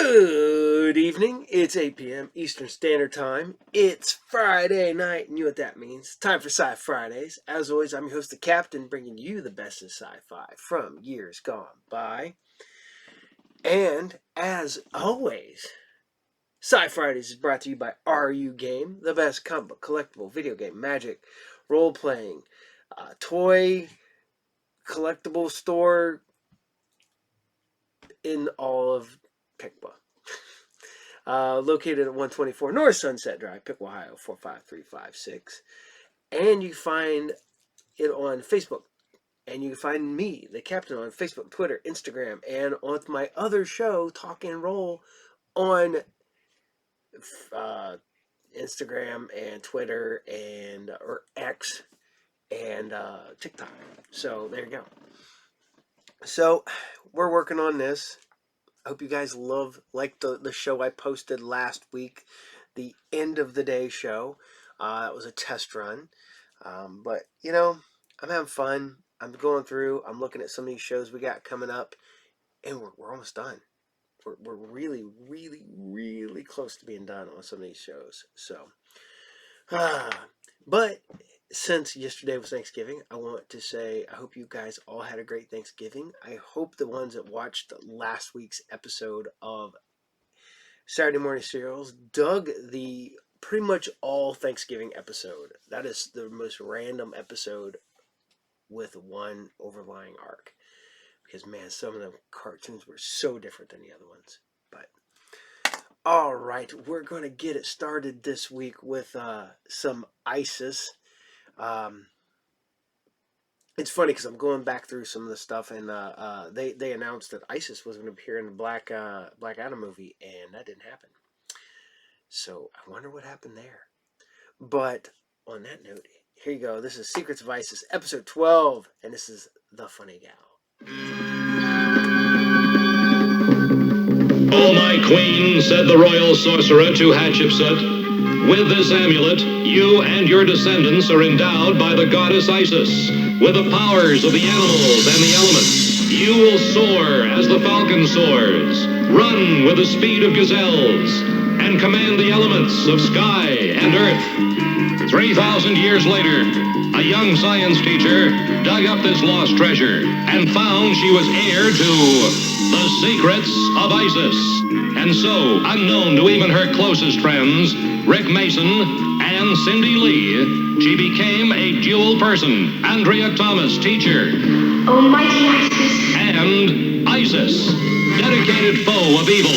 Good evening. It's 8 p.m. Eastern Standard Time. It's Friday night, and you know what that means. Time for SciFridays. As always, I'm your host, the Captain, bringing you the best of sci-fi from years gone by. And as always, SciFridays is brought to you by RU Game, the best comic book, collectible, video game, magic, role-playing, toy, collectible store in all of Piqua. Located at 124 North Sunset Drive, Piqua, Ohio, 45356. And you find it on Facebook. And you can find me, the Captain, on Facebook, Twitter, Instagram, and on my other show, Talk and Roll, on Instagram and Twitter and or X and TikTok. So there you go. So we're working on this. I hope you guys like the show I posted last week, the end of the day show. That was a test run. But, you know, I'm having fun. I'm going through. I'm looking at some of these shows we got coming up. And we're almost done. We're really, really, really close to being done on some of these shows. So, but since yesterday was Thanksgiving, I want to say I hope you guys all had a great Thanksgiving. I hope the ones that watched last week's episode of Saturday Morning Serials dug the pretty much all Thanksgiving episode. That is the most random episode with one overlying arc. Because, man, some of the cartoons were so different than the other ones. But, all right, we're going to get it started this week with some ISIS. It's funny because I'm going back through some of the stuff, and they announced that ISIS was going to appear in the Black Adam movie, and that didn't happen. So I wonder what happened there. But on that note, here you go. This is Secrets of ISIS, episode 12, and this is The Funny Gal. "O my queen," said the royal sorcerer to Hatshepsut, "with this amulet, you and your descendants are endowed by the goddess Isis with the powers of the animals and the elements. You will soar as the falcon soars, run with the speed of gazelles, and command the elements of sky and earth." 3,000 years later, a young science teacher dug up this lost treasure and found she was heir to the secrets of Isis. And so, unknown to even her closest friends, Rick Mason and Cindy Lee, she became a dual person. Andrea Thomas, teacher. Almighty Isis. And Isis, dedicated foe of evil,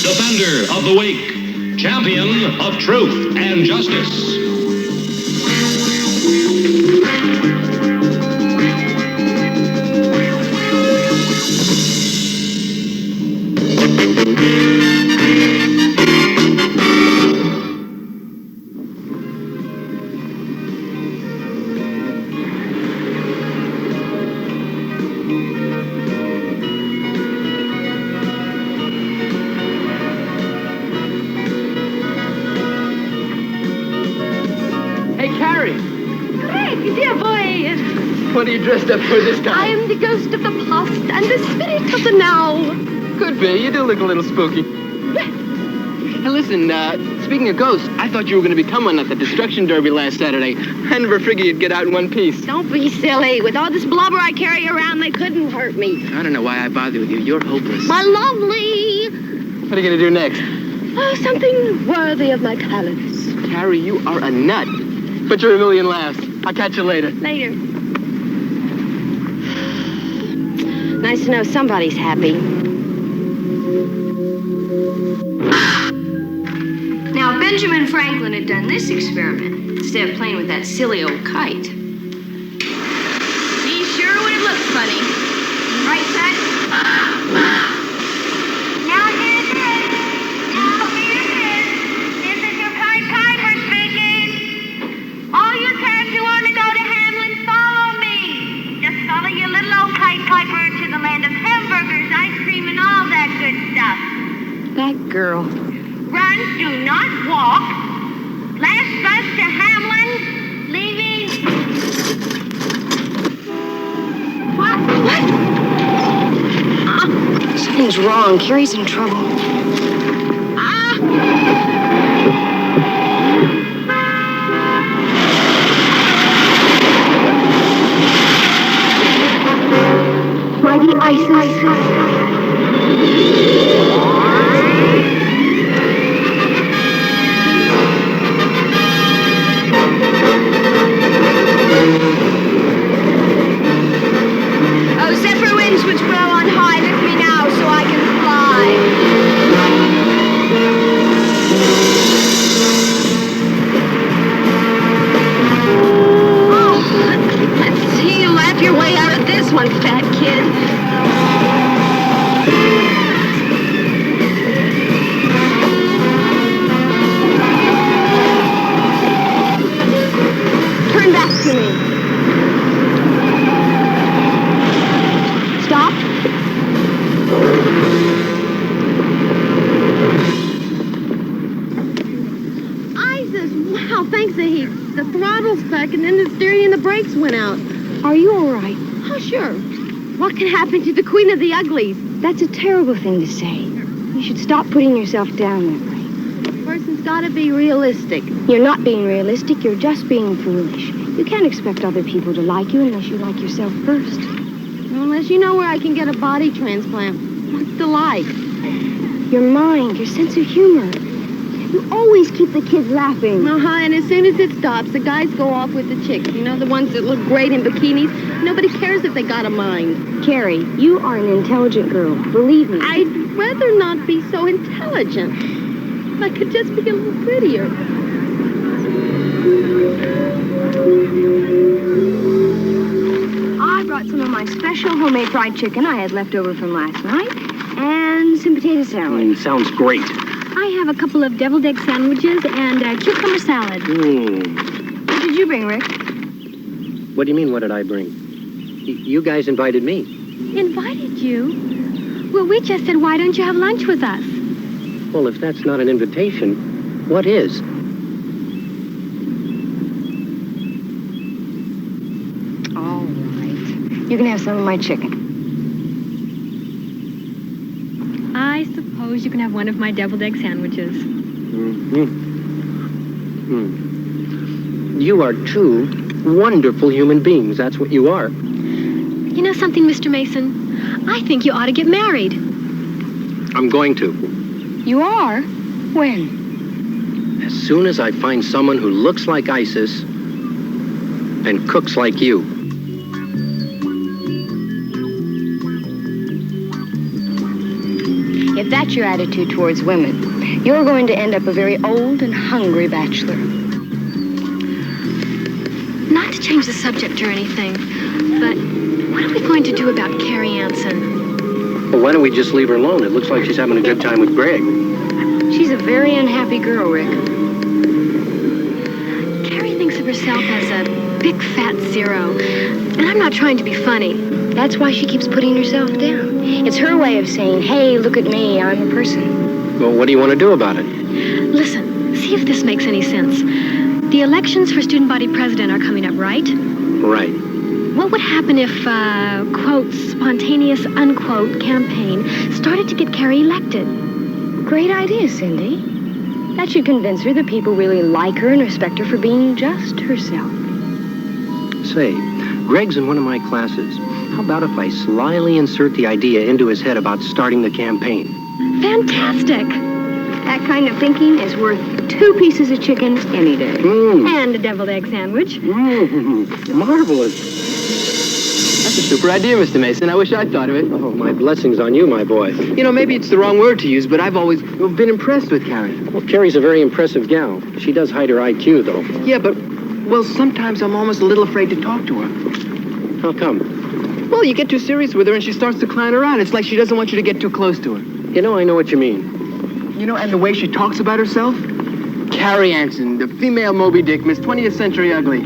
defender of the weak, champion of truth and justice. What are you dressed up for this time? I am the ghost of the past and the spirit of the now. Could be. You do look a little spooky. Hey, listen, speaking of ghosts, I thought you were going to become one at the Destruction Derby last Saturday. I never figured you'd get out in one piece. Don't be silly. With all this blubber I carry around, they couldn't hurt me. I don't know why I bother with you. You're hopeless. My lovely. What are you going to do next? Oh, something worthy of my talents. Carrie, you are a nut. But you're a million laughs. I'll catch you later. Later. Nice to know somebody's happy. Now, if Benjamin Franklin had done this experiment instead of playing with that silly old kite, he sure would have looked funny. Right, son? Now here's it. Now here's it. This is your Pied Piper speaking. All you cats who want to go to Hamlin, follow me. Just follow your little old Pied Piper to the land of hamburgers, ice cream, and all that good stuff. That girl. Run, do not walk. Last bus to Hamlin, leaving. What? Something's wrong. Carrie's in trouble. Mighty ISIS. Oh, zephyr winds which blow on high, lift me now so I can fly. Oh, let's see you laugh your way out of this one, fat kid. Turn back to me. Stop. Isis, wow, thanks a heap. The throttle's stuck and then the steering and the brakes went out. Are you all right? Oh, sure. What can happen to the Queen of the Uglies? That's a terrible thing to say. You should stop putting yourself down that way. A person's got to be realistic. You're not being realistic, you're just being foolish. You can't expect other people to like you unless you like yourself first. Unless you know where I can get a body transplant. What's the like? Your mind, your sense of humor. You always keep the kids laughing. And as soon as it stops, the guys go off with the chicks. You know, the ones that look great in bikinis. Nobody cares if they got a mind. Carrie, you are an intelligent girl. Believe me. I'd rather not be so intelligent. If I could just be a little prettier. I brought some of my special homemade fried chicken I had left over from last night, and some potato salad. Sounds great. I have a couple of deviled egg sandwiches and a cucumber salad. What did you bring, Rick? What do you mean, what did I bring? You guys invited me. Invited you? Well, we just said, why don't you have lunch with us? Well, if that's not an invitation, what is? All right. You can have some of my chicken. I suppose you can have one of my deviled egg sandwiches. You are two wonderful human beings. That's what you are. You know something, Mr. Mason? I think you ought to get married. I'm going to. You are? When? As soon as I find someone who looks like Isis and cooks like you. If that's your attitude towards women, you're going to end up a very old and hungry bachelor. Not to change the subject or anything, but what are we going to do about Carrie Anson? Well, why don't we just leave her alone? It looks like she's having a good time with Greg. She's a very unhappy girl, Rick. Carrie thinks of herself as a big fat zero, and I'm not trying to be funny. That's why she keeps putting herself down. It's her way of saying, hey, look at me, I'm a person. Well, what do you want to do about it? Listen, see if this makes any sense. The elections for student body president are coming up, right? Right. What would happen if, quote, spontaneous, unquote, campaign started to get Carrie elected? Great idea, Cindy. That should convince her that people really like her and respect her for being just herself. Say, Greg's in one of my classes. How about if I slyly insert the idea into his head about starting the campaign? Fantastic! That kind of thinking is worth 2 pieces of chicken any day. And a deviled egg sandwich. Marvelous. That's a super idea, Mr. Mason. I wish I'd thought of it. Oh, my blessings on you, my boy. You know, maybe it's the wrong word to use, but I've always been impressed with Carrie. Well, Carrie's a very impressive gal. She does hide her IQ, though. Yeah, but, well, sometimes I'm almost a little afraid to talk to her. How come? Well, you get too serious with her and she starts to clown around. It's like she doesn't want you to get too close to her. You know, I know what you mean. You know, and the way she talks about herself? Carrie Anson, the female Moby Dick, Miss 20th Century Ugly.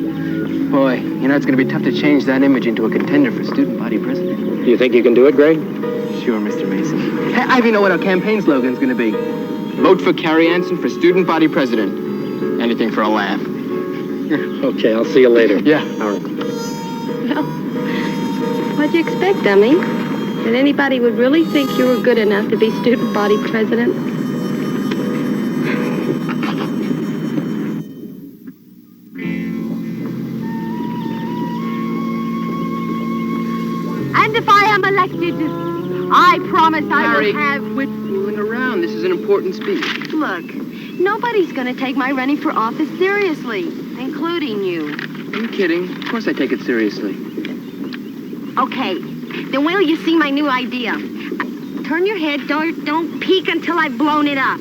Boy, you know, it's going to be tough to change that image into a contender for student body president. You think you can do it, Greg? Sure, Mr. Mason. Hey, I even know what our campaign slogan's going to be. Vote for Carrie Anson for student body president. Anything for a laugh. Okay, I'll see you later. Yeah. All right. What'd you expect, dummy? that anybody would really think you were good enough to be student body president. And if I am elected, I promise I Harry, will have... quit fooling around. This is an important speech. Look, nobody's going to take my running for office seriously, including you. Are you kidding? Of course I take it seriously. Okay, then wait till you see my new idea. Turn your head, don't peek until I've blown it up.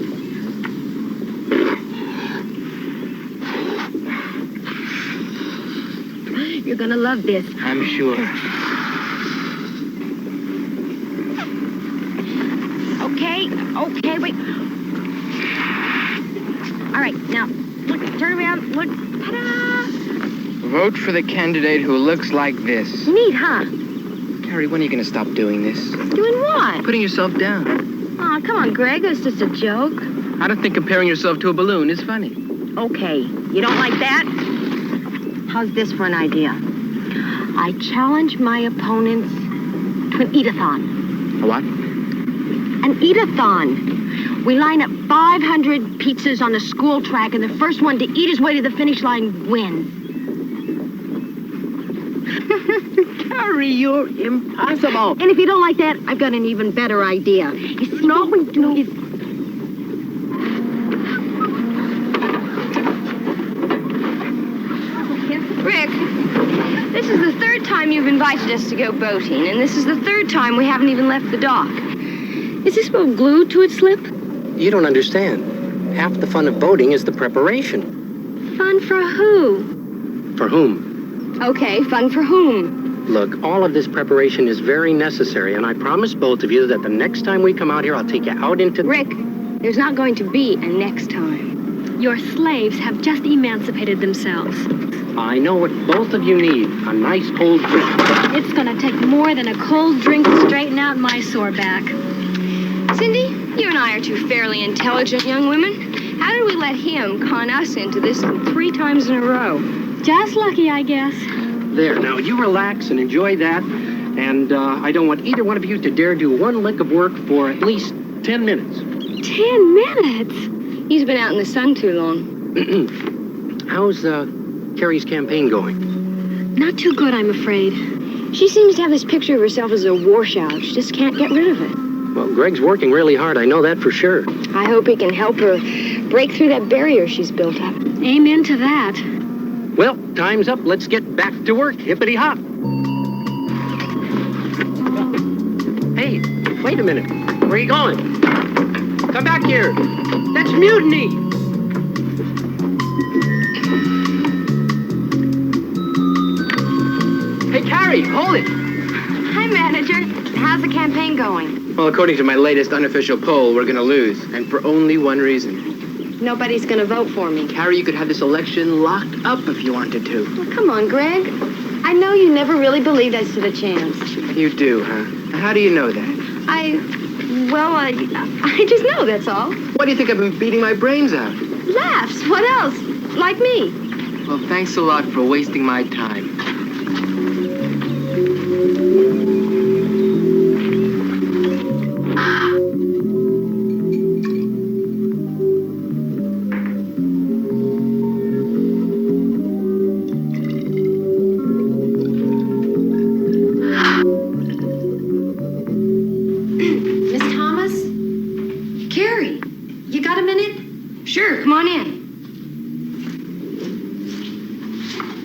You're gonna love this. I'm sure. Okay, wait. All right, now, look, turn around, look, ta-da! Vote for the candidate who looks like this. Neat, huh? Carrie, when are you going to stop doing this? Doing what? Putting yourself down. Aw, come on, Greg, it's just a joke. I don't think comparing yourself to a balloon is funny. Okay, you don't like that? How's this for an idea? I challenge my opponents to an eat-a-thon. A what? An eat-a-thon. We line up 500 pizzas on a school track, and the first one to eat his way to the finish line wins. Carrie, you're impossible. And if you don't like that, I've got an even better idea. You see, all we do is... Rick, this is the third time you've invited us to go boating, and this is the third time we haven't even left the dock. Is this boat glued to its slip? You don't understand. Half the fun of boating is the preparation. Fun for who? For whom? Okay, fun for whom? Look, all of this preparation is very necessary, and I promise both of you that the next time we come out here, I'll take you out into... Rick, there's not going to be a next time. Your slaves have just emancipated themselves. I know what both of you need. A nice cold drink. It's gonna take more than a cold drink to straighten out my sore back. Cindy, you and I are two fairly intelligent young women. How did we let him con us into this 3 times in a row? Just lucky, I guess. There, now you relax and enjoy that. And I don't want either one of you to dare do one lick of work for at least 10 minutes. 10 minutes? He's been out in the sun too long. How's Carrie's campaign going? Not too good, I'm afraid. She seems to have this picture of herself as a washout. She just can't get rid of it. Well, Greg's working really hard. I know that for sure. I hope he can help her break through that barrier she's built up. Amen to that. Well, time's up. Let's get back to work. Hippity-hop. Hey, wait a minute. Where are you going? Come back here. That's mutiny. Hey, Carrie, hold it. Hi, manager. How's the campaign going? Well, according to my latest unofficial poll, we're going to lose. And for only one reason. Nobody's going to vote for me. Carrie, you could have this election locked up if you wanted to. Well, come on, Greg. I know you never really believed I stood a chance. You do, huh? How do you know that? I just know, that's all. Why do you think I've been beating my brains out? Laughs. What else? Like me. Well, thanks a lot for wasting my time. Sure, come on in.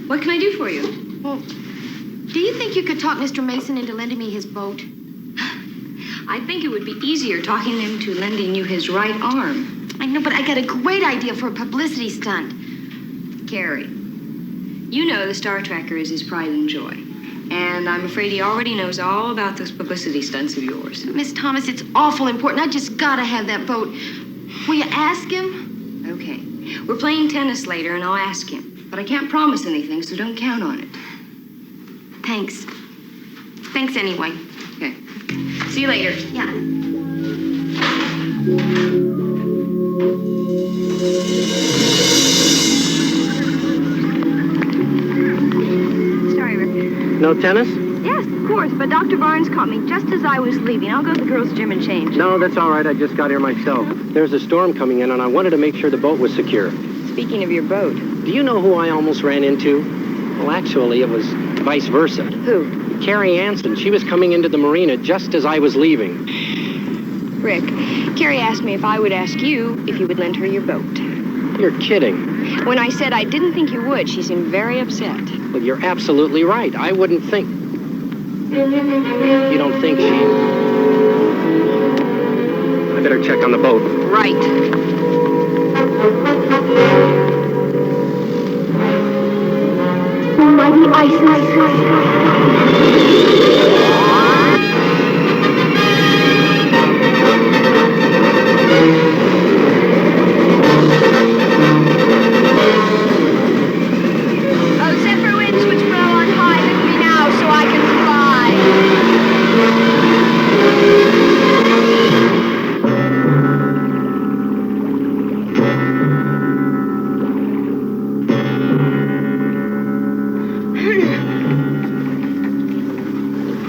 What can I do for you? Well, do you think you could talk Mr. Mason into lending me his boat? I think it would be easier talking him to lending you his right arm. I know, but I got a great idea for a publicity stunt. Carrie, you know the Star Tracker is his pride and joy. And I'm afraid he already knows all about those publicity stunts of yours. Miss Thomas, it's awful important. I just gotta have that boat. Will you ask him? Okay. We're playing tennis later, and I'll ask him. But I can't promise anything, so don't count on it. Thanks. Thanks anyway. Okay. See you later. Yeah. Sorry, Rick. No tennis? Yes, course, but Dr. Barnes caught me just as I was leaving. I'll go to the girls' gym and change. No, that's all right. I just got here myself. There's a storm coming in, and I wanted to make sure the boat was secure. Speaking of your boat. Do you know who I almost ran into? Well, actually, it was vice versa. Who? Carrie Anson. She was coming into the marina just as I was leaving. Rick, Carrie asked me if I would ask you if you would lend her your boat. You're kidding. When I said I didn't think you would, she seemed very upset. Well, you're absolutely right. I wouldn't think... You don't think she... I better check on the boat. Right. Almighty Isis. Oh, Zephyr winds which blow on high, lift me now so I can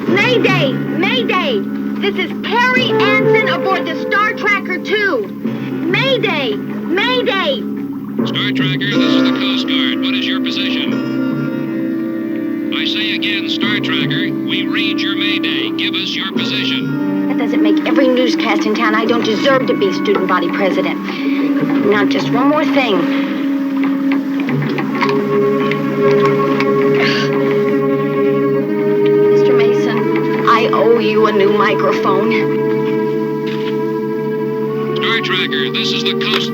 Mayday! Mayday! This is Carrie Anson aboard the Star Tracker 2. Mayday! Mayday! Star Tracker, this is the Coast Guard. What is your position? I say again, Star Tracker, we read your mayday. Give us your position. That doesn't make every newscast in town I don't deserve to be student body president. Now, just one more thing. Mr. Mason, I owe you a new microphone. Star Tracker, this is the Coast...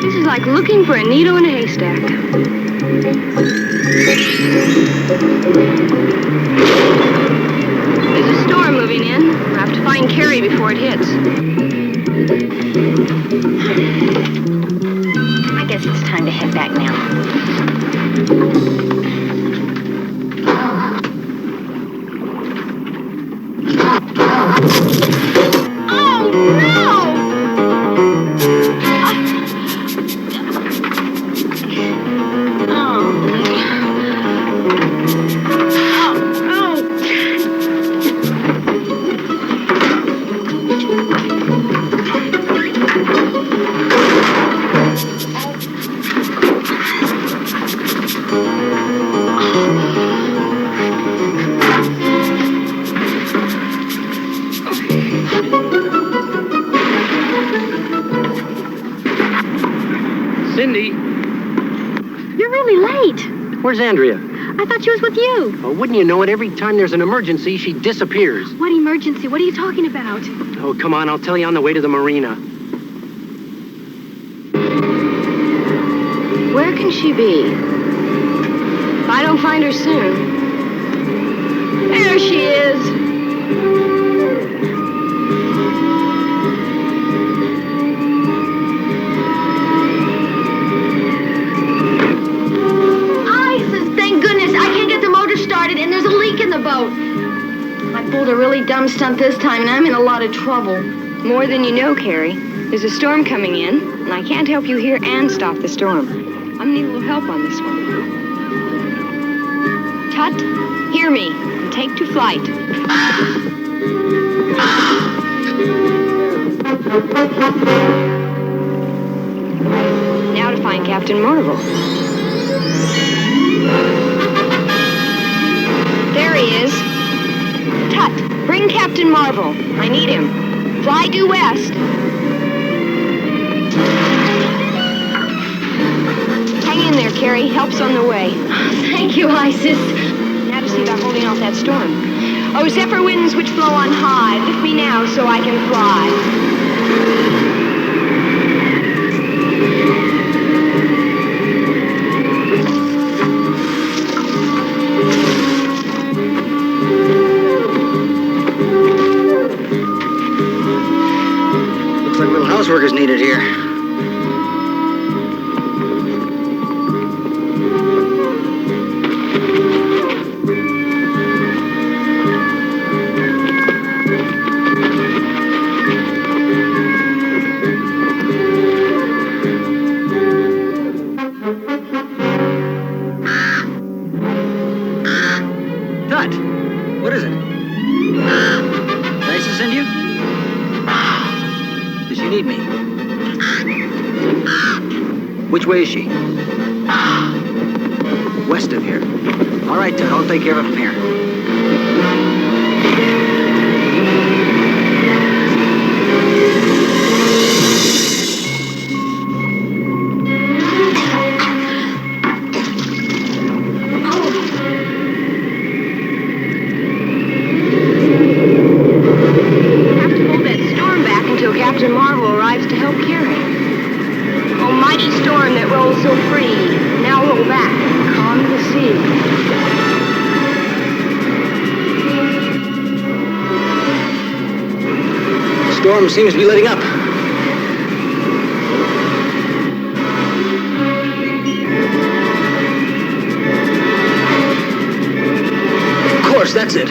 This is like looking for a needle in a haystack. There's a storm moving in. We'll have to find Carrie before it hits. I guess it's time to head back now. Cindy, You're really late. where's Andrea? I thought she was with you. Oh, wouldn't you know it? Every time there's an emergency, she disappears. What emergency? What are you talking about? Oh, come on. I'll tell you on the way to the marina. Where can she be? If I don't find her soon. There she is. Isis, thank goodness. I can't get the motor started and there's a leak in the boat. I pulled a really dumb stunt this time and I'm in a lot of trouble. More than you know, Carrie. There's a storm coming in, and I can't help you here and stop the storm. I'm gonna need a little help on this one. Tut, hear me, and take to flight. Now to find Captain Marvel. There he is. Tut, bring Captain Marvel. I need him. Fly due west. Hang in there, Carrie. Help's on the way. Thank you, Isis. Now to see about holding off that storm. Oh, zephyr winds which blow on high, lift me now so I can fly. Looks like little housework is needed here. What? What is it? Did Isis send you? Does she need me? Which way is she? West of here. All right, then. I'll take care of it from here. Captain Marvel arrives to help carry. Oh, mighty storm that rolls so free, now roll back, calm the sea. The storm seems to be letting up. Of course, that's it.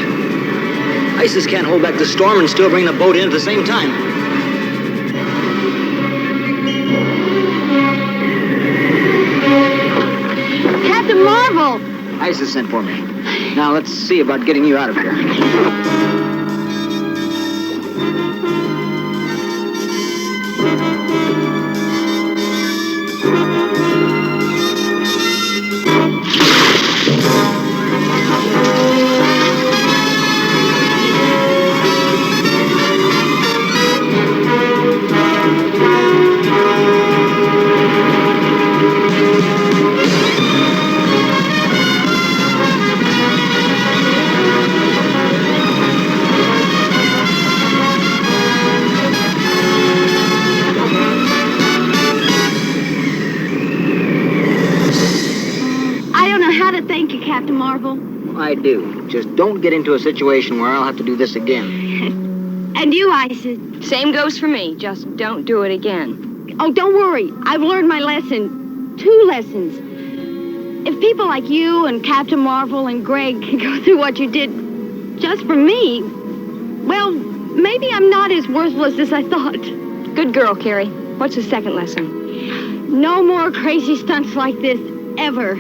Isis can't hold back the storm and still bring the boat in at the same time. Captain Marvel! Isis sent for me. Now let's see about getting you out of here. Thank you, Captain Marvel. I do. Just don't get into a situation where I'll have to do this again. And you, Isis? Same goes for me. Just don't do it again. Oh, don't worry. I've learned my lesson. 2 lessons. If people like you and Captain Marvel and Greg can go through what you did just for me, well, maybe I'm not as worthless as I thought. Good girl, Carrie. What's the second lesson? No more crazy stunts like this, ever.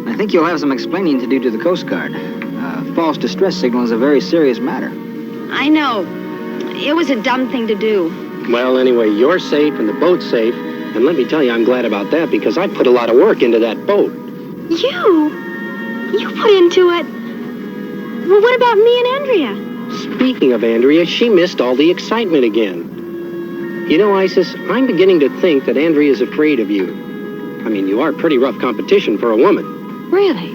I think you'll have some explaining to do to the Coast Guard. False distress signal is a very serious matter. I know. It was a dumb thing to do. Well, anyway, you're safe and the boat's safe. And let me tell you, I'm glad about that because I put a lot of work into that boat. You put into it? Well, what about me and Andrea? Speaking of Andrea, she missed all the excitement again. You know, Isis, I'm beginning to think that Andrea's afraid of you. I mean, you are pretty rough competition for a woman. Really?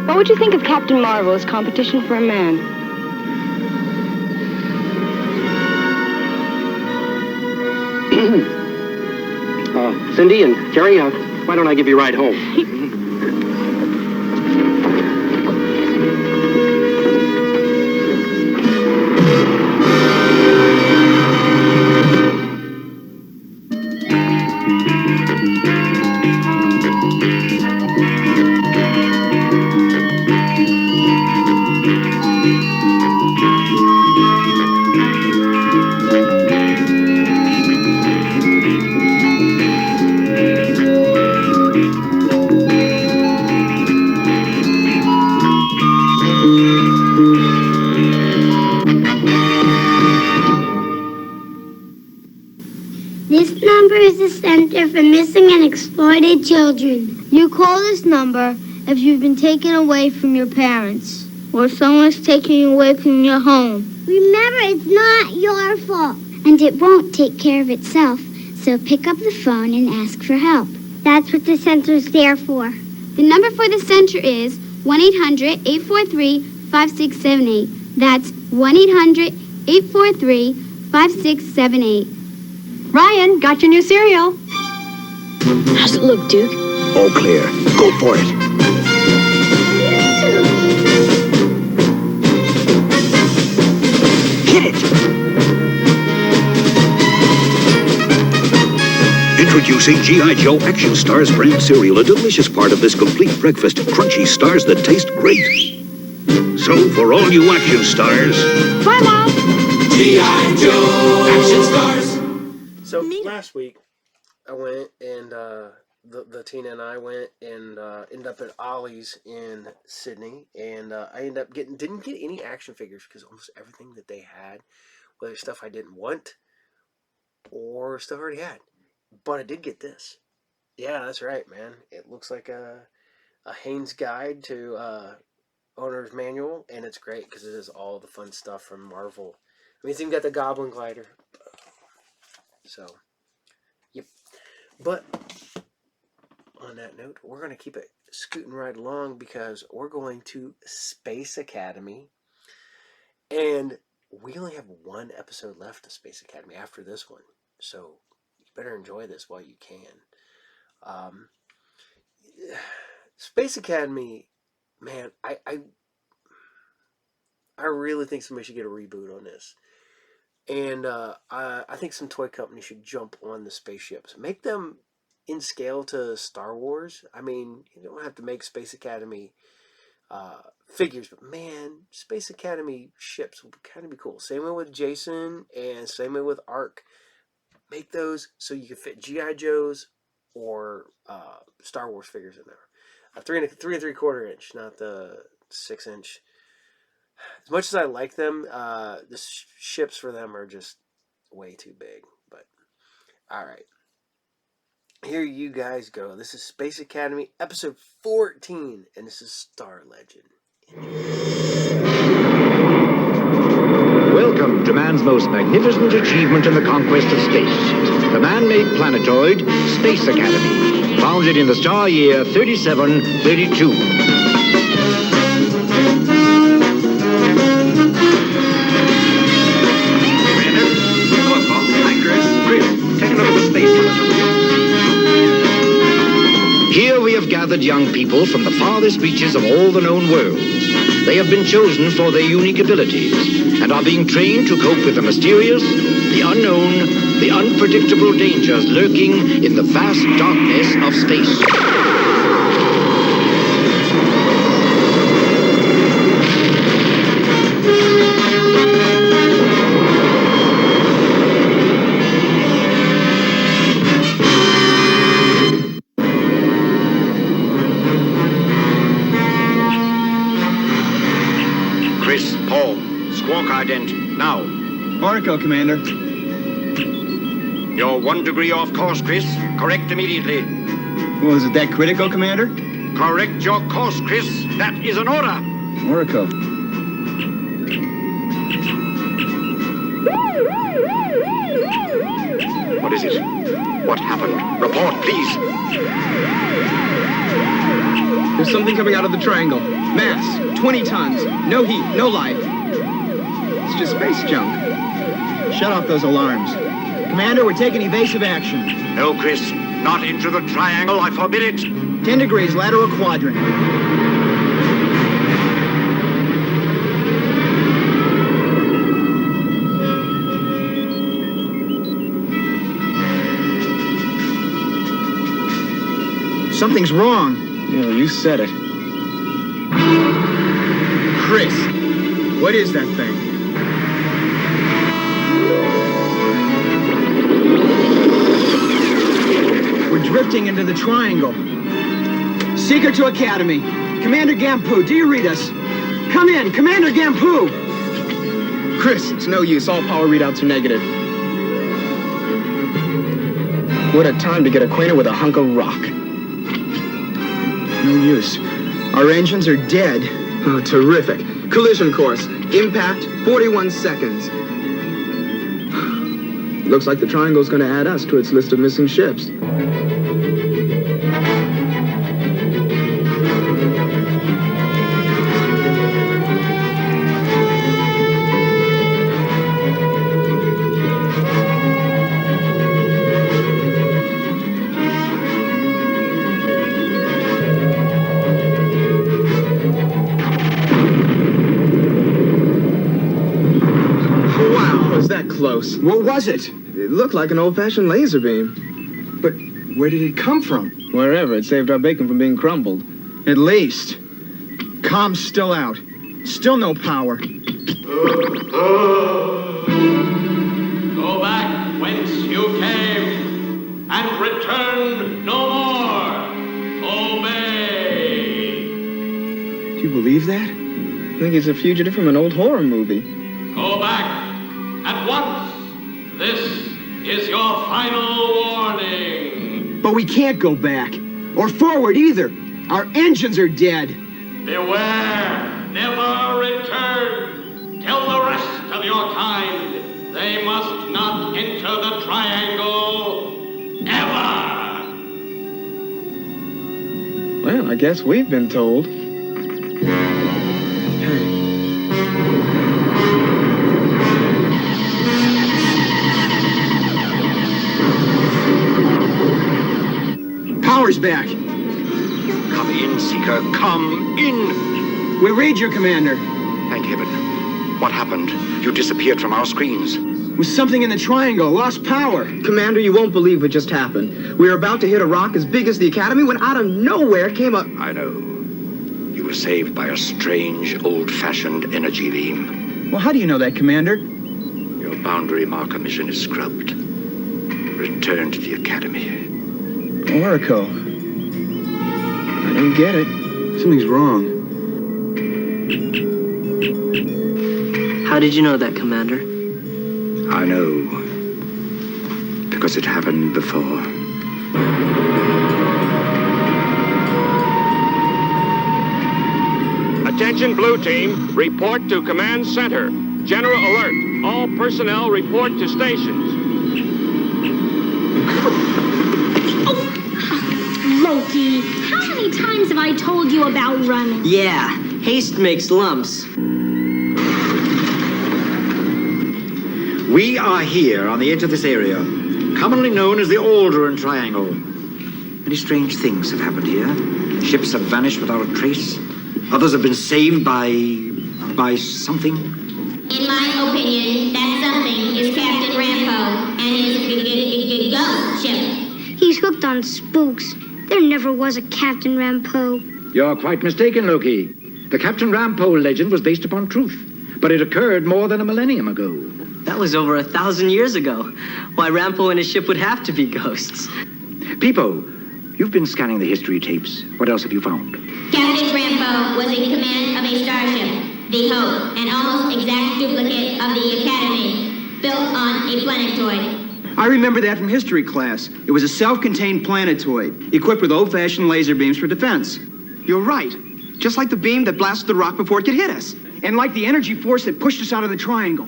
What would you think of Captain Marvel as competition for a man? Cindy and Carrie, why don't I give you a ride home? This number is the Center for Missing and Exploited Children. You call this number if you've been taken away from your parents or someone's taking you away from your home. Remember, it's not your fault. And it won't take care of itself. So pick up the phone and ask for help. That's what the center's there for. The number for the center is 1-800-843-5678. That's 1-800-843-5678. Ryan, got your new cereal. How's it look, Duke? All clear. Go for it. Hit it! Introducing G.I. Joe Action Stars brand cereal, a delicious part of this complete breakfast. Crunchy stars that taste great. So, for all you action stars... Bye, Mom! G.I. Joe Action Stars! So last week, I went and the Tina and I went and ended up at Ollie's in Sydney, and I ended up didn't get any action figures because almost everything that they had, whether stuff I didn't want or stuff I already had, but I did get this. Yeah, that's right, man. It looks like a Haynes guide to owner's manual, and it's great because it is all the fun stuff from Marvel. I mean, it's even got the Goblin glider. So, yep. But on that note, we're going to keep it scooting right along because we're going to Space Academy. And we only have one episode left of Space Academy after this one. So you better enjoy this while you can. Space Academy, man, I really think somebody should get a reboot on this. And I think some toy companies should jump on the spaceships. Make them in scale to Star Wars. I mean, you don't have to make Space Academy figures, but man, Space Academy ships would kind of be cool. Same way with Jason and same way with Ark. Make those so you can fit G.I. Joes or Star Wars figures in there. 3 3/4 inch, not the 6 inch. As much as I like them, the ships for them are just way too big. But all right. Here you guys go. This is Space Academy, episode 14, and this is Star Legend. Welcome to man's most magnificent achievement in the conquest of space, the man-made planetoid, Space Academy, founded in the star year 3732. Here we have gathered young people from the farthest reaches of all the known worlds. They have been chosen for their unique abilities and are being trained to cope with the mysterious, the unknown, the unpredictable dangers lurking in the vast darkness of space. Ident, now. Oracle, Commander. You're 1 degree off course, Chris. Correct immediately. Well, is it that critical, Commander? Correct your course, Chris. That is an order. Oracle. What is it? What happened? Report, please. There's something coming out of the triangle. Mass, 20 tons. No heat, no life. It's just space junk. Shut off those alarms. Commander, we're taking evasive action. No, Chris. Not into the triangle. I forbid it. 10 degrees, lateral quadrant. Something's wrong. Yeah, you said it. Chris, what is that thing? We're drifting into the triangle. Seeker to Academy. Commander Gampu, do you read us? Come in, Commander Gampu! Chris, it's no use. All power readouts are negative. What a time to get acquainted with a hunk of rock. No use. Our engines are dead. Oh, terrific. Collision course. Impact, 41 seconds. Looks like the triangle's going to add us to its list of missing ships. Close. What was it? It looked like an old-fashioned laser beam. But where did it come from? Wherever. It saved our bacon from being crumbled. At least. Comms still out. Still no power. Go back whence you came and return no more. you believe that? I think he's a fugitive from an old horror movie. Go back at once. This is your final warning. But we can't go back. Or forward either. Our engines are dead. Beware, never return. Tell the rest of your kind they must not enter the triangle ever. Well, I guess we've been told. Power's back. Come in, Seeker. Come in. We read you, Commander. Thank heaven. What happened? You disappeared from our screens. Was something in the triangle. Lost power. Commander, you won't believe what just happened. We were about to hit a rock as big as the Academy when out of nowhere came a... I know. You were saved by a strange, old-fashioned energy beam. Well, how do you know that, Commander? Your boundary marker mission is scrubbed. Return to the Academy. Oracle. I don't get it. Something's wrong. How did you know that, Commander? I know. Because it happened before. Attention, Blue Team. Report to Command Center. General alert. All personnel report to stations. Loki, how many times have I told you about running? Yeah, haste makes lumps. We are here on the edge of this area, commonly known as the Alderaan Triangle. Many strange things have happened here. Ships have vanished without a trace. Others have been saved by something. In my opinion, that something is Captain Rampo and his ghost ship. He's hooked on spooks. There never was a Captain Rampo. You're quite mistaken, Loki. The Captain Rampo legend was based upon truth, but it occurred more than a millennium ago. That was over 1,000 years ago. Why, Rampo and his ship would have to be ghosts. Peepo, you've been scanning the history tapes. What else have you found? Captain Rampo was in command of a starship, the Hope, an almost exact duplicate of the Academy, built on a planetoid. I remember that from history class. It was a self-contained planetoid, equipped with old-fashioned laser beams for defense. You're right. Just like the beam that blasted the rock before it could hit us. And like the energy force that pushed us out of the triangle.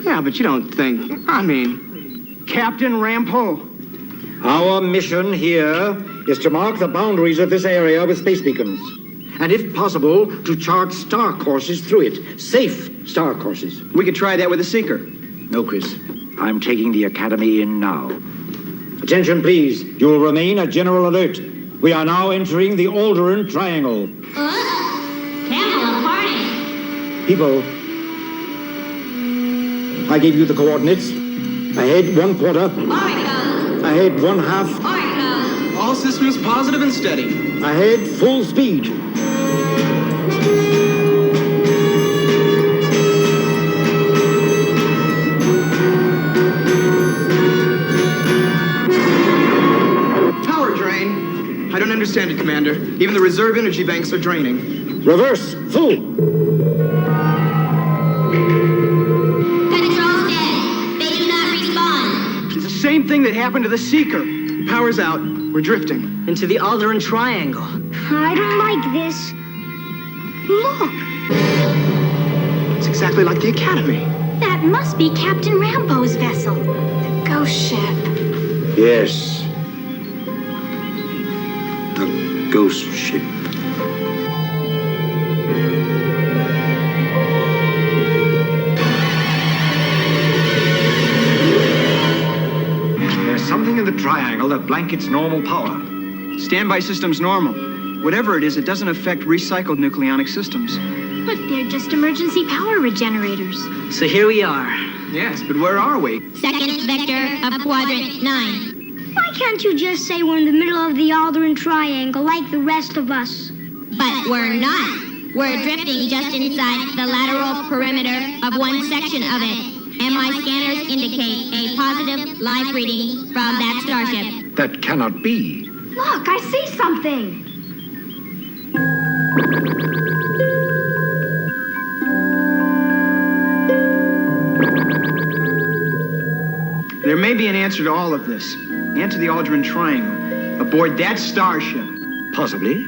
Yeah, but you don't think... I mean, Captain Rampo. Our mission here is to mark the boundaries of this area with space beacons. And if possible, to chart star courses through it. Safe star courses. We could try that with a seeker. No, Chris. I'm taking the Academy in now. Attention, please. You will remain at general alert. We are now entering the Alderaan Triangle. Camel party. People, I gave you the coordinates. Ahead 1/4. Oracle. Ahead 1/2. Oracle. All systems positive and steady. Ahead full speed. I don't understand it, Commander. Even the reserve energy banks are draining. Reverse, full. Control's dead. They do not respond. It's the same thing that happened to the Seeker. Power's out. We're drifting. Into the Alderaan Triangle. I don't like this. Look. It's exactly like the Academy. That must be Captain Rampo's vessel. The ghost ship. Yes. The ghost ship. There's something in the triangle that blankets normal power. Standby system's normal. Whatever it is, it doesn't affect recycled nucleonic systems. But they're just emergency power regenerators. So here we are. Yes, but where are we? Second vector of quadrant 9. Why can't you just say we're in the middle of the Alderaan Triangle like the rest of us? But we're not. We're drifting just inside the lateral perimeter of one section of it. And my scanners indicate a positive live reading from that starship. That cannot be. Look, I see something. There may be an answer to all of this. Answer the Aldrin Triangle. Aboard that starship. Possibly.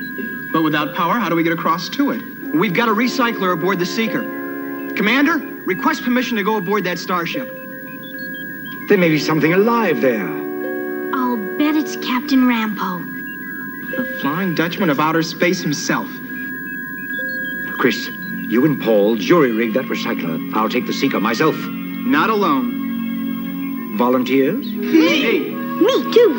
But without power, how do we get across to it? We've got a recycler aboard the Seeker. Commander, request permission to go aboard that starship. There may be something alive there. I'll bet it's Captain Rampo. The Flying Dutchman of outer space himself. Chris, you and Paul jury-rig that recycler. I'll take the Seeker myself. Not alone. Volunteers? Me! Me too!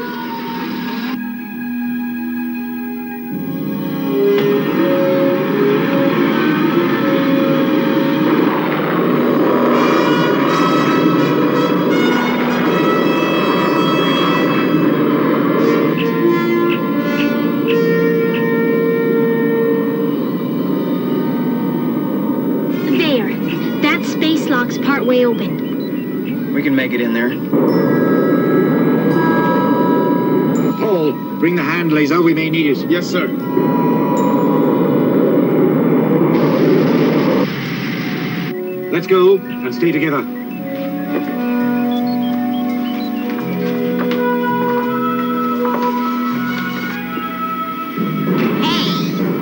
There. That space lock's partway open. We can make it in there. Paul, bring the hand laser. We may need it. Yes, sir. Let's go and stay together.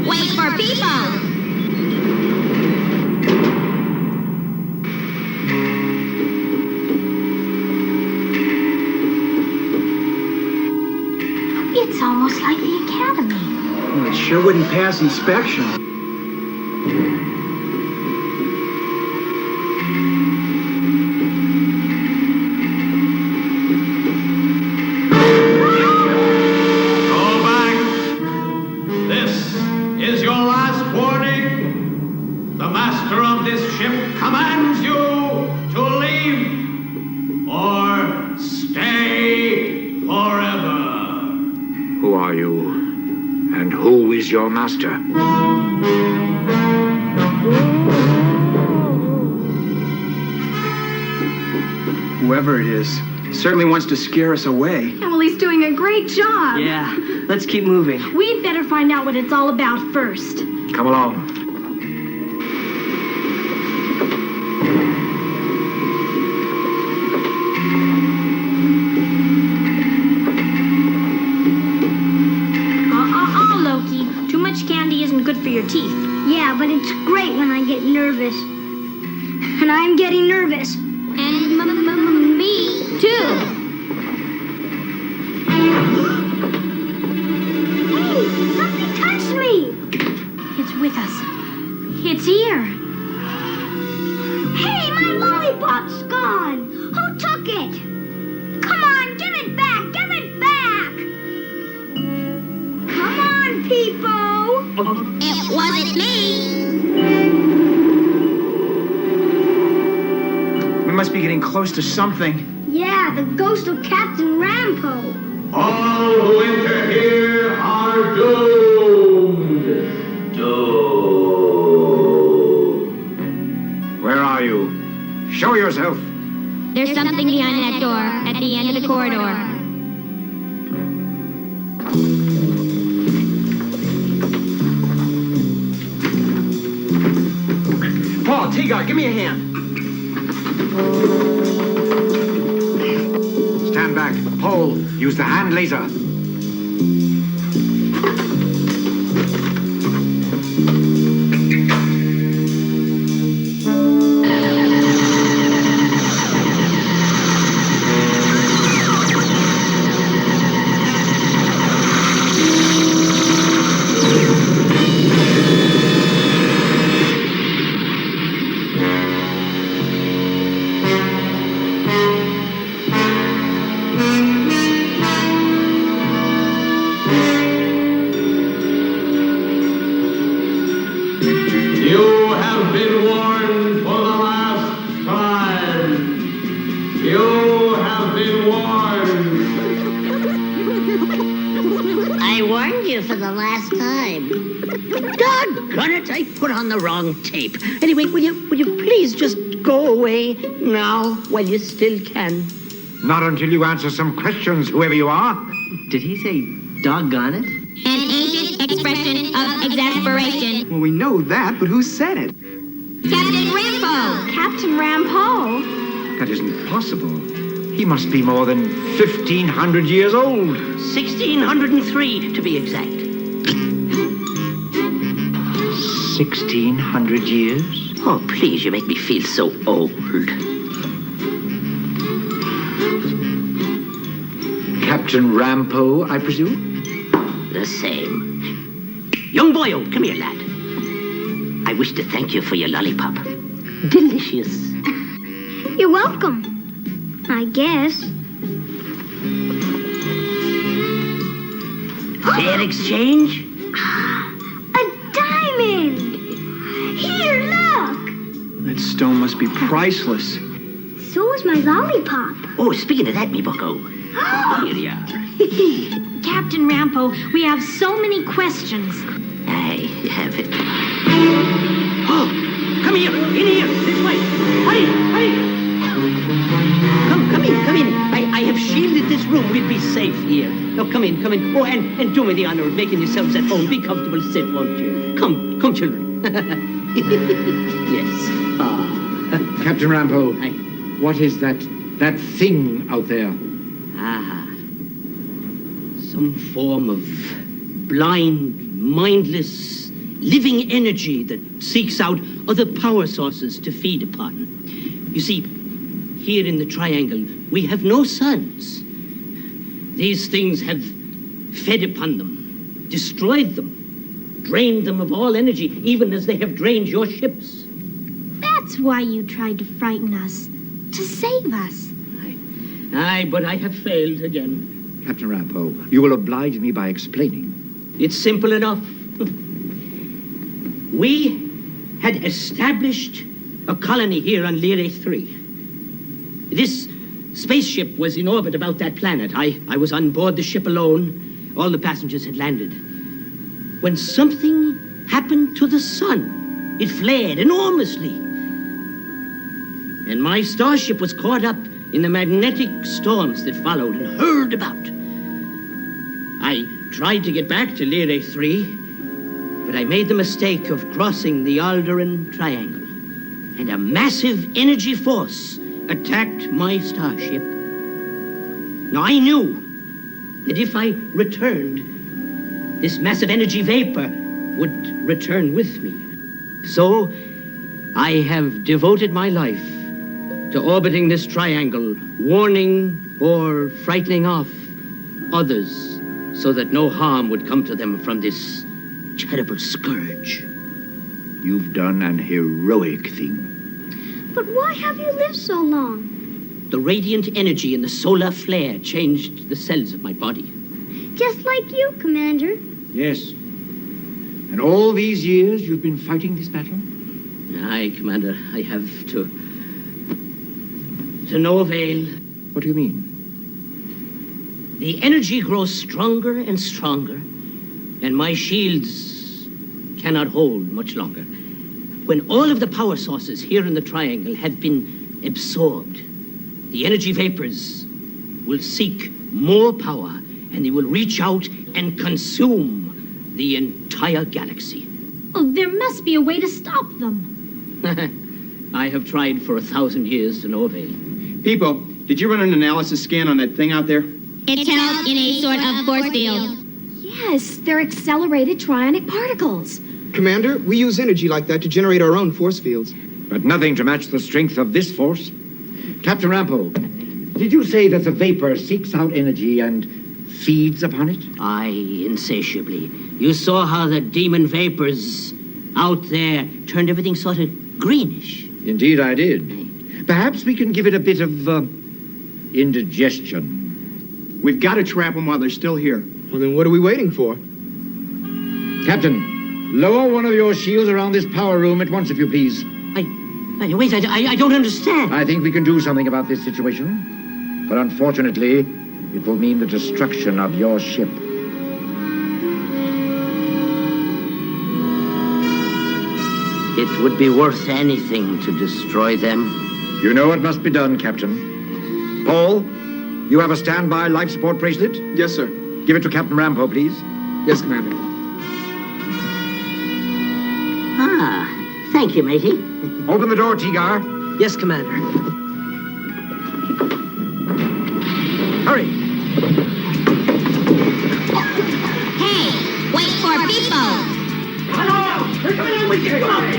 Wait for people! It's almost like the Academy. Well, it sure wouldn't pass inspection. Go back. This is your last warning. The master of this ship commands you to leave or stay forever. Who are you? And who is your master? Whoever it is, certainly wants to scare us away. Well, he's doing a great job. Yeah, let's keep moving. We'd better find out what it's all about first. Come along. Loki. Too much candy isn't good for your teeth. Yeah, but it's great when I get nervous. And I'm getting nervous. And me too. Hey, something touched me! It's with us. It's here. Hey, my lollipop's gone! Who took it? Come on, give it back! Give it back! Come on, people! It wasn't me! We must be getting close to something. Yeah, the ghost of Captain Rampo. All who enter here are doomed. Doomed. Where are you? Show yourself. There's something behind that door at the end of the corridor. Paul, T-Guy, give me a hand. Stand back. Paul, use the hand laser. You have been warned for the last time. You have been warned. I warned you for the last time. Doggone it, I put on the wrong tape. Anyway, will you please just go away now while you still can? Not until you answer some questions, whoever you are. Did he say doggone it? An ancient expression of exasperation. Well, we know that, but who said it? Captain Rambo! Captain Rampo? That isn't possible. He must be more than 1,500 years old. 1603, to be exact. 1,600 years? Oh, please, you make me feel so old. Captain Rampo, I presume? The same. Young boyo, come here, lad. I wish to thank you for your lollipop. Delicious. You're welcome. I guess. Fair exchange? A diamond! Here, look! That stone must be priceless. So is my lollipop. Oh, speaking of that, me bucko. Here you are. Captain Rampo, we have so many questions. I have it. Oh, come here, in here, this way. Hurry, hurry. Come in. I have shielded this room. We'll be safe here. Now, come in. Oh, and do me the honor of making yourselves at home. Be comfortable, sit, won't you? Come, children. Yes. Captain Rampo, what is that thing out there? Some form of blind, mindless, living energy that seeks out other power sources to feed upon. You see, here in the triangle, we have no suns. These things have fed upon them, destroyed them, drained them of all energy, even as they have drained your ships. That's why you tried to frighten us. To save us. Aye, but I have failed again. Captain Rampo, you will oblige me by explaining. It's simple enough. We had established a colony here on Lyrae 3. This spaceship was in orbit about that planet. I was on board the ship alone. All the passengers had landed. When something happened to the sun, it flared enormously. And my starship was caught up in the magnetic storms that followed and hurled about. I tried to get back to Lyrae 3, but I made the mistake of crossing the Alderan Triangle, and a massive energy force attacked my starship. Now, I knew that if I returned, this massive energy vapor would return with me. So, I have devoted my life to orbiting this triangle, warning or frightening off others so that no harm would come to them from this terrible scourge. You've done an heroic thing. But why have you lived so long? The radiant energy in the solar flare changed the cells of my body. Just like you, Commander. Yes. And all these years you've been fighting this battle? Aye, Commander, I have to no avail. What do you mean? The energy grows stronger and stronger, and my shields cannot hold much longer. When all of the power sources here in the triangle have been absorbed, the energy vapors will seek more power, and they will reach out and consume the entire galaxy. Oh, there must be a way to stop them. I have tried for 1,000 years to no avail. People, did you run an analysis scan on that thing out there? It's held in a sort of force field. Yes, they're accelerated trionic particles. Commander, we use energy like that to generate our own force fields. But nothing to match the strength of this force. Captain Rampo, did you say that the vapor seeks out energy and feeds upon it? Aye, insatiably. You saw how the demon vapors out there turned everything sort of greenish. Indeed I did. Perhaps we can give it a bit of indigestion. We've got to trap them while they're still here. Well, then what are we waiting for? Captain, lower one of your shields around this power room at once, if you please. Wait, I don't understand. I think we can do something about this situation. But unfortunately, it will mean the destruction of your ship. It would be worth anything to destroy them. You know what must be done, Captain. Paul, you have a standby life support bracelet? Yes, sir. Give it to Captain Rampo, please. Yes, Commander. Thank you, matey. Open the door, Tigar. Yes, Commander. Hurry. Hey, wait for people. Hello! They're coming out with you! Come on!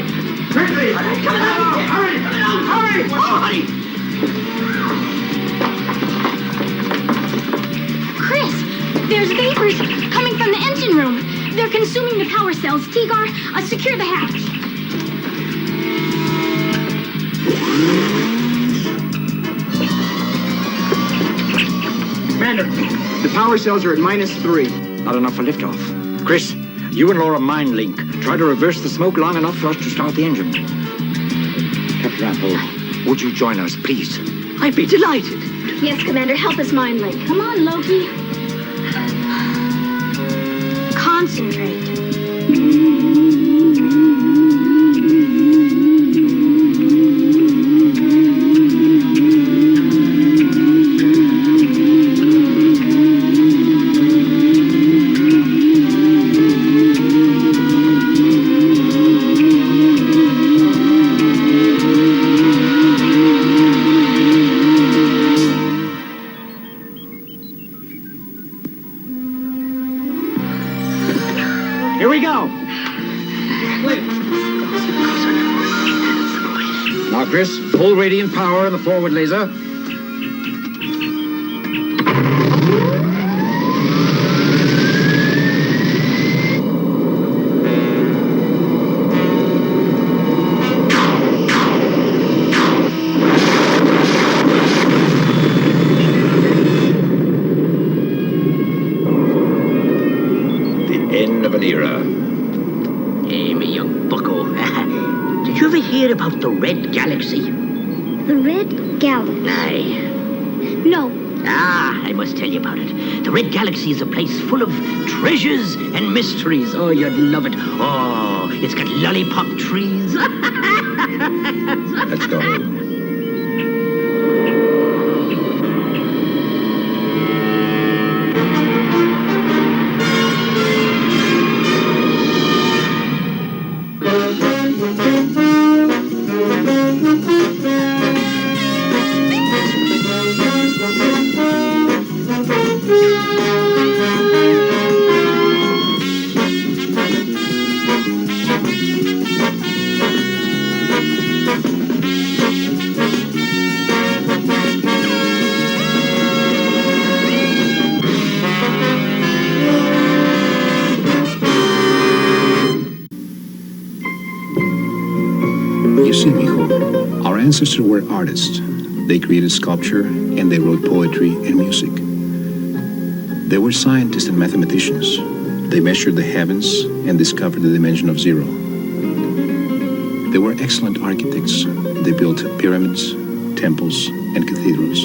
Quickly! Coming out! Hurry! Coming out! Hurry! Oh, honey! Chris, there's vapors coming from the engine room. They're consuming the power cells. Tigar, secure the hatch. Commander, the power cells are at -3. Not enough for liftoff. Chris, you and Laura mind link. Try to reverse the smoke long enough for us to start the engine. Captain Rambo, would you join us, please? I'd be delighted. Yes, Commander, help us mind link. Come on, Loki. Concentrate. Here we go. Now, Chris, full radiant power in the forward laser. End of an era. Hey, me young bucko. Did you ever hear about the Red Galaxy? The Red Galaxy? Aye. No. Ah, I must tell you about it. The Red Galaxy is a place full of treasures and mysteries. Oh, you'd love it. Oh, it's got lollipop trees. Let's go. You see, mijo, our ancestors were artists. They created sculpture and they wrote poetry and music. They were scientists and mathematicians. They measured the heavens and discovered the dimension of zero. They were excellent architects. They built pyramids, temples, and cathedrals.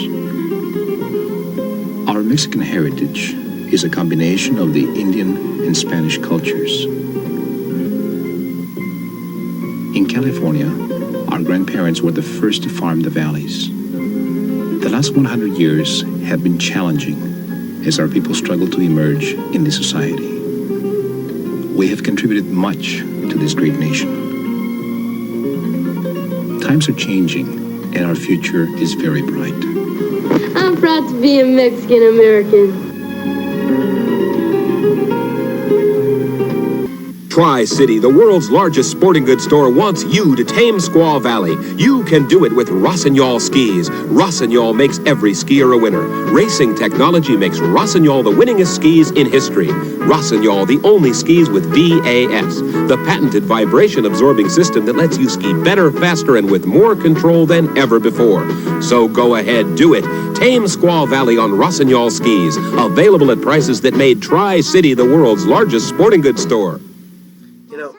Our Mexican heritage is a combination of the Indian and Spanish cultures. In California, our grandparents were the first to farm the valleys. The last 100 years have been challenging as our people struggle to emerge in this society. We have contributed much to this great nation. Times are changing, and our future is very bright. I'm proud to be a Mexican American. Tri-City, the world's largest sporting goods store, wants you to tame Squaw Valley. You can do it with Rossignol skis. Rossignol makes every skier a winner. Racing technology makes Rossignol the winningest skis in history. Rossignol, the only skis with VAS, the patented vibration-absorbing system that lets you ski better, faster, and with more control than ever before. So go ahead, do it. Tame Squaw Valley on Rossignol skis. Available at prices that made Tri-City the world's largest sporting goods store. You know,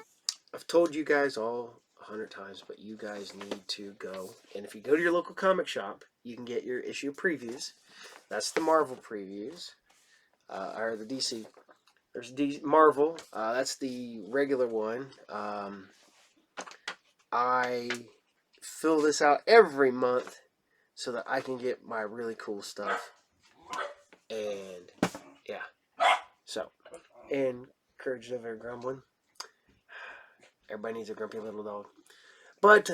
I've told you guys all 100 times, but you guys need to go. And if you go to your local comic shop, you can get your issue previews. That's the Marvel previews, or the DC. There's Marvel. That's the regular one. I fill this out every month so that I can get my really cool stuff. And yeah, so and Courage of Their Grumbling. Everybody needs a grumpy little dog. But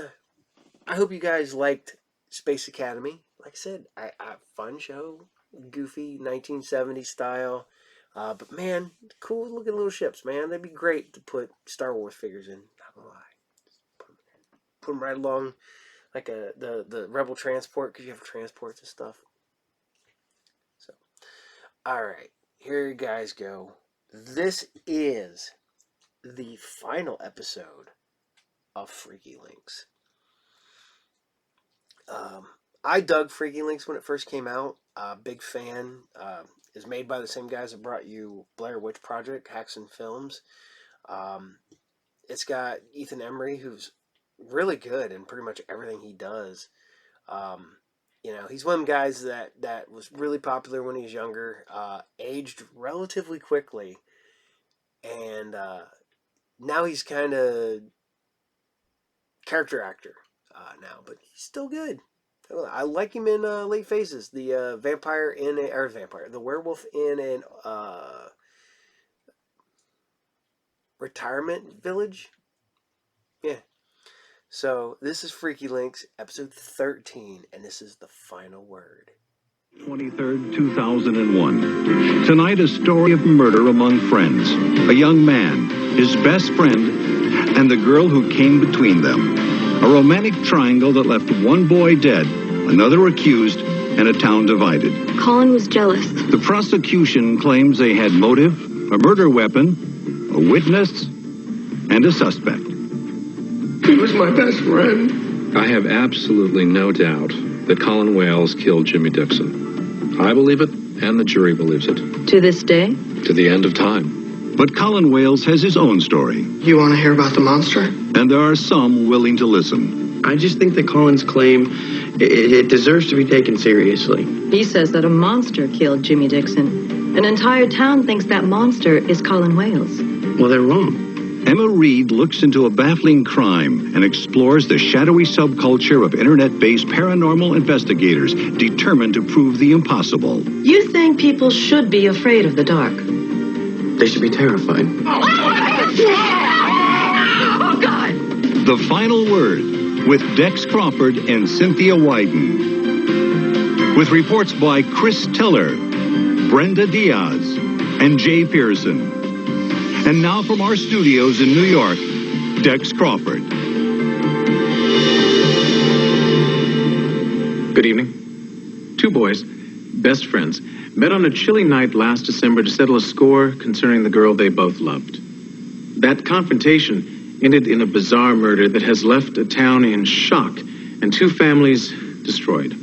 I hope you guys liked Space Academy. Like I said, a fun show, goofy 1970s style. But man, cool looking little ships, man. They'd be great to put Star Wars figures in. Not gonna lie. Put them right along like the Rebel transport, because you have transports and stuff. So, all right, here you guys go. This is the final episode of Freaky Links. I dug Freaky Links when it first came out. Big fan. Is made by the same guys that brought you Blair Witch Project, Haxon Films. It's got Ethan Embry, who's really good in pretty much everything he does. He's one of them guys that was really popular when he was younger, aged relatively quickly, and now he's kind of character actor now, but he's still good. I like him in Late Phases, the the werewolf in an retirement village. Yeah. So this is Freaky Links, episode 13, and this is the final word. 23rd, 2001. Tonight, a story of murder among friends. A young man, his best friend, and the girl who came between them. A romantic triangle that left one boy dead, another accused, and a town divided. Colin was jealous. The prosecution claims they had motive, a murder weapon, a witness, and a suspect. He was my best friend. I have absolutely no doubt that Colin Wales killed Jimmy Dixon. I believe it, and the jury believes it. To this day? To the end of time. But Colin Wales has his own story. You want to hear about the monster? And there are some willing to listen. I just think that Colin's claim, it deserves to be taken seriously. He says that a monster killed Jimmy Dixon. An entire town thinks that monster is Colin Wales. Well, they're wrong. Emma Reed looks into a baffling crime and explores the shadowy subculture of internet-based paranormal investigators determined to prove the impossible. You think people should be afraid of the dark? They should be terrified. Oh, God! The Final Word with Dex Crawford and Cynthia Wyden. With reports by Chris Teller, Brenda Diaz, and Jay Pearson. And now from our studios in New York, Dex Crawford. Good evening. Two boys, best friends, met on a chilly night last December to settle a score concerning the girl they both loved. That confrontation ended in a bizarre murder that has left a town in shock and two families destroyed.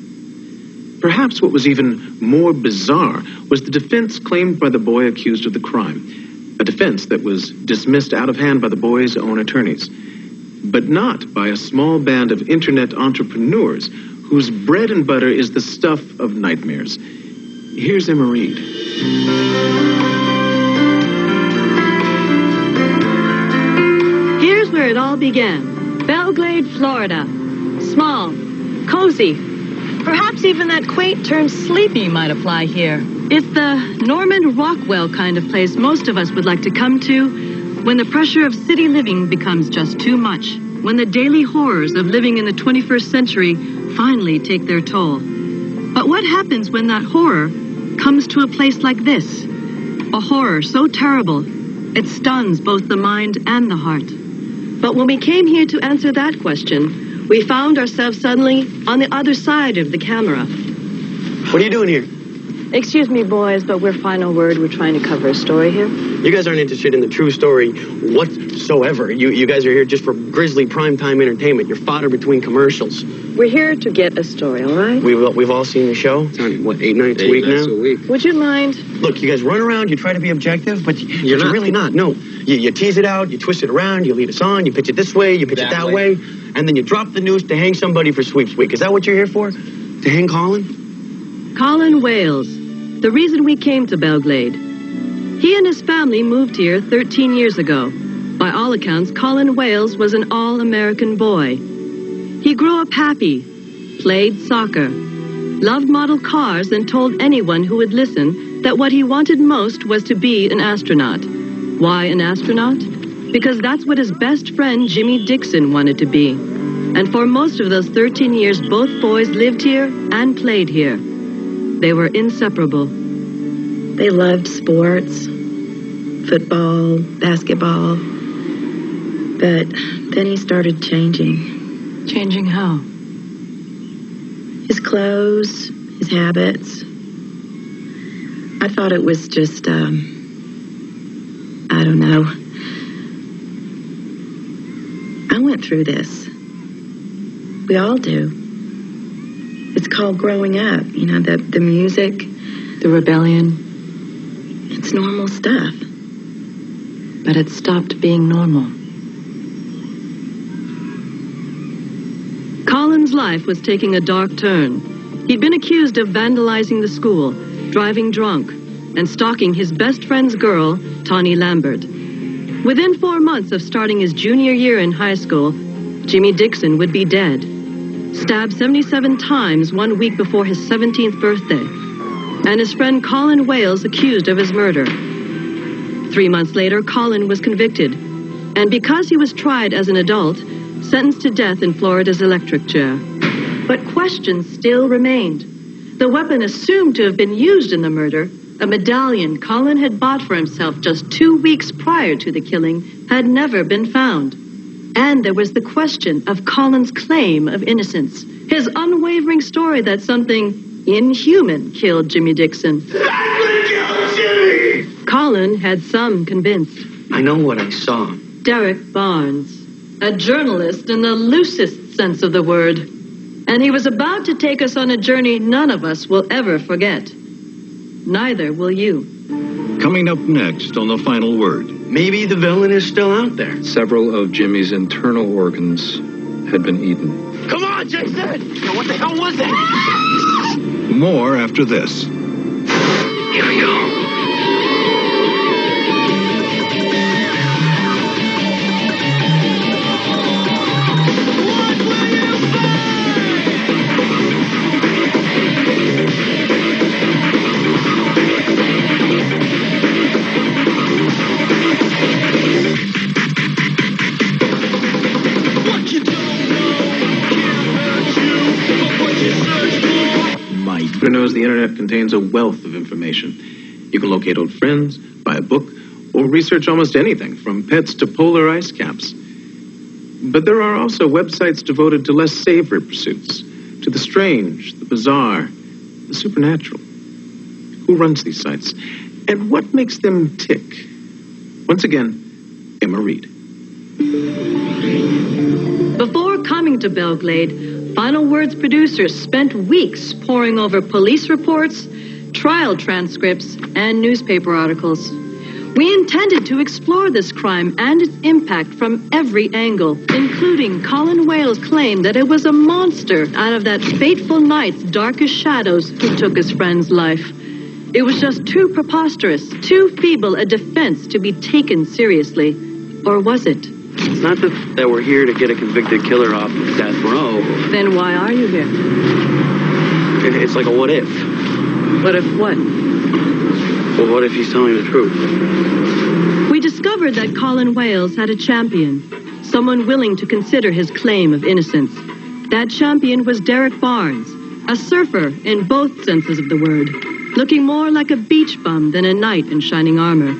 Perhaps what was even more bizarre was the defense claimed by the boy accused of the crime. A defense that was dismissed out of hand by the boy's own attorneys. But not by a small band of internet entrepreneurs whose bread and butter is the stuff of nightmares. Here's Emma Reed. Here's where it all began. Belgrade, Florida. Small, cozy. Perhaps even that quaint term sleepy might apply here. It's the Norman Rockwell kind of place most of us would like to come to when the pressure of city living becomes just too much. When the daily horrors of living in the 21st century finally take their toll. But what happens when that horror comes to a place like this? A horror so terrible, it stuns both the mind and the heart. But when we came here to answer that question, we found ourselves suddenly on the other side of the camera. What are you doing here? Excuse me, boys, but we're Final Word. We're trying to cover a story here. You guys aren't interested in the true story whatsoever. You guys are here just for grisly primetime entertainment. You're fodder between commercials. We're here to get a story, all right? We've all seen the show. It's on, what, 8 nights a week now? Would you mind? Look, you guys run around, you try to be objective, but you're really not. No, you tease it out, you twist it around, you lead us on, you pitch it this way, you pitch it that way, and then you drop the noose to hang somebody for sweeps week. Is that what you're here for? To hang Colin? Colin Wales. The reason we came to Belgrade. He and his family moved here 13 years ago. By all accounts, Colin Wales was an all-American boy. He grew up happy, played soccer, loved model cars, and told anyone who would listen that what he wanted most was to be an astronaut. Why an astronaut? Because that's what his best friend Jimmy Dixon wanted to be. And for most of those 13 years, both boys lived here and played here. They were inseparable. They loved sports, football, basketball. But then he started changing. Changing how? His clothes, his habits. I thought it was just, I don't know. I went through this. We all do. It's called growing up. You know, the music. The rebellion. It's normal stuff. But it stopped being normal. Colin's life was taking a dark turn. He'd been accused of vandalizing the school, driving drunk, and stalking his best friend's girl, Tawny Lambert. Within 4 months of starting his junior year in high school, Jimmy Dixon would be dead. Stabbed 77 times 1 week before his 17th birthday. And his friend Colin Wales accused of his murder. 3 months later, Colin was convicted. And because he was tried as an adult, sentenced to death in Florida's electric chair. But questions still remained. The weapon assumed to have been used in the murder, a medallion Colin had bought for himself just 2 weeks prior to the killing, had never been found. And there was the question of Colin's claim of innocence, his unwavering story that something inhuman killed Jimmy Dixon. Colin had some convinced. I know what I saw. Derek Barnes, a journalist in the loosest sense of the word. And he was about to take us on a journey none of us will ever forget. Neither will you. Coming up next on The Final Word. Maybe the villain is still out there. Several of Jimmy's internal organs had been eaten. Come on, Jason! What the hell was that? More after this. Here we go. Who knows the internet contains a wealth of information. You can locate old friends, buy a book, or research almost anything, from pets to polar ice caps. But there are also websites devoted to less savory pursuits, to the strange, the bizarre, the supernatural. Who runs these sites? And what makes them tick? Once again, Emma Reed. Before coming to Belglade, Final Word's producers spent weeks poring over police reports, trial transcripts, and newspaper articles. We intended to explore this crime and its impact from every angle, including Colin Wales' claim that it was a monster out of that fateful night's darkest shadows who took his friend's life. It was just too preposterous, too feeble a defense to be taken seriously. Or was it? It's not that we're here to get a convicted killer off of death row. Then why are you here? It's like a what if. What if what? Well, what if he's telling the truth? We discovered that Colin Wales had a champion, someone willing to consider his claim of innocence. That champion was Derek Barnes, a surfer in both senses of the word, looking more like a beach bum than a knight in shining armor.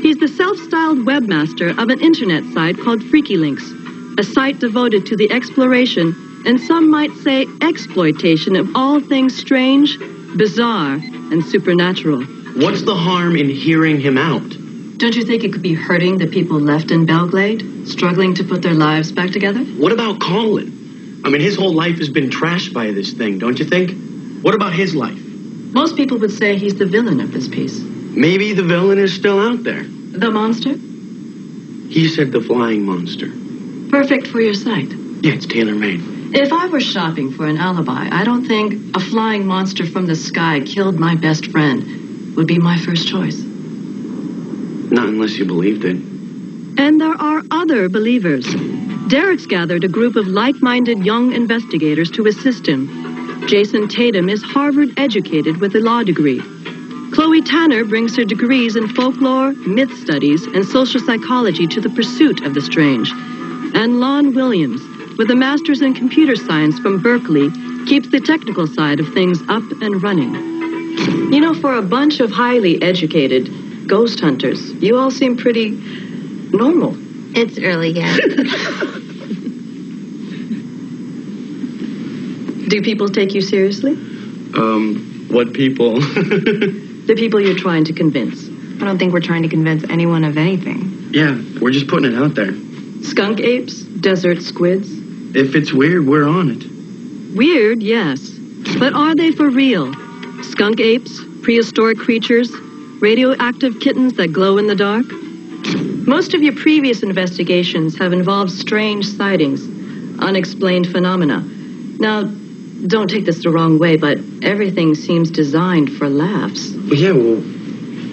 He's the self-styled webmaster of an internet site called Freaky Links, a site devoted to the exploration and some might say exploitation of all things strange, bizarre, and supernatural. What's the harm in hearing him out? Don't you think it could be hurting the people left in Belglade, struggling to put their lives back together? What about Colin? I mean, his whole life has been trashed by this thing, don't you think? What about his life? Most people would say he's the villain of this piece. Maybe the villain is still out there. The monster? He said the flying monster. Perfect for your site. Yeah, it's tailor-made. If I were shopping for an alibi, I don't think a flying monster from the sky killed my best friend would be my first choice. Not unless you believed it. And there are other believers. Derek's gathered a group of like-minded young investigators to assist him. Jason Tatum is Harvard-educated with a law degree. Chloe Tanner brings her degrees in folklore, myth studies, and social psychology to the pursuit of the strange. And Lon Williams, with a master's in computer science from Berkeley, keeps the technical side of things up and running. You know, for a bunch of highly educated ghost hunters, you all seem pretty normal. It's early yet. Do people take you seriously? What people? The people you're trying to convince. I don't think we're trying to convince anyone of anything. Yeah, we're just putting it out there. Skunk apes? Desert squids? If it's weird, we're on it. Weird, yes. But are they for real? Skunk apes? Prehistoric creatures? Radioactive kittens that glow in the dark? Most of your previous investigations have involved strange sightings, unexplained phenomena. Now, don't take this the wrong way, but everything seems designed for laughs. Yeah, well,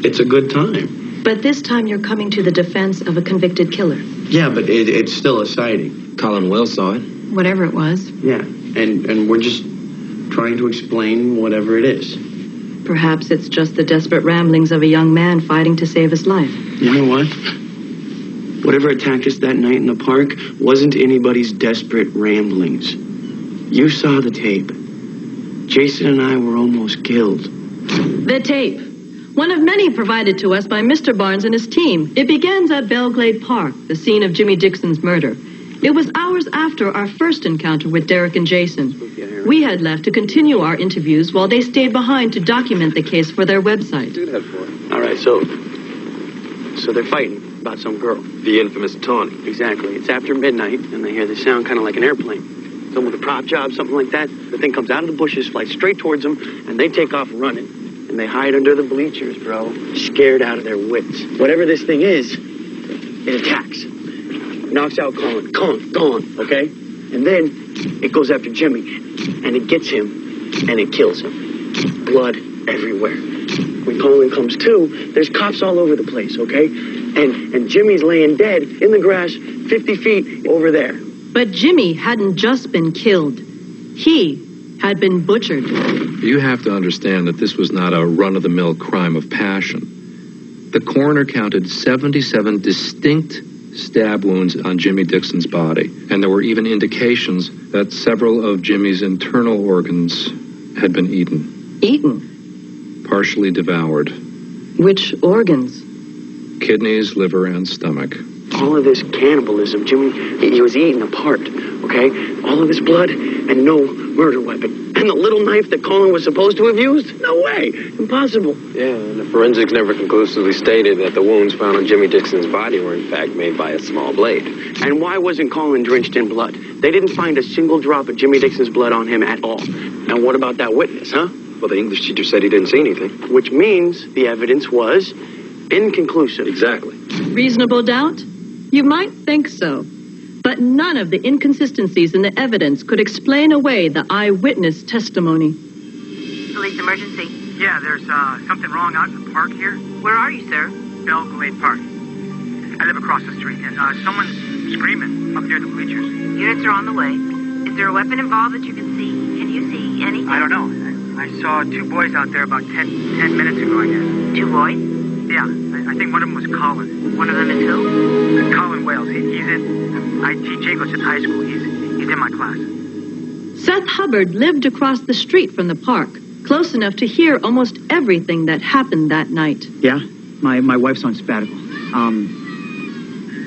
it's a good time. But this time you're coming to the defense of a convicted killer. Yeah, but it's still a sighting. Colin Will saw it. Whatever it was. Yeah, and we're just trying to explain whatever it is. Perhaps it's just the desperate ramblings of a young man fighting to save his life. You know what? Whatever attacked us that night in the park wasn't anybody's desperate ramblings. You saw the tape. Jason and I were almost killed. The tape. One of many provided to us by Mr. Barnes and his team. It begins at Belglade Park, the scene of Jimmy Dixon's murder. It was hours after our first encounter with Derek and Jason. We had left to continue our interviews while they stayed behind to document the case for their website. All right, so they're fighting about some girl. The infamous Tawny. Exactly. It's after midnight, and they hear the sound kind of like an airplane. Someone with a prop job, something like that. The thing comes out of the bushes, flies straight towards them, and they take off running. And they hide under the bleachers, bro. Scared out of their wits. Whatever this thing is, it attacks. Knocks out Colin. Colin, gone, okay? And then it goes after Jimmy, and it gets him, and it kills him. Blood everywhere. When Colin comes to, there's cops all over the place, okay? And Jimmy's laying dead in the grass 50 feet over there. But Jimmy hadn't just been killed. He had been butchered. You have to understand that this was not a run-of-the-mill crime of passion. The coroner counted 77 distinct stab wounds on Jimmy Dixon's body, and there were even indications that several of Jimmy's internal organs had been eaten. Eaten? Partially devoured. Which organs? Kidneys, liver, and stomach. All of this cannibalism, Jimmy, he was eaten apart, okay? All of this blood and no murder weapon. And the little knife that Colin was supposed to have used? No way. Impossible. Yeah, and the forensics never conclusively stated that the wounds found on Jimmy Dixon's body were in fact made by a small blade. And why wasn't Colin drenched in blood? They didn't find a single drop of Jimmy Dixon's blood on him at all. Now what about that witness, huh? Well, the English teacher said he didn't see anything. Which means the evidence was inconclusive. Exactly. Reasonable doubt? You might think so. But none of the inconsistencies in the evidence could explain away the eyewitness testimony. Police emergency. Yeah, there's something wrong out in the park here. Where are you, sir? Belglade Park. I live across the street, and someone's screaming up near the bleachers. Units are on the way. Is there a weapon involved that you can see? Can you see anything? I don't know. I saw two boys out there about 10 minutes ago, I guess. Two boys? Yeah, I think one of them was Colin. One of them is who? Colin Wales. He's in... I teach English at high school. He's in my class. Seth Hubbard lived across the street from the park, close enough to hear almost everything that happened that night. Yeah, my wife's on sabbatical.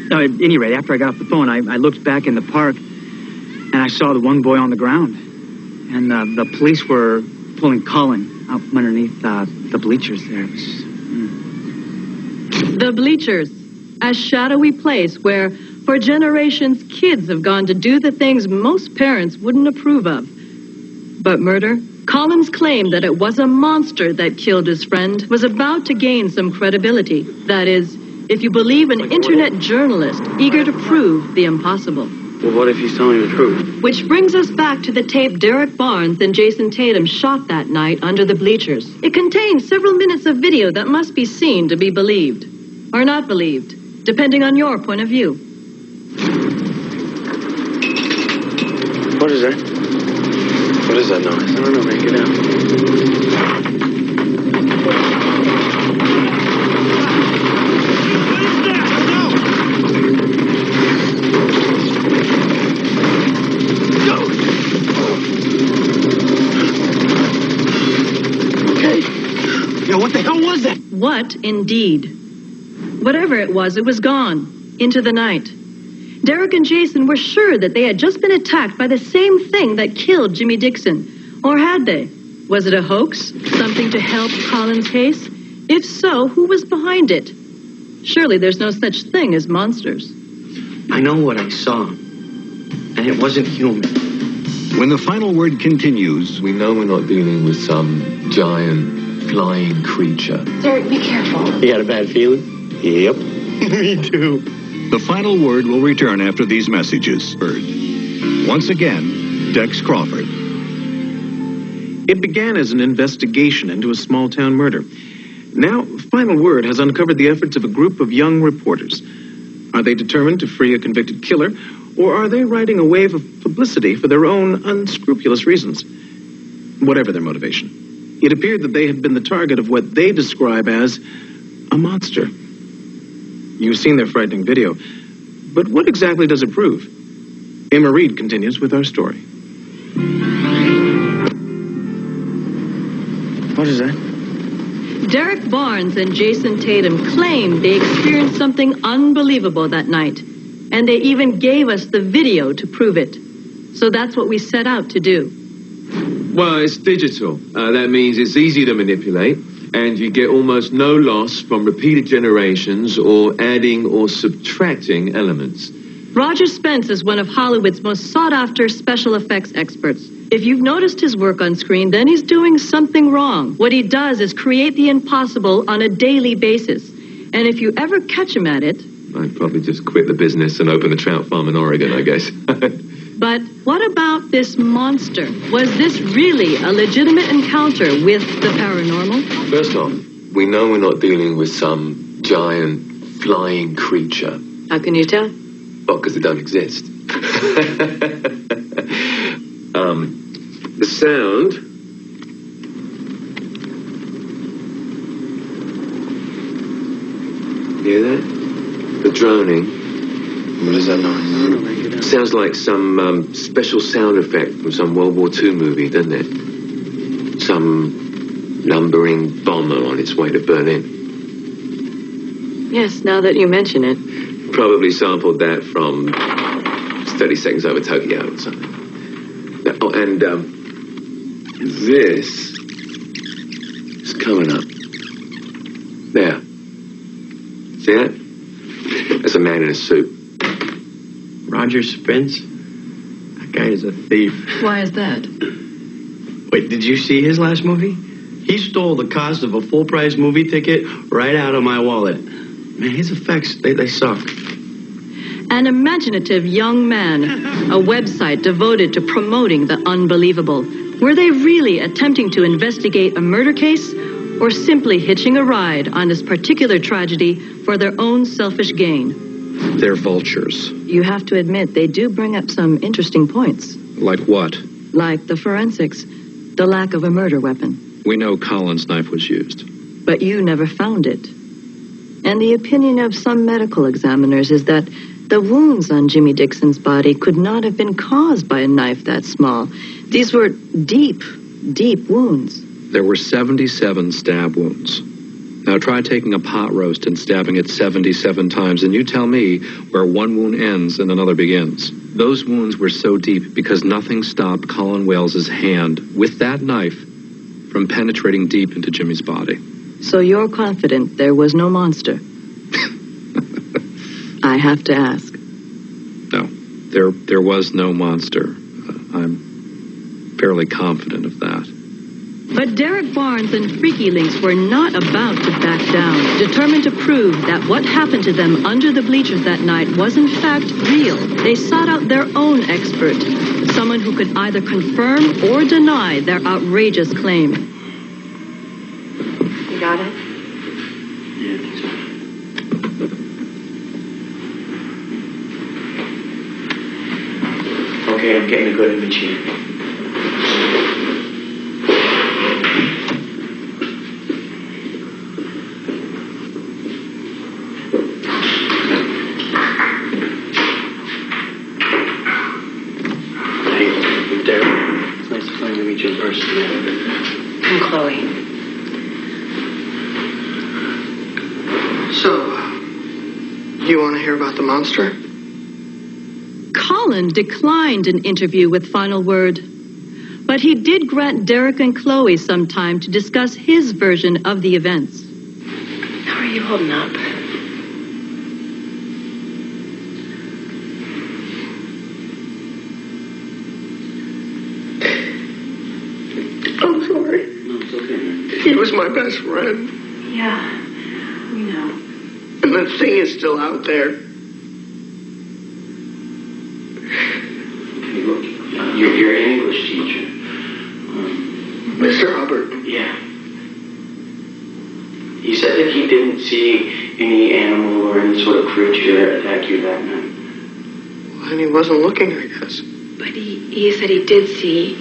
No, at any rate, after I got off the phone, I looked back in the park, and I saw the one boy on the ground. And the police were pulling Colin out from underneath the bleachers there. It was... The bleachers, a shadowy place where, for generations, kids have gone to do the things most parents wouldn't approve of. But murder? Colin's claim that it was a monster that killed his friend was about to gain some credibility. That is, if you believe an internet journalist eager to prove the impossible. Well, what if he's telling the truth? Which brings us back to the tape Derek Barnes and Jason Tatum shot that night under the bleachers. It contains several minutes of video that must be seen to be believed. Or not believed, depending on your point of view. What is that? What is that noise? I don't know, man. Get out. But indeed, whatever it was gone into the night. Derek and Jason were sure that they had just been attacked by the same thing that killed Jimmy Dixon. Or had they? Was it a hoax? Something to help Colin's case? If so, who was behind it? Surely there's no such thing as monsters. I know what I saw, and it wasn't human. When the final word continues, we know we're not dealing with some giant flying creature. Derek, be careful. You had a bad feeling? Yep. Me too. The final word will return after these messages. Once again, Dex Crawford. It began as an investigation into a small-town murder. Now, Final Word has uncovered the efforts of a group of young reporters. Are they determined to free a convicted killer, or are they riding a wave of publicity for their own unscrupulous reasons? Whatever their motivation, it appeared that they had been the target of what they describe as a monster. You've seen their frightening video, but what exactly does it prove? Emma Reed continues with our story. What is that? Derek Barnes and Jason Tatum claimed they experienced something unbelievable that night, and they even gave us the video to prove it. So that's what we set out to do. Well, it's digital. That means it's easy to manipulate, and you get almost no loss from repeated generations or adding or subtracting elements. Roger Spence is one of Hollywood's most sought-after special effects experts. If you've noticed his work on screen, then he's doing something wrong. What he does is create the impossible on a daily basis. And if you ever catch him at it... I'd probably just quit the business and open a trout farm in Oregon, I guess. But what about this monster? Was this really a legitimate encounter with the paranormal? First off, we know we're not dealing with some giant flying creature. How can you tell? Well, because it don't exist. The sound... Hear that? The droning. What is that noise? Sounds like some special sound effect from some World War II movie, doesn't it? Some lumbering bomber on its way to Berlin. Yes, now that you mention it. Probably sampled that from 30 Seconds Over Tokyo or something. Oh, and this is coming up. There. See that? That's a man in a suit. Roger Spence? That guy is a thief. Why is that? Wait, did you see his last movie? He stole the cost of a full-price movie ticket right out of my wallet. Man, his effects, they suck. An imaginative young man. A website devoted to promoting the unbelievable. Were they really attempting to investigate a murder case, or simply hitching a ride on this particular tragedy for their own selfish gain? They're vultures. You have to admit, they do bring up some interesting points. Like what? Like the forensics, the lack of a murder weapon. We know Colin's knife was used. But you never found it. And the opinion of some medical examiners is that the wounds on Jimmy Dixon's body could not have been caused by a knife that small. These were deep, deep wounds. There were 77 stab wounds. Now try taking a pot roast and stabbing it 77 times, and you tell me where one wound ends and another begins. Those wounds were so deep because nothing stopped Colin Wales's hand with that knife from penetrating deep into Jimmy's body. So you're confident there was no monster? I have to ask. No, there was no monster. I'm fairly confident of that. But Derek Barnes and Freaky Links were not about to back down, determined to prove that what happened to them under the bleachers that night was in fact real. They sought out their own expert, someone who could either confirm or deny their outrageous claim. You got it? Yeah, I think so. Okay, I'm getting a good image here. I'm Chloe. hear about the monster? Colin declined an interview with Final Word, but he did grant Derek and Chloe some time to discuss his version of the events. How are you holding up? I'm sorry. No, it's okay. He was my best friend. Yeah, we know. And that thing is still out there. Hey, look, your English teacher. Mr. Hubbard. Yeah. He said that he didn't see any animal or any sort of creature attack you that night. And he wasn't looking, I guess. But he said he did see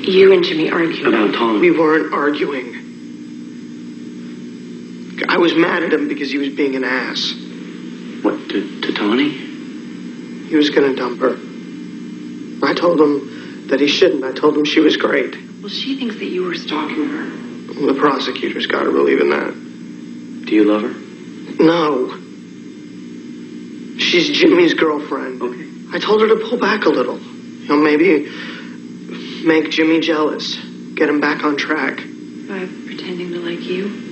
you and Jimmy arguing. About Tom. We weren't arguing. I was mad at him because he was being an ass. What, to Tawny? He was going to dump her. I told him that he shouldn't. I told him she was great. Well, she thinks that you were stalking her. The prosecutor's got to believe in that. Do you love her? No. She's Jimmy's girlfriend. Okay. I told her to pull back a little. You know, maybe make Jimmy jealous. Get him back on track. By pretending to like you?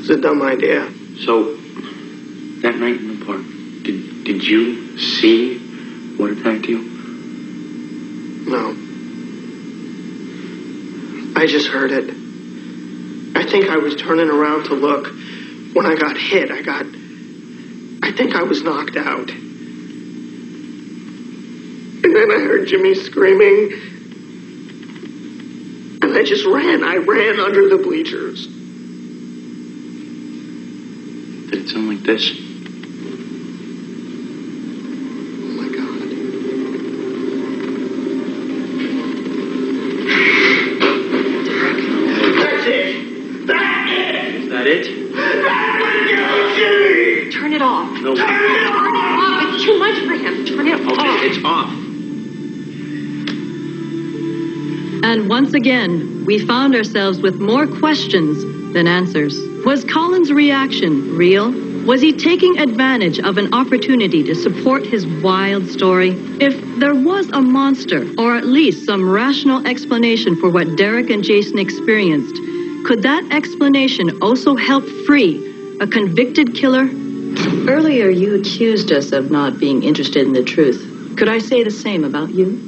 It's a dumb idea. So, that night in the park, did you see what attacked you? No. I just heard it. I think I was turning around to look when I got hit. I think I was knocked out. And then I heard Jimmy screaming. And I just ran. I ran under the bleachers. Did it sound like this? Oh my God. That's it. That's it. Is that it? That's what killed Jimmy. Turn it off. No. Turn it off. It's too much for him. Turn it off. Okay, it's off. And once again, we found ourselves with more questions than answers. Was Colin's reaction real? Was he taking advantage of an opportunity to support his wild story? If there was a monster, or at least some rational explanation for what Derek and Jason experienced, could that explanation also help free a convicted killer? Earlier, you accused us of not being interested in the truth. Could I say the same about you?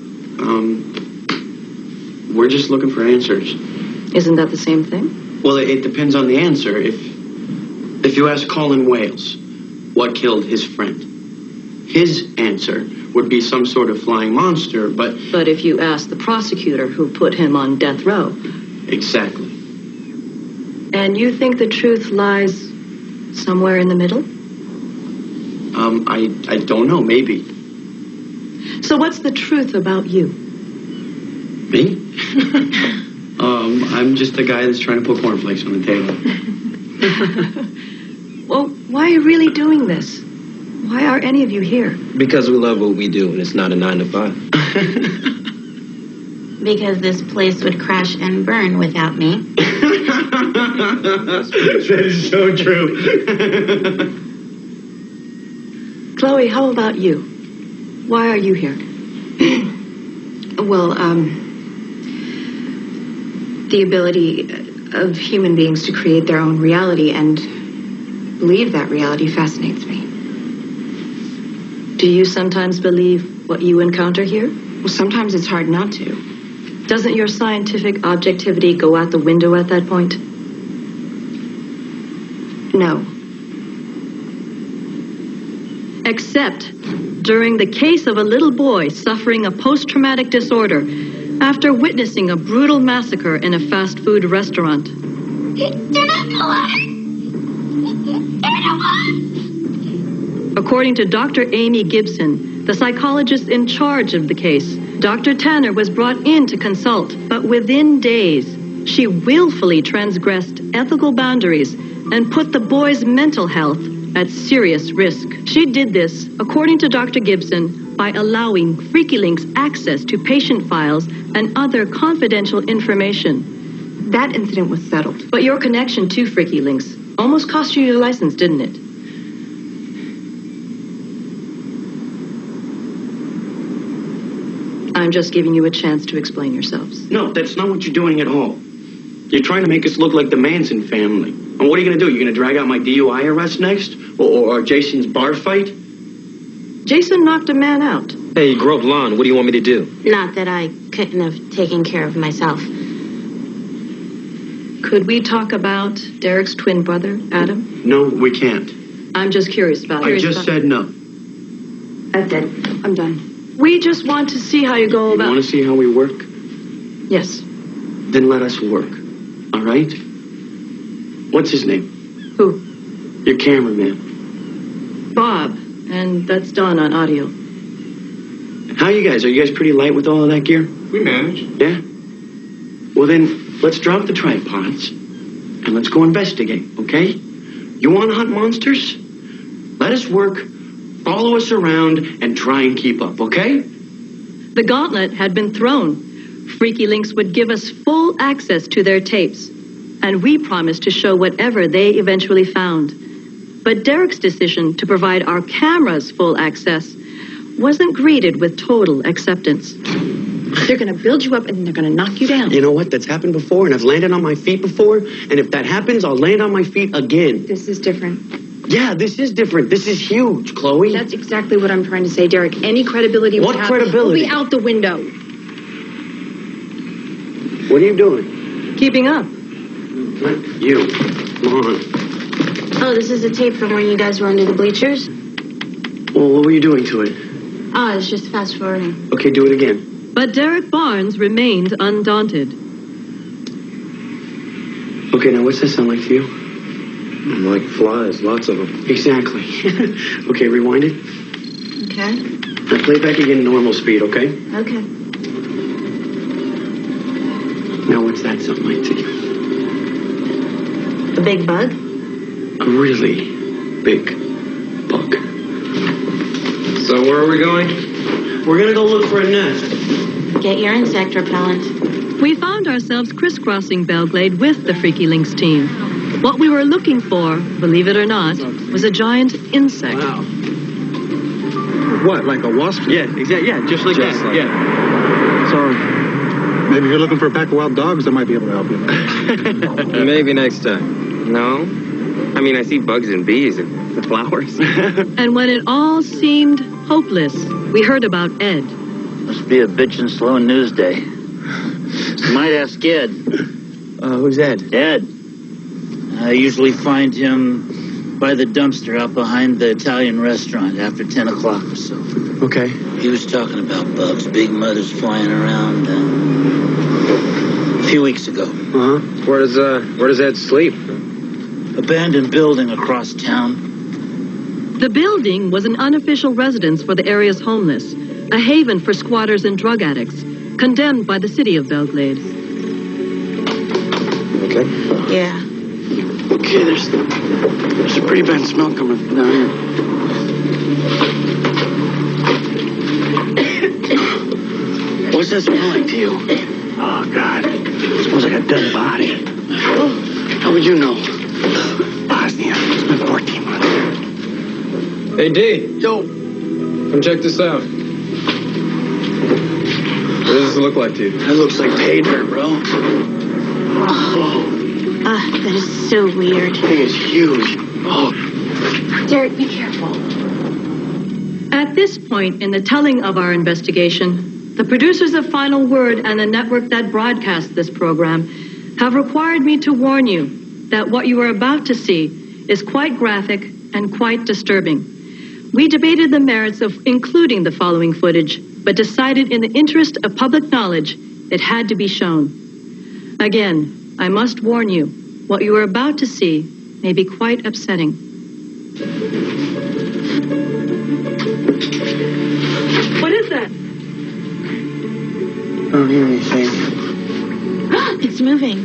We're just looking for answers. Isn't that the same thing? Well, it depends on the answer. If you ask Colin Wales what killed his friend, his answer would be some sort of flying monster, but... But if you ask the prosecutor who put him on death row... Exactly. And you think the truth lies somewhere in the middle? I don't know, maybe. So what's the truth about you? Me? I'm just a guy that's trying to put cornflakes on the table. Well, why are you really doing this? Why are any of you here? Because we love what we do, and it's not a 9 to 5. Because this place would crash and burn without me. That is so true. Chloe, how about you? Why are you here? Well, the ability of human beings to create their own reality and believe that reality fascinates me. Do you sometimes believe what you encounter here? Well, sometimes it's hard not to. Doesn't your scientific objectivity go out the window at that point? No. Except during the case of a little boy suffering a post-traumatic disorder after witnessing a brutal massacre in a fast food restaurant. According to Dr. Amy Gibson, the psychologist in charge of the case, Dr. Tanner was brought in to consult, but within days, she willfully transgressed ethical boundaries and put the boy's mental health at serious risk. She did this, according to Dr. Gibson, by allowing FreakyLinks access to patient files and other confidential information. That incident was settled. But your connection to FreakyLinks almost cost you your license, didn't it? I'm just giving you a chance to explain yourselves. No, that's not what you're doing at all. You're trying to make us look like the Manson family. And what are you going to do? You're going to drag out my DUI arrest next? Or Jason's bar fight? Jason knocked a man out. Hey, you groped lawn. What do you want me to do? Not that I couldn't have taken care of myself. Could we talk about Derek's twin brother, Adam? No, we can't. I'm just curious about I just said no. That's it. I'm done. We just want to see how you go You about... want to see how we work? Yes. Then let us work. All right? What's his name? Who? Your cameraman. Bob. And that's done on audio. How are you guys? Are you guys pretty light with all of that gear? We manage. Yeah? Well then, let's drop the tripods and let's go investigate, okay? You want to hunt monsters? Let us work, follow us around, and try and keep up, okay? The gauntlet had been thrown. Freaky Links would give us full access to their tapes, and we promised to show whatever they eventually found. But Derek's decision to provide our cameras full access wasn't greeted with total acceptance. They're going to build you up and they're going to knock you down. You know what? That's happened before, and I've landed on my feet before, and if that happens, I'll land on my feet again. This is different. Yeah, this is different. This is huge, Chloe. That's exactly what I'm trying to say, Derek. Any credibility What we have credibility? will be out the window. What are you doing? Keeping up. Not you. Come on. Oh, this is a tape from when you guys were under the bleachers? Well, what were you doing to it? Oh, it's just fast forwarding. Okay, do it again. But Derek Barnes remained undaunted. Okay, now what's that sound like to you? Like flies, lots of them. Exactly. Okay, rewind it. Okay. Now play it back again normal speed, okay? Okay. Now what's that sound like to you? A big bug? A really big bug. So where are we going? We're gonna go look for a nest. Get your insect repellent. We found ourselves crisscrossing Belglade with the Freaky Links team. What we were looking for, believe it or not, was a giant insect. Wow. What, like a wasp? Yeah, exactly. Yeah, just like that. Like yeah. So, maybe if you're looking for a pack of wild dogs, I might be able to help you. Maybe next time. No? I mean, I see bugs and bees and the flowers. And when it all seemed hopeless, we heard about Ed. Must be a bitchin' slow news day. You might ask Ed. Who's Ed? Ed. I usually find him by the dumpster out behind the Italian restaurant after 10 o'clock or so. Okay. He was talking about bugs, big mothers flying around a few weeks ago. Uh-huh. Where does Ed sleep? Abandoned building across town. The building was an unofficial residence for the area's homeless, a haven for squatters and drug addicts, condemned by the city of Belglade. Okay. Yeah. Okay, there's a pretty bad smell coming from down here. What's that smell like to you? Oh, God. It smells like a dead body. How would you know? Bosnia. It's been 14 months. Hey, D. Yo. Come check this out. What does this look like to you? That looks like pay dirt, bro. That is so weird. That thing is huge. Oh. Derek, be careful. At this point in the telling of our investigation, the producers of Final Word and the network that broadcasts this program have required me to warn you that what you are about to see is quite graphic and quite disturbing. We debated the merits of including the following footage, but decided in the interest of public knowledge it had to be shown. Again, I must warn you, what you are about to see may be quite upsetting. What is that? I don't hear anything. It's moving.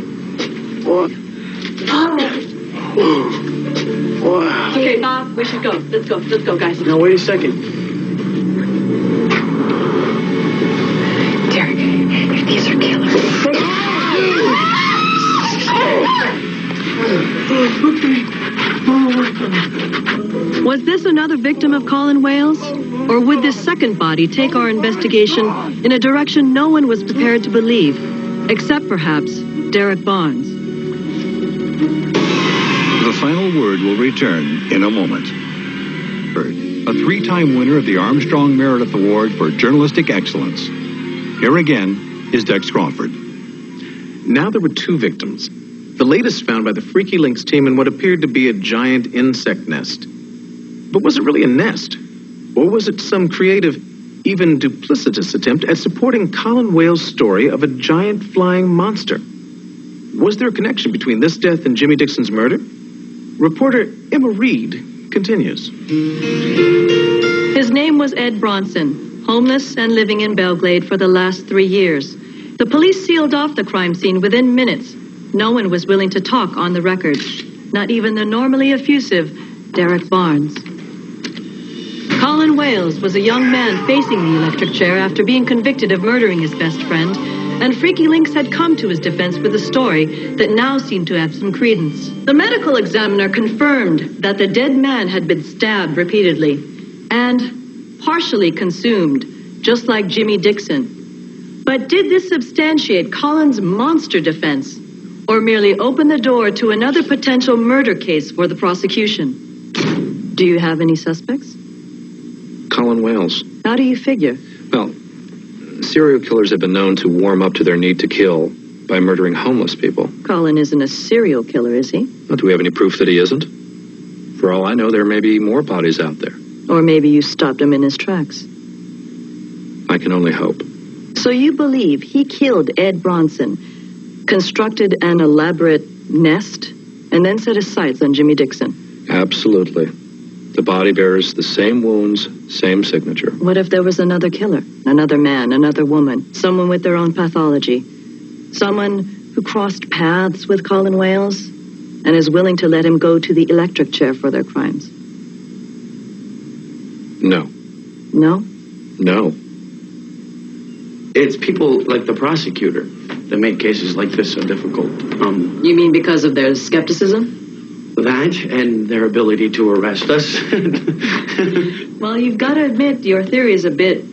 What? Oh. Wow. Okay, Bob, we should go. Let's go. Let's go, guys. Now, wait a second. Derek, if these are killers. Was this another victim of Colin Wales? Or would this second body take our investigation in a direction no one was prepared to believe, except perhaps Derek Barnes? The final word will return in a moment. A three-time winner of the Armstrong Meredith Award for Journalistic Excellence. Here again is Dex Crawford. Now there were two victims. The latest found by the Freaky Links team in what appeared to be a giant insect nest. But was it really a nest? Or was it some creative, even duplicitous attempt at supporting Colin Wales' story of a giant flying monster? Was there a connection between this death and Jimmy Dixon's murder? Reporter Emma Reed continues. His name was Ed Bronson, homeless and living in Belglade for the last 3 years. The police sealed off the crime scene within minutes. No one was willing to talk on the record, not even the normally effusive Derek Barnes. Colin Wales was a young man facing the electric chair after being convicted of murdering his best friend, and Freaky Links had come to his defense with a story that now seemed to have some credence. The medical examiner confirmed that the dead man had been stabbed repeatedly and partially consumed, just like Jimmy Dixon. But did this substantiate Colin's monster defense, or merely open the door to another potential murder case for the prosecution? Do you have any suspects? Colin Wales. How do you figure? Well, serial killers have been known to warm up to their need to kill by murdering homeless people. Colin isn't a serial killer, is he? Well, do we have any proof that he isn't? For all I know, there may be more bodies out there. Or maybe you stopped him in his tracks. I can only hope. So you believe he killed Ed Bronson, constructed an elaborate nest, and then set his sights on Jimmy Dixon? Absolutely. The body bears the same wounds, same signature. What if there was another killer? Another man, another woman, someone with their own pathology? Someone who crossed paths with Colin Wales and is willing to let him go to the electric chair for their crimes? No. No? No. It's people like the prosecutor that make cases like this so difficult. You mean because of their skepticism? That and their ability to arrest us. Well, you've got to admit your theory is a bit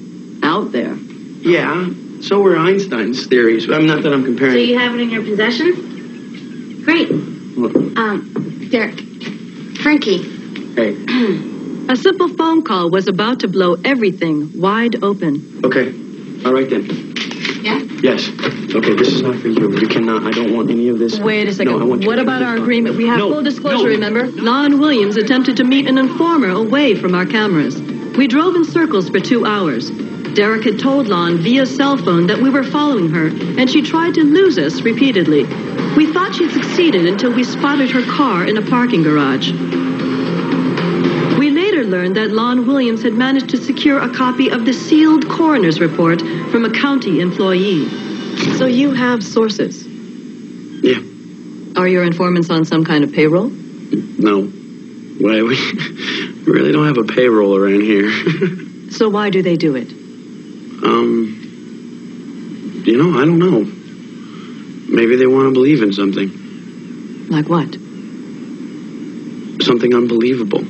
out there. Yeah, so were Einstein's theories. I'm not that I'm comparing. So you have it in your possession? Great. Derek. Frankie. Hey. A simple phone call was about to blow everything wide open. Okay. All right then. Yeah? Yes. Okay, this is not for you. You cannot. I don't want any of this. Wait a second. No, I want you What to about keep our this agreement? We have No, full disclosure, no. remember? Lon Williams attempted to meet an informer away from our cameras. We drove in circles for 2 hours. Derek had told Lon via cell phone that we were following her, and she tried to lose us repeatedly. We thought she'd succeeded until we spotted her car in a parking garage. We later learned that Lon Williams had managed to secure a copy of the sealed coroner's report from a county employee. So you have sources? Yeah. Are your informants on some kind of payroll? No. Why, we really don't have a payroll around here. So why do they do it? I don't know. Maybe they want to believe in something. Like what? Something unbelievable.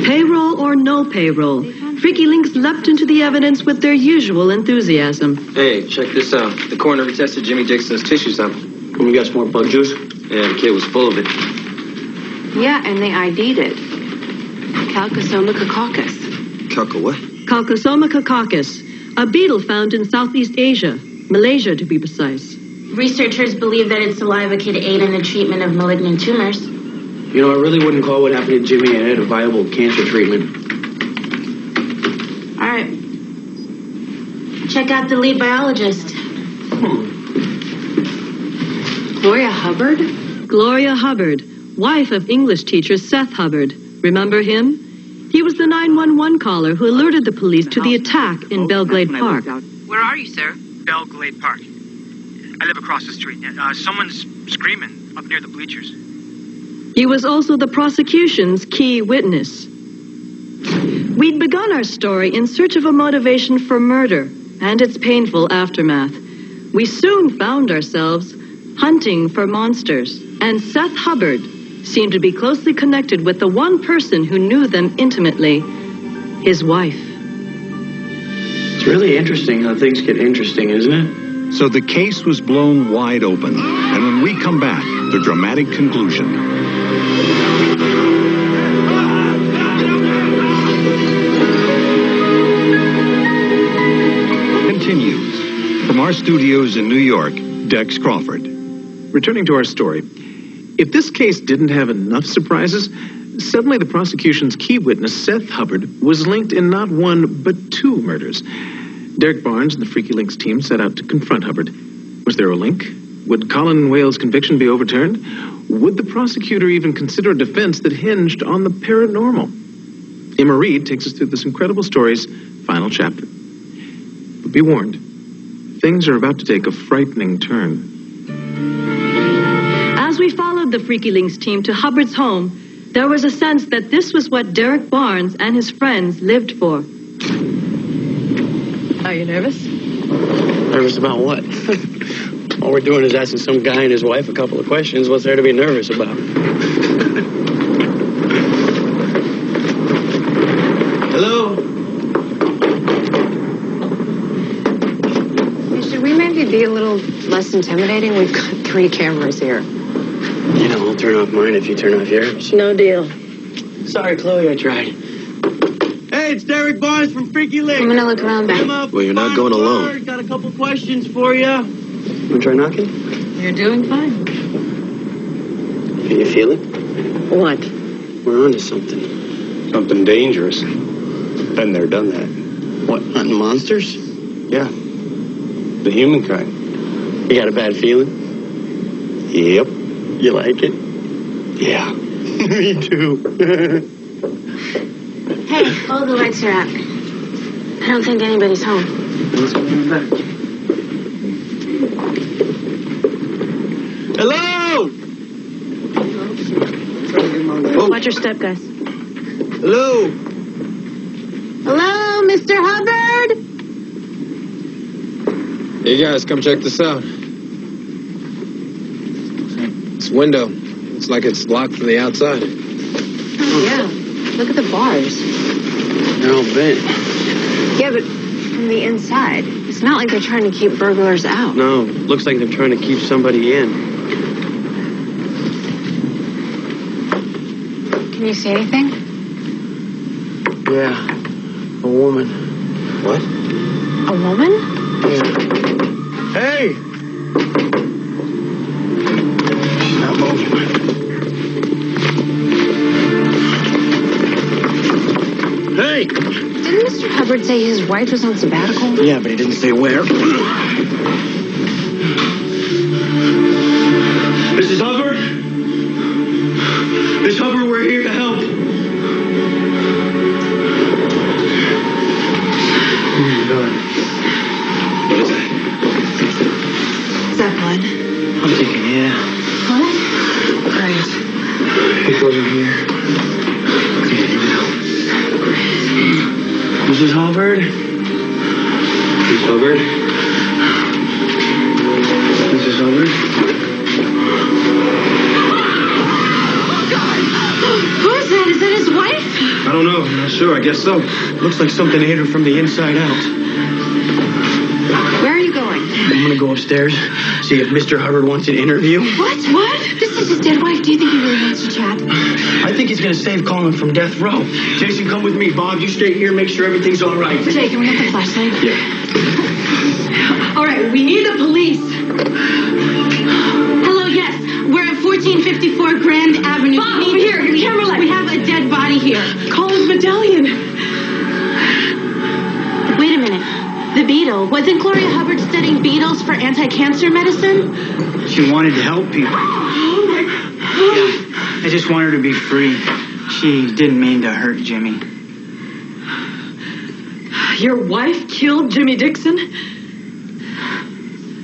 Payroll or no payroll, Freaky Links leapt into the evidence with their usual enthusiasm. Hey, check this out. The coroner tested Jimmy Dixon's tissue sample. We got some more bug juice? Yeah, the kid was full of it. Yeah, and they ID'd it. Calcosoma coccus. Calco what? Calcosoma coccus, a beetle found in Southeast Asia, Malaysia to be precise. Researchers believe that its saliva could aid in the treatment of malignant tumors. I really wouldn't call what happened to Jimmy Ed a viable cancer treatment. All right. Check out the lead biologist. Gloria Hubbard? Gloria Hubbard, wife of English teacher Seth Hubbard. Remember him? He was the 911 caller who alerted the police to the attack in Belglade Park. Where are you, sir? Belglade Park. I live across the street. Someone's screaming up near the bleachers. He was also the prosecution's key witness. We'd begun our story in search of a motivation for murder and its painful aftermath. We soon found ourselves hunting for monsters, and Seth Hubbard seemed to be closely connected with the one person who knew them intimately, his wife. It's really interesting how things get interesting, isn't it? So the case was blown wide open. And when we come back, the dramatic conclusion. Continues. From our studios in New York, Dex Crawford. Returning to our story, if this case didn't have enough surprises, suddenly the prosecution's key witness, Seth Hubbard, was linked in not one but two murders. Derek Barnes and the Freaky Links team set out to confront Hubbard. Was there a link? Would Colin Wales' conviction be overturned? Would the prosecutor even consider a defense that hinged on the paranormal? Emma Reed takes us through this incredible story's final chapter. But be warned, things are about to take a frightening turn. As we followed the Freaky Links team to Hubbard's home, there was a sense that this was what Derek Barnes and his friends lived for. Are you nervous? Nervous about what? All we're doing is asking some guy and his wife a couple of questions. What's there to be nervous about? Hello? Should we maybe be a little less intimidating? We've got 3 cameras here. You know, I'll turn off mine if you turn off yours. No deal. Sorry, Chloe, I tried. Hey, it's Derek Barnes from Freaky Links. I'm gonna look around back. Well, you're not going alone. Got a couple questions for you. Want to try knocking? You're doing fine. Can you feel it? What? We're onto something. Something dangerous. Been there, done that. What, hunting monsters? Yeah. The humankind. You got a bad feeling? Yep. You like it? Yeah. Me too. Hey, all the lights are out. I don't think anybody's home. Let's go back. Hello! Watch your step, guys. Hello? Hello, Mr. Hubbard? Hey guys, come check this out. This window, it's like it's locked from the outside. Oh, yeah. Look at the bars. They're all bent. Yeah, but from the inside. It's not like they're trying to keep burglars out. No, looks like they're trying to keep somebody in. Can you see anything? Yeah, a woman. What? A woman? Yeah. Hey! She's not moving. Hey! Didn't Mr. Hubbard say his wife was on sabbatical? Yeah, but he didn't say where. Mrs. Hubbard? Miss Hubbard, we're here to help. Oh, God. What is that? Is that blood? I'm thinking, yeah. What? Great. It goes in here. Mrs. Hubbard? Mrs. Hubbard? Mrs. Hubbard? Oh, God! Who is that? Is that his wife? I don't know. I'm not sure. I guess so. Looks like something hit her from the inside out. Where are you going? I'm gonna go upstairs, see if Mr. Hubbard wants an interview. What? This is his dead wife. Do you think he really wants to chat? I think he's gonna save Colin from death row. Jason, come with me. Bob, you stay here. Make sure everything's all right. Jay, can we have the flashlight? Yeah. All right, we need the police. Hello, yes. We're at 1454 Grand Avenue. Bob, over here, your camera light. We have a dead body here. Colin's medallion. Wait a minute. The beetle. Wasn't Gloria Hubbard studying beetles for anti-cancer medicine? She wanted to help people. Yeah, I just want her to be free. She didn't mean to hurt Jimmy. Your wife killed Jimmy Dixon?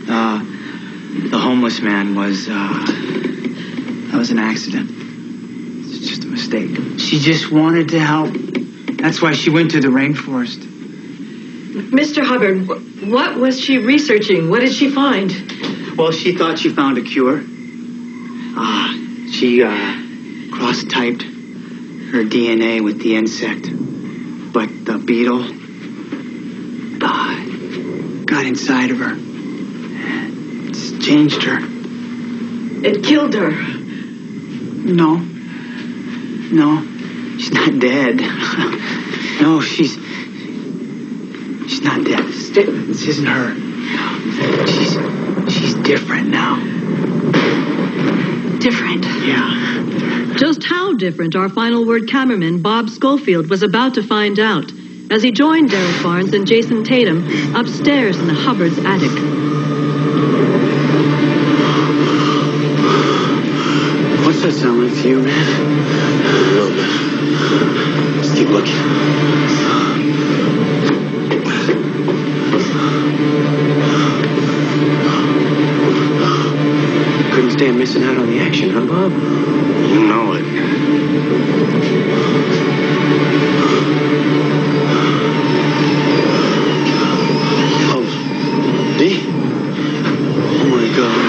The homeless man was, that was an accident. It's just a mistake. She just wanted to help. That's why she went to the rainforest. Mr. Hubbard, what was she researching? What did she find? Well, she thought she found a cure. She cross-typed her DNA with the insect. But the beetle died. got inside of her. It's changed her. It killed her. No. No. She's not dead. No, she's not dead. This isn't her. She's different now. Different? Yeah. Just how different our final word cameraman, Bob Schofield, was about to find out as he joined Derek Barnes and Jason Tatum upstairs in the Hubbard's attic. What's that sound like to you, man? A little bit. Let's keep looking. Couldn't stand missing out on the action, huh, Bob? You know it. Oh, D? Oh, my God.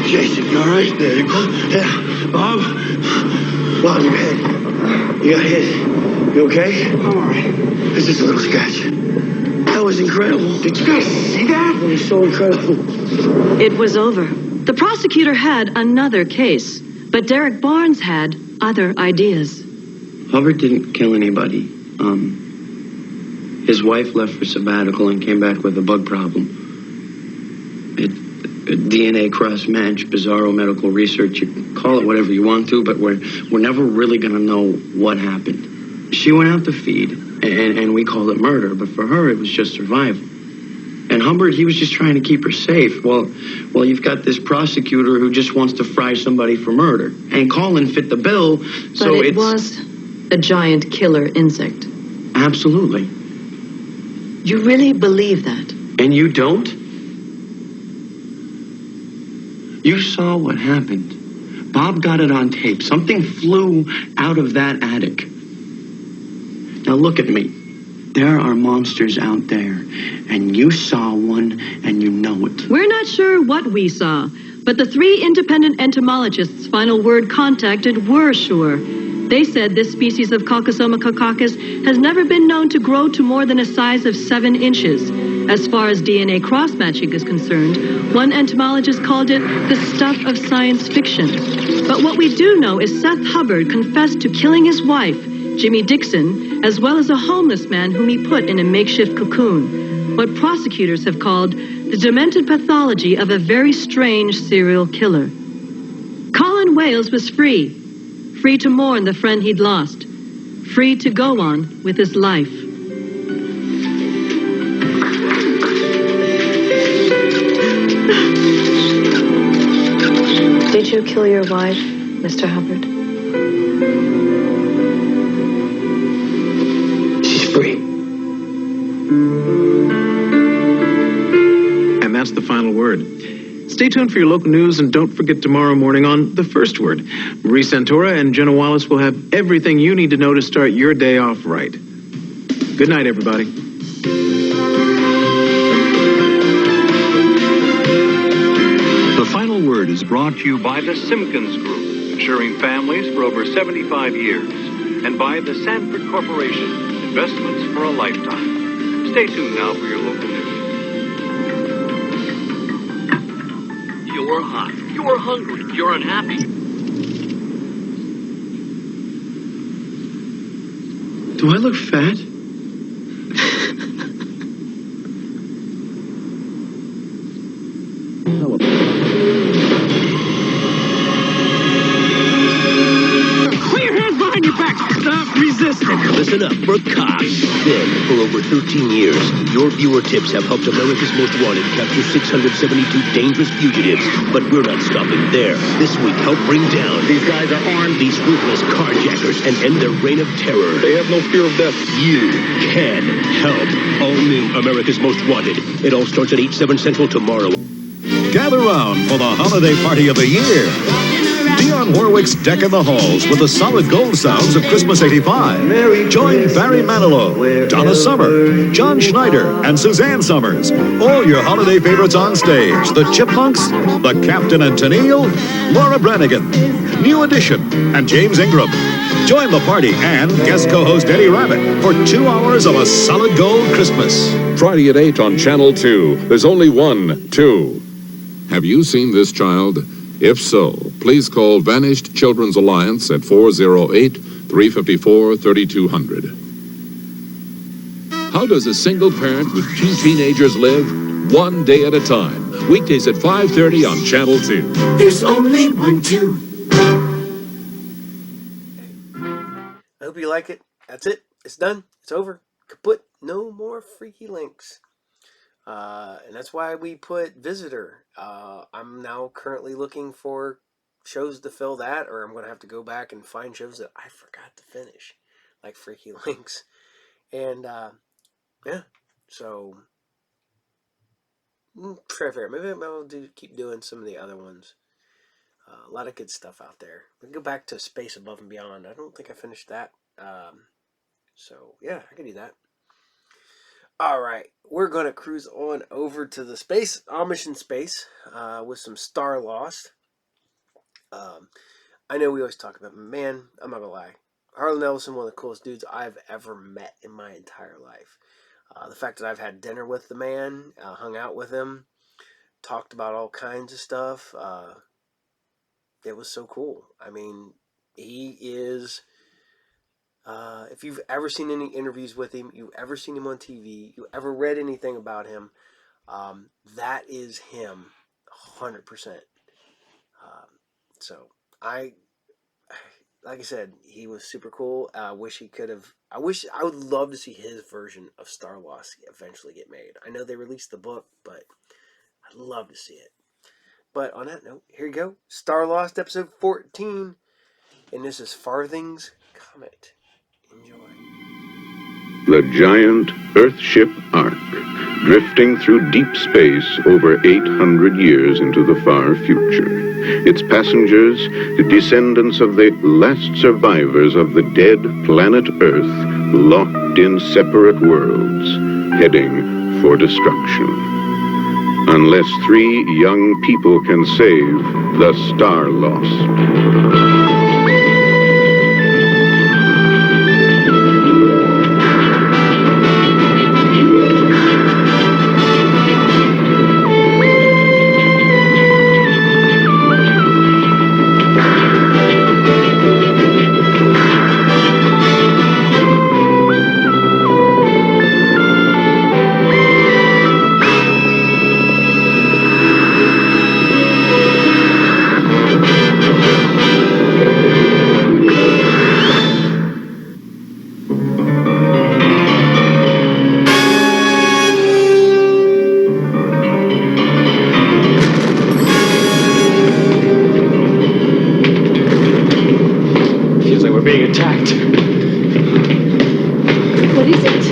Jason, you all right? There you go. Yeah. Bob? Bob, your head. You got hit. You okay? I'm all right. It's just a little scratch. That was incredible. Did you guys see that? It was so incredible. It was over. The prosecutor had another case, but Derek Barnes had other ideas. Hubbard didn't kill anybody. His wife left for sabbatical and came back with a bug problem. A DNA cross-match, bizarro medical research. You can call it whatever you want to, but we're never really going to know what happened. She went out to feed, and we called it murder, but for her, it was just survival. And Hubbard, he was just trying to keep her safe. Well, you've got this prosecutor who just wants to fry somebody for murder. And Colin fit the bill, so But it was a giant killer insect. Absolutely. You really believe that? And you don't? You saw what happened. Bob got it on tape. Something flew out of that attic. Now look at me. There are monsters out there, and you saw one, and you know it. We're not sure what we saw, but the 3 independent entomologists final word contacted were sure. They said this species of Caucasoma caucacus has never been known to grow to more than a size of 7 inches. As far as DNA cross-matching is concerned, one entomologist called it the stuff of science fiction. But what we do know is Seth Hubbard confessed to killing his wife, Jimmy Dixon, as well as a homeless man whom he put in a makeshift cocoon. What prosecutors have called the demented pathology of a very strange serial killer. Colin Wales was free. Free to mourn the friend he'd lost. Free to go on with his life. Did you kill your wife, Mr. Hubbard? She's free. And that's the final word. Stay tuned for your local news, and don't forget tomorrow morning on The First Word. Marie Santora and Jenna Wallace will have everything you need to know to start your day off right. Good night, everybody. The Final Word is brought to you by the Simpkins Group, insuring families for over 75 years, and by the Sanford Corporation, investments for a lifetime. Stay tuned now for your local news. You're hot. You're hungry. You're unhappy. Do I look fat? Clear your hands behind your back. Stop resisting. Listen up, we're cops. Then, for over 13 years, your viewer tips have helped America's Most Wanted capture 672 dangerous fugitives. But we're not stopping there. This week, help bring down these guys are armed, these ruthless carjackers, and end their reign of terror. They have no fear of death. You can help. All new America's Most Wanted. It all starts at 8/7 Central tomorrow. Gather round for the holiday party of the year. Dionne Warwick's Deck in the Halls with the solid gold sounds of Christmas '85. Join Barry Manilow, Donna Summer, John Schneider, and Suzanne Summers. All your holiday favorites on stage. The Chipmunks, the Captain and Tennille, Laura Branigan, New Edition, and James Ingram. Join the party and guest co-host Eddie Rabbit for 2 hours of a solid gold Christmas. Friday at 8 on Channel 2. There's only one 2. Have you seen this child? If so, please call Vanished Children's Alliance at 408-354-3200. How does a single parent with 2 teenagers live? One day at a time. Weekdays at 5:30 on Channel 2. There's only one 2. I hope you like it. That's it. It's done. It's over. Kaput. No more freaky links. And that's why we put Visitor. I'm now currently looking for shows to fill that, or I'm going to have to go back and find shows that I forgot to finish, like Freaky Links. And, yeah. So, fair. Maybe I'll keep doing some of the other ones. A lot of good stuff out there. We can go back to Space Above and Beyond. I don't think I finished that. So, yeah, I can do that. All right, we're going to cruise on over to the space, Amish in space, with some StarLost. I know we always talk about, man, I'm not going to lie. Harlan Ellison, one of the coolest dudes I've ever met in my entire life. The fact that I've had dinner with the man, hung out with him, talked about all kinds of stuff, it was so cool. I mean, he is... if you've ever seen any interviews with him, you've ever seen him on TV, you ever read anything about him, that is him, 100%. So, like I said, he was super cool. I would love to see his version of StarLost eventually get made. I know they released the book, but I'd love to see it. But on that note, here you go. StarLost episode 14. And this is Farthing's Comet. Enjoy. The giant Earthship Ark, drifting through deep space over 800 years into the far future. Its passengers, the descendants of the last survivors of the dead planet Earth, locked in separate worlds, heading for destruction. Unless 3 young people can save the StarLost. Being attacked. What is it?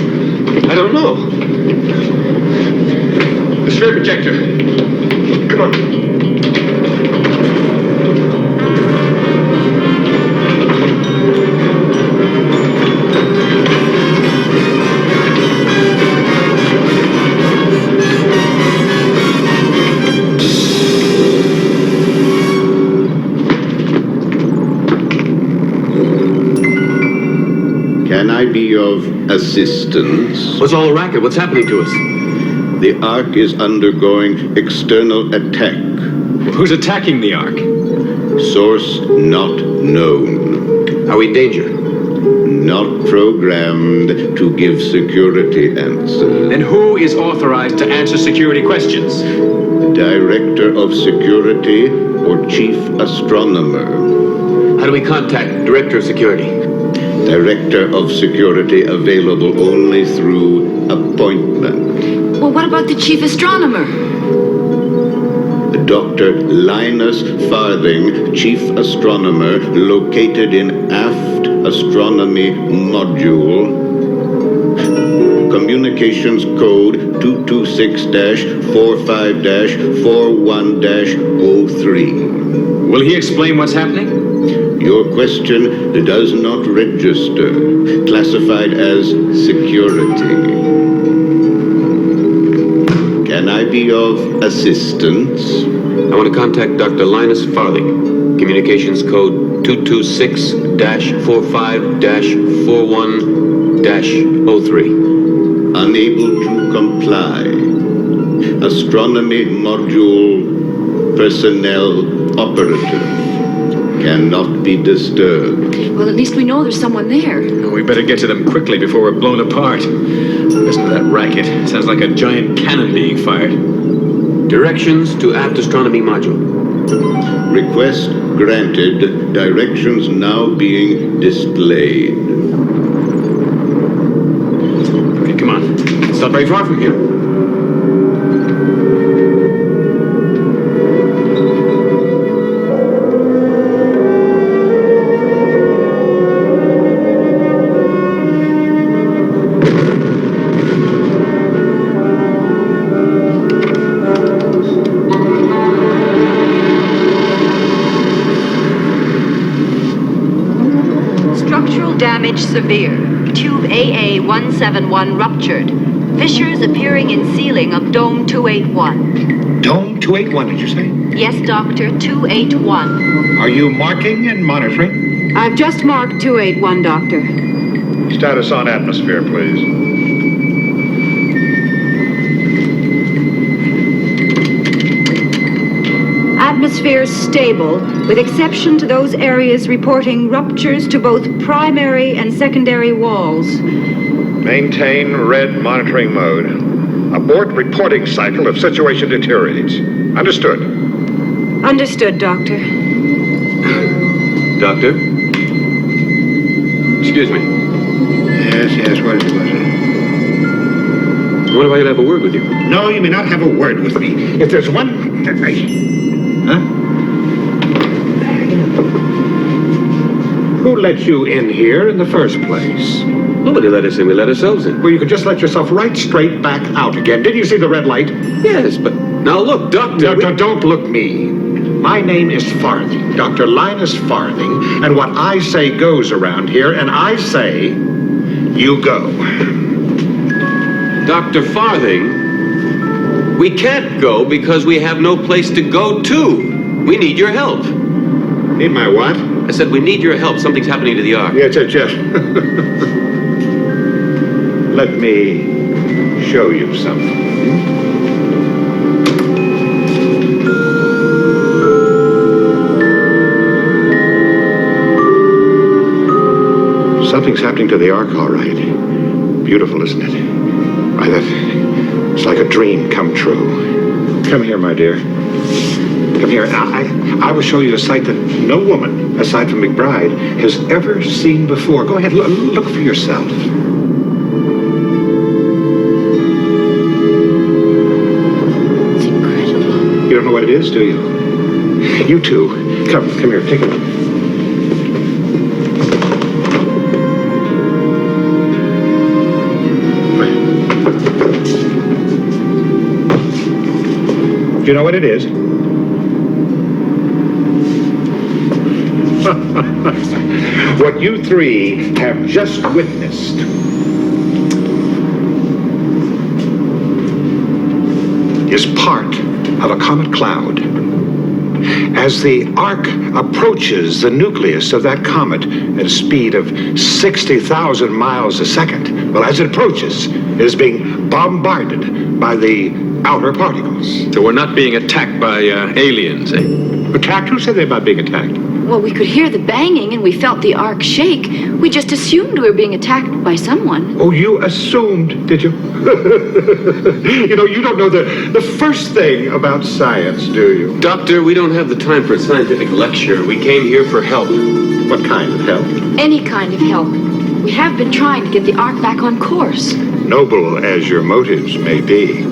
I don't know. The sphere projector. Come on. Can I be of assistance? What's all the racket? What's happening to us? The Ark is undergoing external attack. Who's attacking the Ark? Source not known. Are we in danger? Not programmed to give security answers. Then who is authorized to answer security questions? Director of Security or Chief Astronomer. How do we contact Director of Security? Director of Security available only through appointment. Well, what about the chief astronomer? Dr. Linus Farthing, Chief Astronomer, located in Aft Astronomy Module. Communications Code 226-45-41-03. Will he explain what's happening? Your question does not register. Classified as security. Can I be of assistance? I want to contact Dr. Linus Farthing. Communications code 226-45-41-03. Unable to comply. Astronomy module personnel operative. Cannot be disturbed. Well, at least we know there's someone there. We better get to them quickly before we're blown apart. Listen to that racket. Sounds like a giant cannon being fired. Directions to aft astronomy module. Request granted. Directions now being displayed. Okay, come on. It's not very far from here. Damage severe. Tube AA171 ruptured. Fissures appearing in ceiling of Dome 281. Dome 281, did you say? Yes, Doctor, 281. Are you marking and monitoring? I've just marked 281, Doctor. Status on atmosphere, please. Atmosphere stable, with exception to those areas reporting ruptures to both primary and secondary walls. Maintain red monitoring mode. Abort reporting cycle if situation deteriorates. Understood. Understood, Doctor. Doctor? Excuse me. Yes, what is it? I wonder if I could have a word with you. No, you may not have a word with me. If there's one... Huh? Who let you in here in the first place? Nobody let us in. We let ourselves in. Well, you could just let yourself right straight back out again. Didn't you see the red light? Yes, but... Now look, Doctor... No, don't look me. My name is Farthing, Dr. Linus Farthing, and what I say goes around here, and I say, you go. Dr. Farthing, we can't go because we have no place to go to. We need your help. Need my what? I said we need your help. Something's happening to the Ark. Yes. Let me show you something. Something's happening to the Ark, all right. Beautiful, isn't it? Why, it's like a dream come true. Come here, my dear. Come here. I will show you a sight that no woman, aside from McBride, has ever seen before. Go ahead, look for yourself. It's incredible. You don't know what it is, do you? You two. Come here, take a look. Do you know what it is? What you three have just witnessed is part of a comet cloud. As the Ark approaches the nucleus of that comet at a speed of 60,000 miles a second, well, as it approaches, it is being bombarded by the outer particles. So we're not being attacked by aliens, eh? Attacked? Who said they're not being attacked? Well, we could hear the banging and we felt the Ark shake. We just assumed we were being attacked by someone. Oh, you assumed, did you? You know, you don't know the first thing about science, do you? Doctor, we don't have the time for a scientific lecture. We came here for help. What kind of help? Any kind of help. We have been trying to get the Ark back on course. Noble as your motives may be,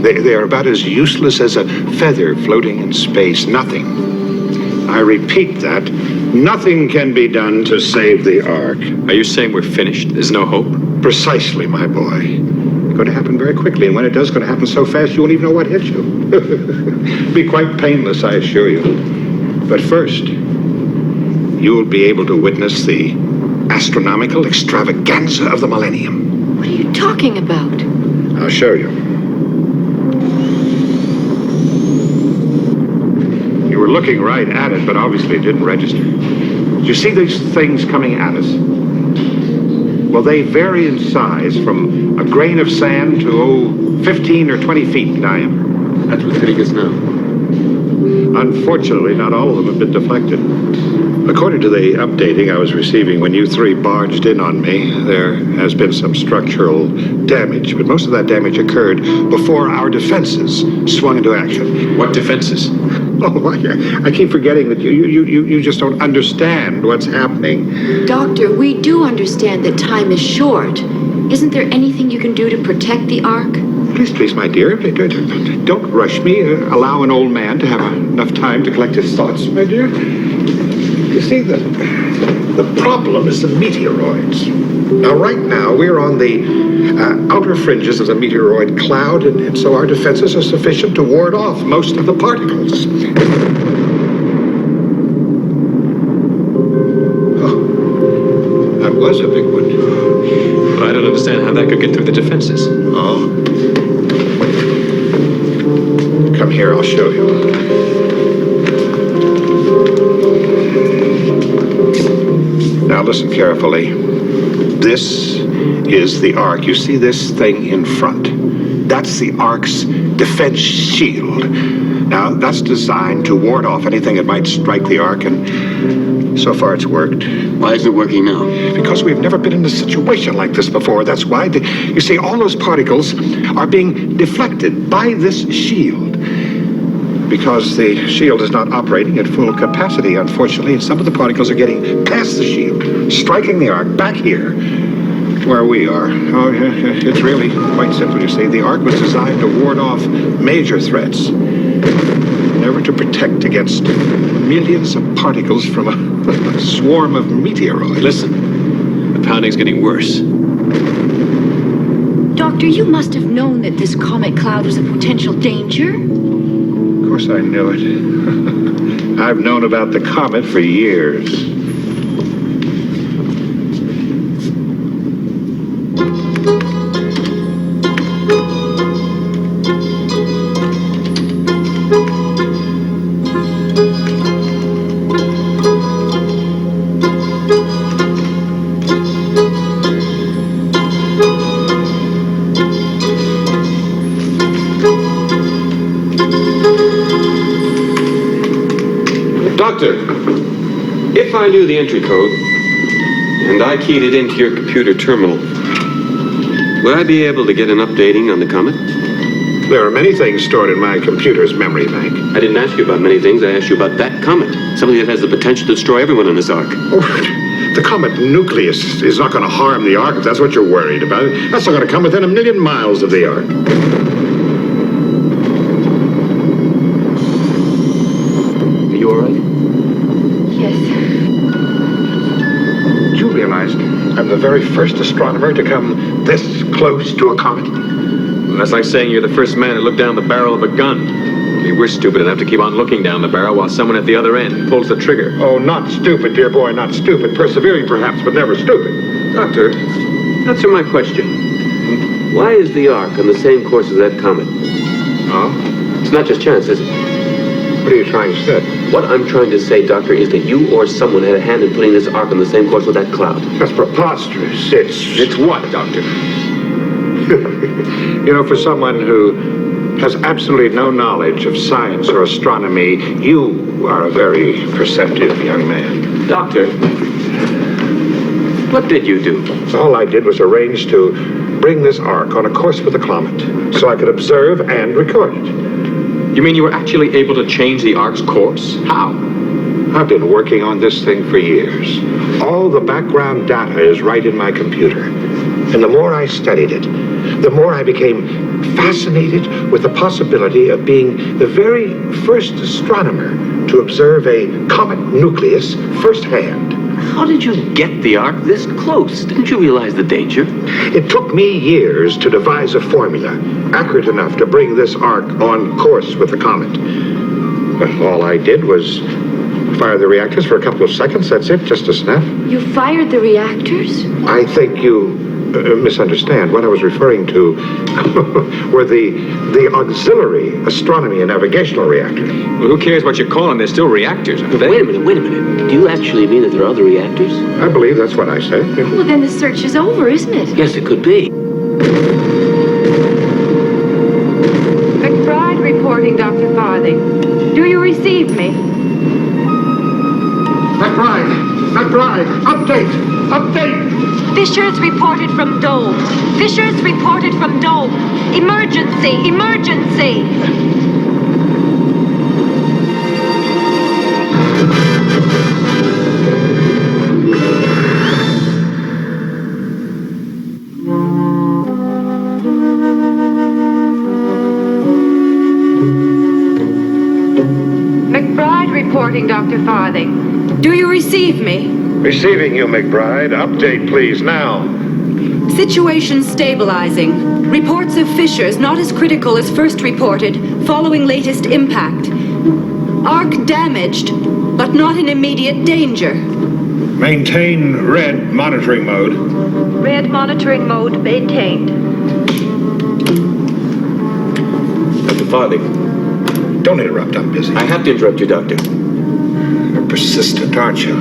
they are about as useless as a feather floating in space. Nothing. I repeat that. Nothing can be done to save the Ark. Are you saying we're finished? There's no hope? Precisely, my boy. It's going to happen very quickly, and when it does, it's going to happen so fast you won't even know what hit you. Be quite painless, I assure you. But first, you'll be able to witness the astronomical extravaganza of the millennium. What are you talking about? I'll show you. You were looking right at it, but obviously it didn't register. You see these things coming at us? Well, they vary in size from a grain of sand to, 15 or 20 feet in diameter. That's what's hitting us now. Unfortunately, not all of them have been deflected. According to the updating I was receiving when you three barged in on me, there has been some structural damage, but most of that damage occurred before our defenses swung into action. What defenses? Oh, I keep forgetting that you just don't understand what's happening. Doctor, we do understand that time is short. Isn't there anything you can do to protect the Ark? Please, my dear, don't rush me. Allow an old man to have enough time to collect his thoughts, my dear. You see, the problem is the meteoroids. Now, right now, we're on the outer fringes of the meteoroid cloud, and so our defenses are sufficient to ward off most of the particles. Oh, that was a big one. But I don't understand how that could get through the defenses. Oh. Come here, I'll show you. Now listen carefully. This is the Ark. You see this thing in front? That's the Ark's defense shield. Now, that's designed to ward off anything that might strike the Ark, and so far it's worked. Why is it working now? Because we've never been in a situation like this before. That's why. You see, all those particles are being deflected by this shield. Because the shield is not operating at full capacity, unfortunately, and some of the particles are getting past the shield, striking the Ark back here, where we are. Oh, it's really quite simple, you see. The Ark was designed to ward off major threats, never to protect against millions of particles from a swarm of meteoroids. Listen, the pounding's getting worse. Doctor, you must have known that this comet cloud was a potential danger. Of course I knew it. I've known about the comet for years. Doctor, if I knew the entry code, and I keyed it into your computer terminal, would I be able to get an updating on the comet? There are many things stored in my computer's memory bank. I didn't ask you about many things. I asked you about that comet. Something that has the potential to destroy everyone in this Ark. Oh, the comet nucleus is not going to harm the Ark, if that's what you're worried about. That's not going to come within 1,000,000 miles of the Ark. Are you all right? Yes. You realize I'm the very first astronomer to come this close to a comet? Well, that's like saying you're the first man to look down the barrel of a gun. Only we're stupid enough to keep on looking down the barrel while someone at the other end pulls the trigger. Oh, not stupid, dear boy, not stupid. Persevering, perhaps, but never stupid. Doctor, answer my question. Why is the Ark on the same course as that comet? Oh? It's not just chance, is it? What are you trying to say? What I'm trying to say, Doctor, is that you or someone had a hand in putting this Ark on the same course with that cloud. That's preposterous. It's what, Doctor? You know, for someone who has absolutely no knowledge of science or astronomy, you are a very perceptive young man. Doctor, what did you do? All I did was arrange to bring this Ark on a course with the comet, so I could observe and record it. You mean you were actually able to change the Ark's course? How? I've been working on this thing for years. All the background data is right in my computer. And the more I studied it, the more I became fascinated with the possibility of being the very first astronomer to observe a comet nucleus firsthand. How did you get the Ark this close? Didn't you realize the danger? It took me years to devise a formula accurate enough to bring this Ark on course with the comet. All I did was fire the reactors for a couple of seconds, that's it, just a snap. You fired the reactors? I think you misunderstand. What I was referring to were the auxiliary astronomy and navigational reactors. Well, who cares what you call them? They're still reactors, aren't they? Wait a minute. Do you actually mean that there are other reactors? I believe that's what I said. Yeah. Well, then the search is over, isn't it? Yes, it could be. McBride reporting, Dr. Farthing. Do you receive me? McBride, update! Fissures reported from Dome. Emergency! McBride reporting, Dr. Farthing. Do you receive me? Receiving you, McBride. Update, please, now. Situation stabilizing. Reports of fissures not as critical as first reported following latest impact. Arc damaged, but not in immediate danger. Maintain red monitoring mode. Red monitoring mode maintained. Dr. Farthing. Don't interrupt, I'm busy. I have to interrupt you, Doctor. You're persistent, aren't you?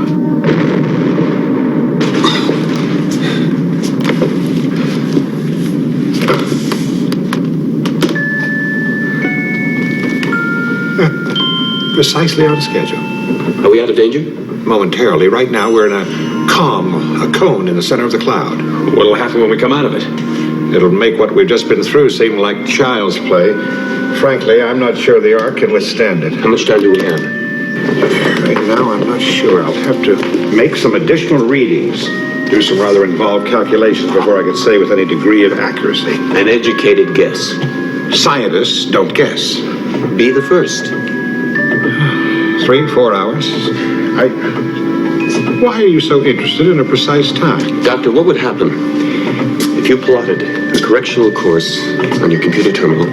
Precisely on schedule. Are we out of danger? Momentarily. Right now, we're in a cone in the center of the cloud. What'll happen when we come out of it? It'll make what we've just been through seem like child's play. Frankly, I'm not sure the Ark can withstand it. How much time do we have? Right now, I'm not sure. I'll have to make some additional readings, do some rather involved calculations before I can say with any degree of accuracy. An educated guess. Scientists don't guess. Be the first. 3-4 hours. Why are you so interested in a precise time? Doctor, what would happen if you plotted a correctional course on your computer terminal,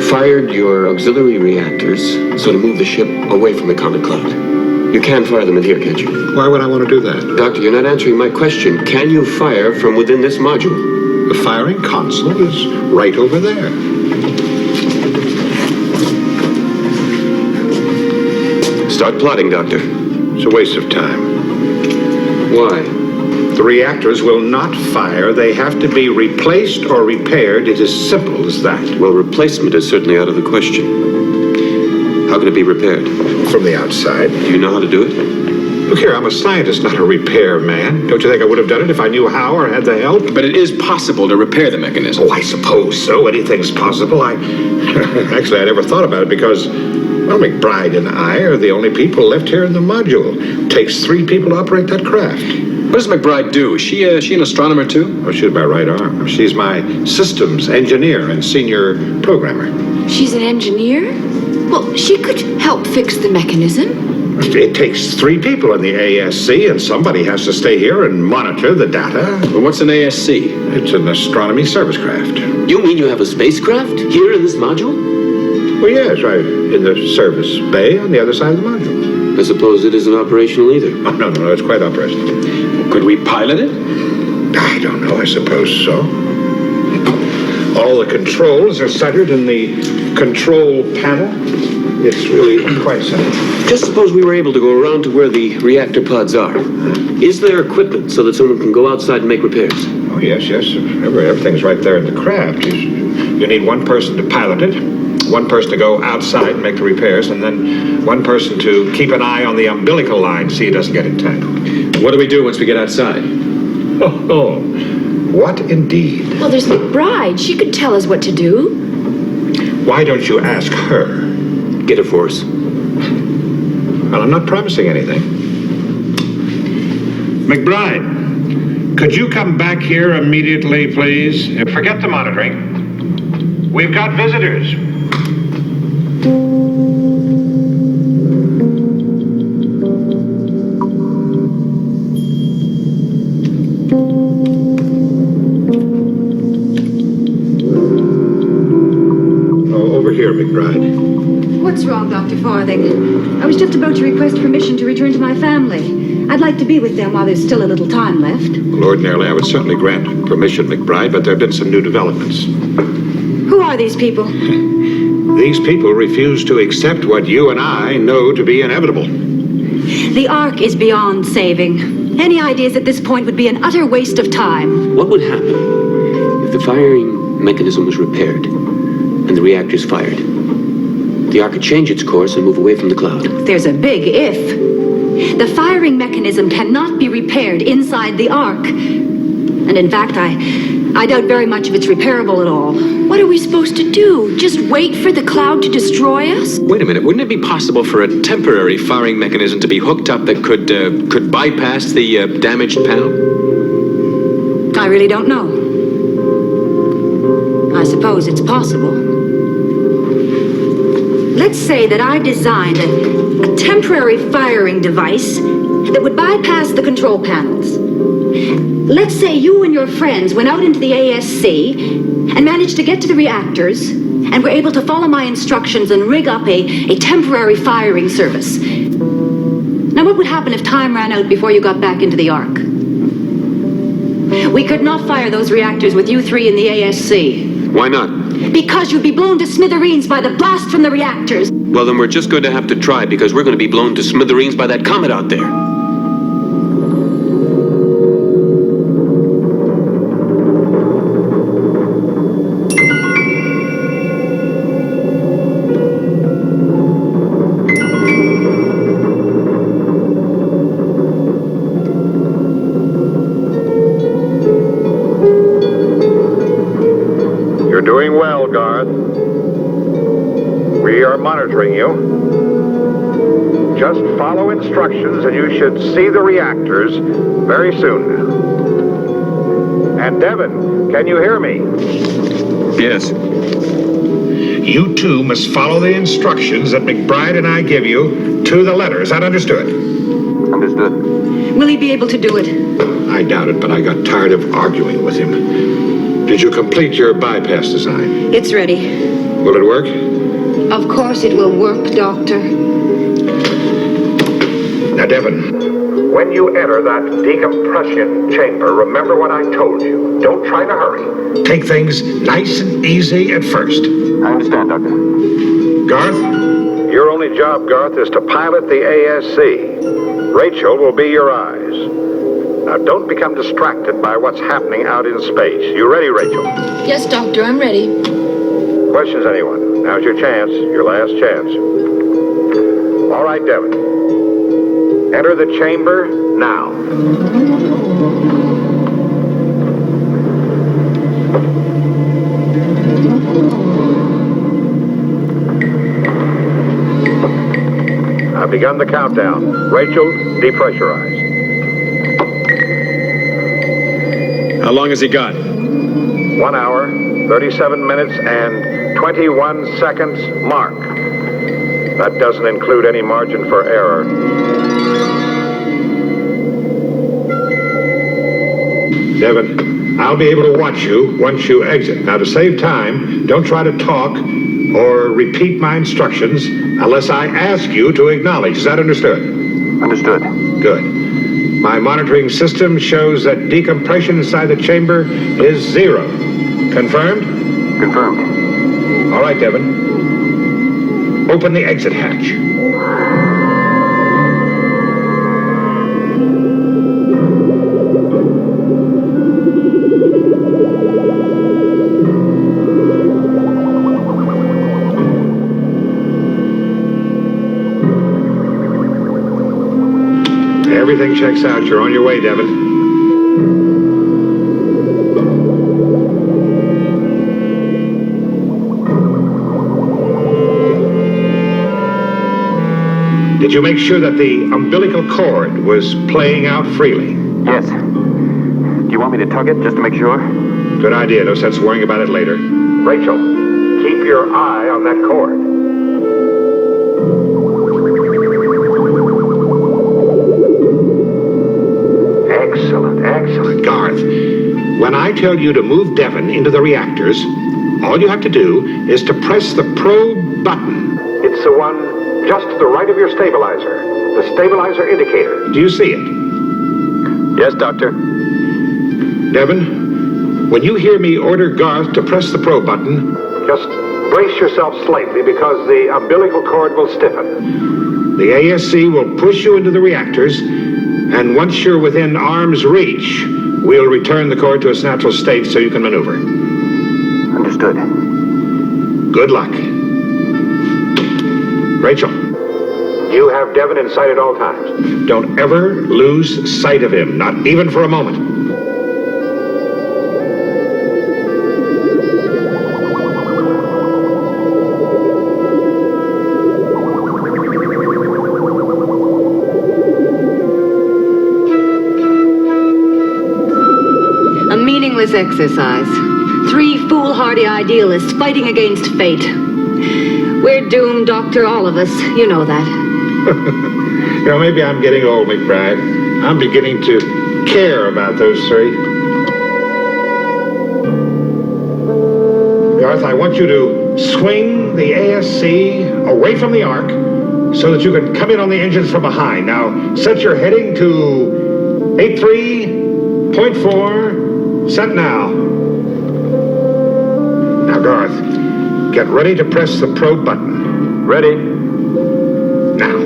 fired your auxiliary reactors so to move the ship away from the comet cloud? You can fire them in here, can't you? Why would I want to do that? Doctor, you're not answering my question. Can you fire from within this module? The firing console is right over there. Start plotting, Doctor. It's a waste of time. Why? The reactors will not fire. They have to be replaced or repaired. It is simple as that. Well, replacement is certainly out of the question. How can it be repaired? From the outside. Do you know how to do it? Look here, I'm a scientist, not a repair man. Don't you think I would have done it if I knew how or had the help? But it is possible to repair the mechanism. Oh, I suppose so. Anything's possible. Actually, I never thought about it because, well, McBride and I are the only people left here in the module. It takes 3 people to operate that craft. What does McBride do? Is she an astronomer, too? Oh, she's my right arm. She's my systems engineer and senior programmer. She's an engineer? Well, she could help fix the mechanism. It takes 3 people in the ASC, and somebody has to stay here and monitor the data. Well, what's an ASC? It's an astronomy service craft. You mean you have a spacecraft here in this module? Well, yes, right in the service bay on the other side of the module. I suppose it isn't operational either. Oh, no, it's quite operational. Could we pilot it? I don't know, I suppose so. All the controls are centered in the control panel. It's really quite simple. Just suppose we were able to go around to where the reactor pods are. Is there equipment so that someone can go outside and make repairs? Oh, yes. Everything's right there in the craft. You need one person to pilot it, one person to go outside and make the repairs, and then one person to keep an eye on the umbilical line, see it doesn't get entangled. What do we do once we get outside? Oh, what indeed? Well, there's McBride. She could tell us what to do. Why don't you ask her? Get it for us. Well, I'm not promising anything. McBride, could you come back here immediately, please? And forget the monitoring. We've got visitors. Oh, over here, McBride. What's wrong, Dr. Farthing? I was just about to request permission to return to my family. I'd like to be with them while there's still a little time left. Well, ordinarily, I would certainly grant permission, McBride, but there have been some new developments. Who are these people? These people refuse to accept what you and I know to be inevitable. The Ark is beyond saving. Any ideas at this point would be an utter waste of time. What would happen if the firing mechanism was repaired and the reactors fired? The Ark could change its course and move away from the cloud. There's a big if. The firing mechanism cannot be repaired inside the Ark. And in fact, I doubt very much if it's repairable at all. What are we supposed to do? Just wait for the cloud to destroy us? Wait a minute, wouldn't it be possible for a temporary firing mechanism to be hooked up that could bypass the damaged panel? I really don't know. I suppose it's possible. Let's say that I designed a temporary firing device that would bypass the control panels. Let's say you and your friends went out into the ASC and managed to get to the reactors and were able to follow my instructions and rig up a temporary firing service. Now, what would happen if time ran out before you got back into the Ark? We could not fire those reactors with you three in the ASC. Why not? Because you'd be blown to smithereens by the blast from the reactors. Well, then we're just going to have to try, because we're going to be blown to smithereens by that comet out there. You're doing well, Garth. We are monitoring you. Just follow instructions and you should see the reactors very soon. And Devin, can you hear me? Yes. You two must follow the instructions that McBride and I give you to the letter. Is that understood? Understood. Will he be able to do it? I doubt it, but I got tired of arguing with him. Did you complete your bypass design? It's ready. Will it work? Of course it will work, Doctor. Now, Devin, when you enter that decompression chamber, remember what I told you. Don't try to hurry. Take things nice and easy at first. I understand, Doctor. Garth? Your only job, Garth, is to pilot the ASC. Rachel will be your eyes. Now, don't become distracted by what's happening out in space. You ready, Rachel? Yes, Doctor, I'm ready. Questions, anyone? Now's your chance, your last chance. All right, Devin. Enter the chamber now. I've begun the countdown. Rachel, depressurize. How long has he got? 1 hour, 37 minutes, and 21 seconds mark. That doesn't include any margin for error. Devin, I'll be able to watch you once you exit. Now, to save time, don't try to talk or repeat my instructions unless I ask you to acknowledge. Is that understood? Understood. Good. My monitoring system shows that decompression inside the chamber is 0. Confirmed? Confirmed. All right, Devin. Open the exit hatch. Everything checks out. You're on your way, Devin. Did you make sure that the umbilical cord was playing out freely? Yes. Do you want me to tug it just to make sure? Good idea. No sense worrying about it later. Rachel, keep your eye on that cord. Excellent, excellent. Garth, when I tell you to move Devin into the reactors, all you have to do is to press the probe button. It's the one just to the right of your stabilizer. The stabilizer indicator. Do you see it? Yes, Doctor. Devin, when you hear me order Garth to press the probe button, just brace yourself slightly because the umbilical cord will stiffen. The ASC will push you into the reactors, and once you're within arm's reach, we'll return the cord to its natural state so you can maneuver. Understood. Good luck. Rachel, you have Devin in sight at all times. Don't ever lose sight of him, not even for a moment. A meaningless exercise. 3 foolhardy idealists fighting against fate. We're doomed, Doctor, all of us. You know that. You know, maybe I'm getting old, McBride. I'm beginning to care about those 3. Garth, I want you to swing the ASC away from the arc so that you can come in on the engines from behind. Now, set your heading to 83.4. Set now. Now, Garth, get ready to press the probe button. Ready. Now.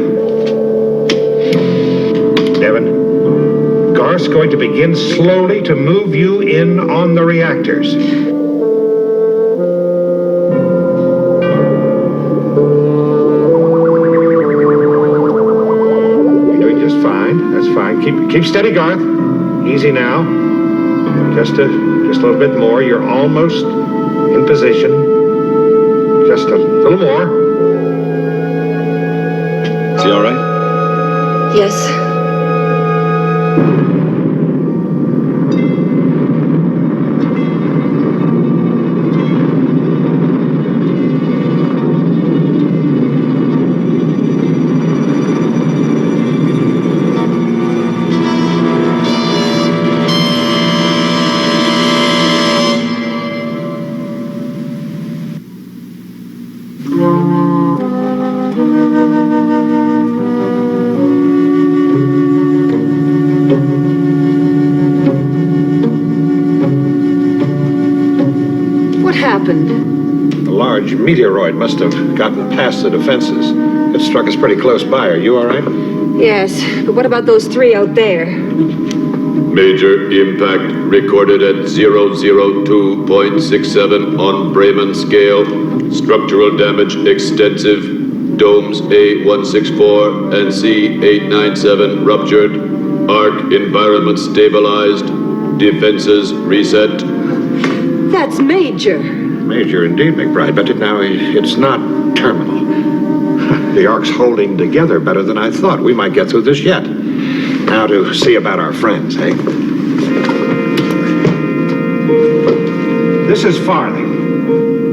Devin, Garth's going to begin slowly to move you in on the reactors. You're doing just fine. That's fine. Keep steady, Garth. Easy now. Just a little bit more. You're almost in position. Just a little more. Is he all right? Yes. What happened? A large meteoroid must have gotten past the defenses. It struck us pretty close by. Are you all right? Yes, but what about those 3 out there? Major impact recorded at 002.67 on Bremen scale. Structural damage extensive. Domes A164 and C897 ruptured. Arc environment stabilized. Defenses reset. That's major. Major indeed, McBride, but now it's not terminal. The arc's holding together better than I thought. We might get through this yet. Now to see about our friends, eh? This is Farthing.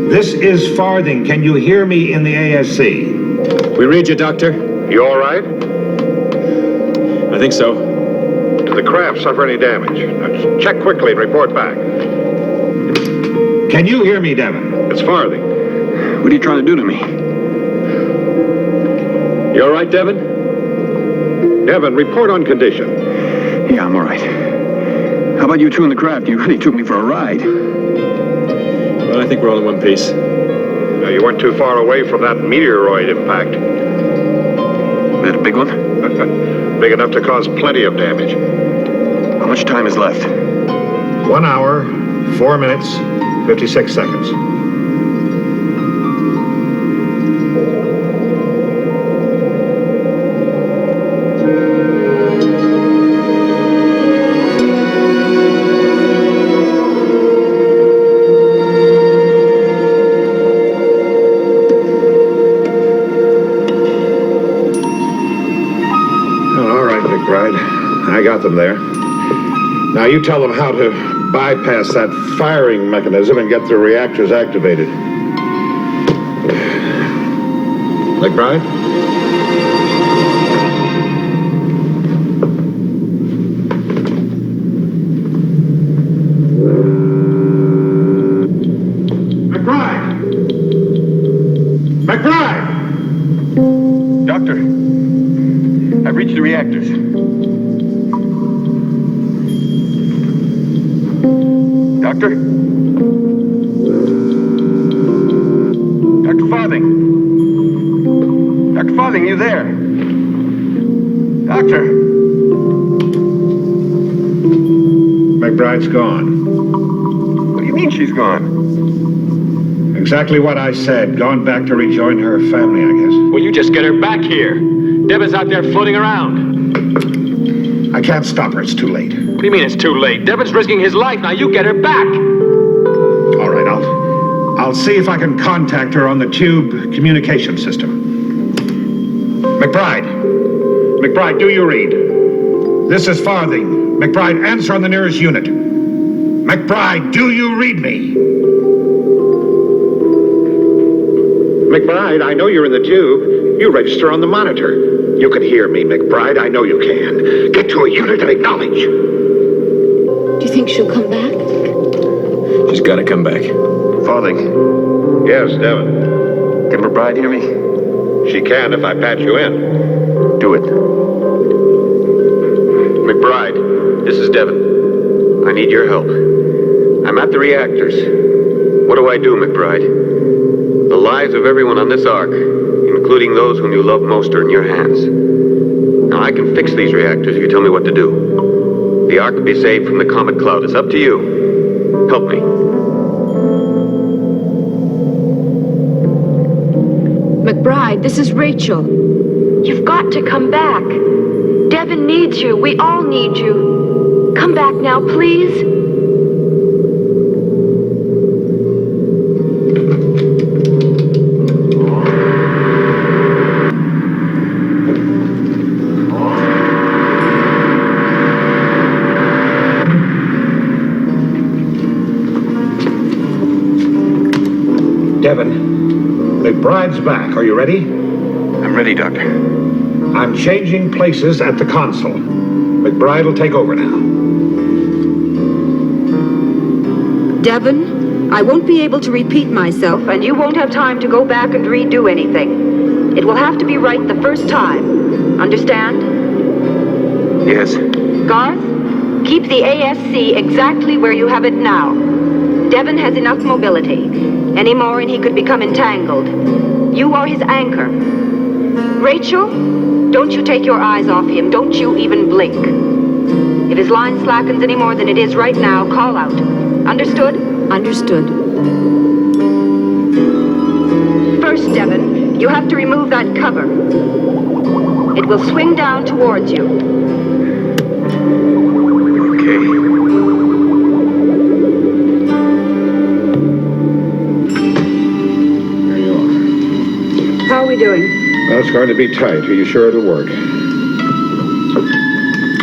This is Farthing. Can you hear me in the ASC? We read you, Doctor. You all right? I think so. Did the craft suffer any damage? Now, check quickly and report back. Can you hear me, Devin? It's Farthing. What are you trying to do to me? You all right, Devin? Devin, report on condition. Yeah, I'm all right. How about you two in the craft? You really took me for a ride. Well, I think we're all in one piece. Now, you weren't too far away from that meteoroid impact. Is it a big one? Big enough to cause plenty of damage. How much time is left? 1 hour, 4 minutes, 56 seconds. All right, McBride. I got them there. Now you tell them how to bypass that firing mechanism and get the reactors activated. McBride? McBride! McBride! reach the reactors. Doctor? Dr. Farthing? Dr. Farthing, you there? Doctor? McBride's gone. What do you mean she's gone? Exactly what I said. Gone back to rejoin her family, I guess. Well, you just get her back here. Devon's out there floating around. I can't stop her. It's too late. What do you mean it's too late? Devon's risking his life. Now you get her back. All right, I'll see if I can contact her on the tube communication system. McBride! McBride, do you read? This is Farthing. McBride, answer on the nearest unit. McBride, do you read me? McBride, I know you're in the tube. You register on the monitor. You can hear me, McBride. I know you can. Get to a unit and acknowledge. Do you think she'll come back? She's gotta come back. Farthing. Yes, Devon. Can McBride hear me? She can if I patch you in. Do it. McBride, this is Devon. I need your help. I'm at the reactors. What do I do, McBride? The lives of everyone on this Ark, including those whom you love most, are in your hands. Now, I can fix these reactors if you tell me what to do. The Ark will be saved from the comet cloud. It's up to you. Help me. McBride, this is Rachel. You've got to come back. Devon needs you. We all need you. Come back now, please. Devon, McBride's back. Are you ready? I'm ready, Doctor. I'm changing places at the console. McBride will take over now. Devon, I won't be able to repeat myself, and you won't have time to go back and redo anything. It will have to be right the first time. Understand? Yes. Garth, keep the ASC exactly where you have it now. Devon has enough mobility. Any more and he could become entangled. You are his anchor. Rachel, don't you take your eyes off him. Don't you even blink. If his line slackens any more than it is right now, call out. Understood? Understood. First, Devon, you have to remove that cover. It will swing down towards you. Okay. How are we doing? Well, it's going to be tight. Are you sure it'll work?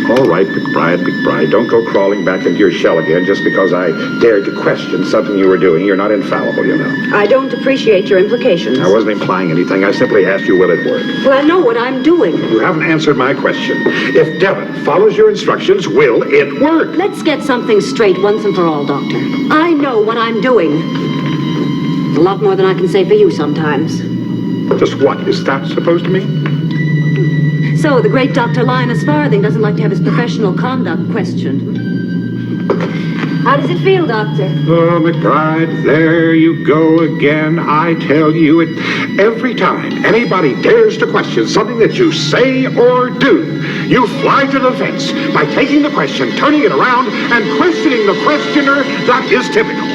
All right, McBride, don't go crawling back into your shell again just because I dared to question something you were doing. You're not infallible, you know. I don't appreciate your implications. I wasn't implying anything. I simply asked you, will it work? Well, I know what I'm doing. You haven't answered my question. If Devon follows your instructions, will it work? Let's get something straight once and for all, Doctor. I know what I'm doing. A lot more than I can say for you sometimes. Just what is that supposed to mean? So, the great Dr. Linus Farthing doesn't like to have his professional conduct questioned. How does it feel, Doctor? Oh, McBride, there you go again. I tell you it every time anybody dares to question something that you say or do, you fly to the fence by taking the question, turning it around, and questioning the questioner. That is typical.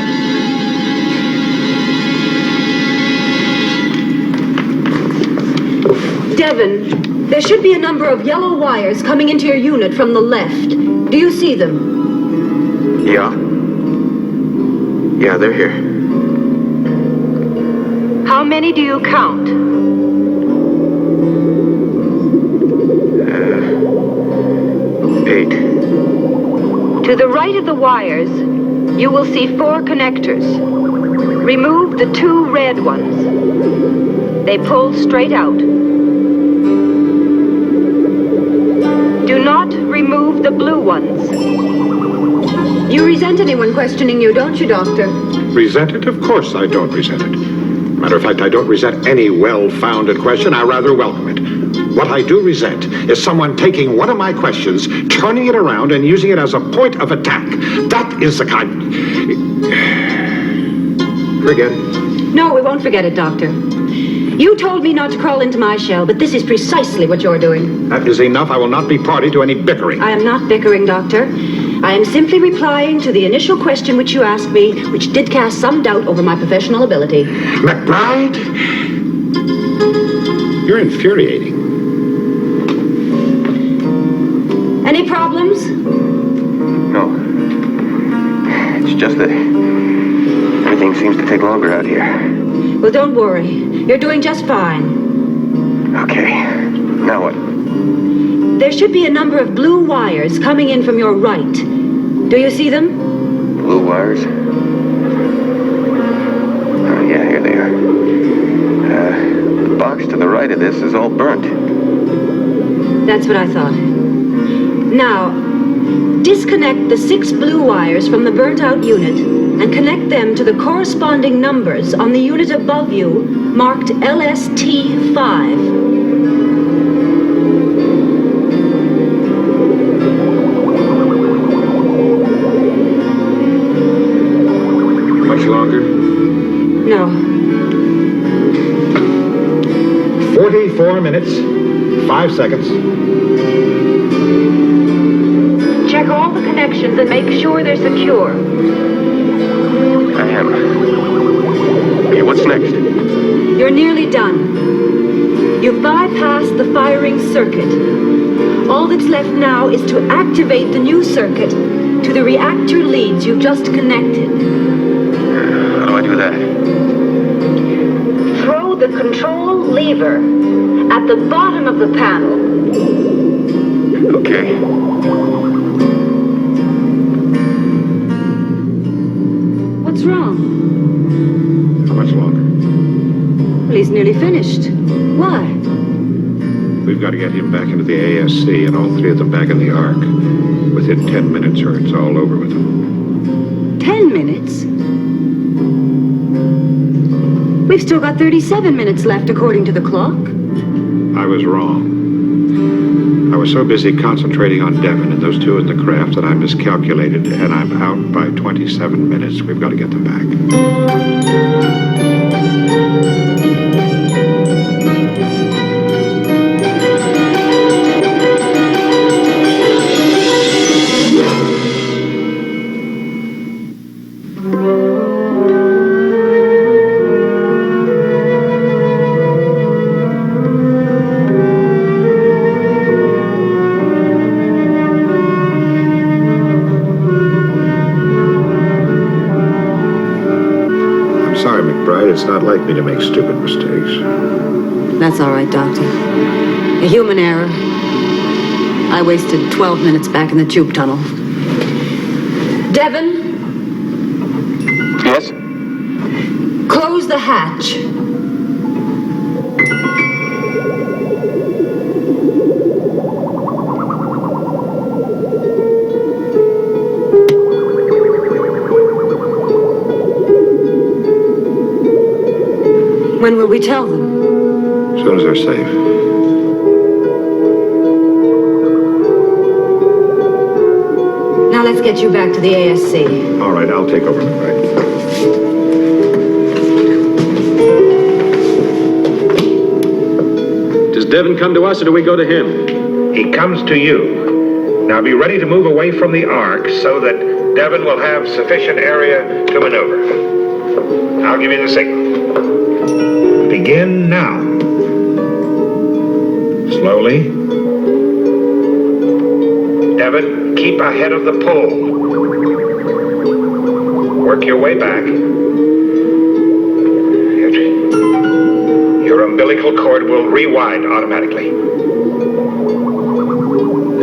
Devon, there should be a number of yellow wires coming into your unit from the left. Do you see them? Yeah. Yeah, they're here. How many do you count? 8. To the right of the wires, you will see 4 connectors. Remove the 2 red ones. They pull straight out. Do not remove the blue ones. You resent anyone questioning you, don't you, Doctor? Resent it? Of course I don't resent it. Matter of fact, I don't resent any well-founded question. I rather welcome it. What I do resent is someone taking one of my questions, turning it around, and using it as a point of attack. That is the kind... Forget it. No, we won't forget it, Doctor. You told me not to crawl into my shell, but this is precisely what you're doing. That is enough. I will not be party to any bickering. I am not bickering, Doctor. I am simply replying to the initial question which you asked me, which did cast some doubt over my professional ability. McBride, you're infuriating. Any problems? No. It's just that everything seems to take longer out here. Well, don't worry. You're doing just fine. Okay. Now what? There should be a number of blue wires coming in from your right. Do you see them? Blue wires? Oh, yeah, here they are. The box to the right of this is all burnt. That's what I thought. Now, disconnect the 6 blue wires from the burnt-out unit and connect them to the corresponding numbers on the unit above you, marked LST5. Much longer? No. 44 minutes, 5 seconds. Check all the connections and make sure they're secure. I am. Okay, what's next? You're nearly done. You've bypassed the firing circuit. All that's left now is to activate the new circuit to the reactor leads you've just connected. How do I do that? Throw the control lever at the bottom of the panel. Okay. What's wrong? How much longer? Well, he's nearly finished. Why? We've got to get him back into the ASC and all 3 of them back in the Ark within 10 minutes or it's all over with them. 10 minutes? We've still got 37 minutes left according to the clock. I was wrong. I was so busy concentrating on Devon and those 2 in the craft that I miscalculated, and I'm out by 27 minutes. We've got to get them back. It's not like me to make stupid mistakes. That's all right, Doctor. A human error. I wasted 12 minutes back in the tube tunnel. Devon? Yes? Close the hatch. When will we tell them? As soon as they're safe. Now let's get you back to the ASC. All right, I'll take over, McBride. Does Devon come to us or do we go to him? He comes to you. Now be ready to move away from the Ark so that Devon will have sufficient area to maneuver. I'll give you the signal. Begin now. Slowly. Devon, keep ahead of the pull. Work your way back. Your umbilical cord will rewind automatically.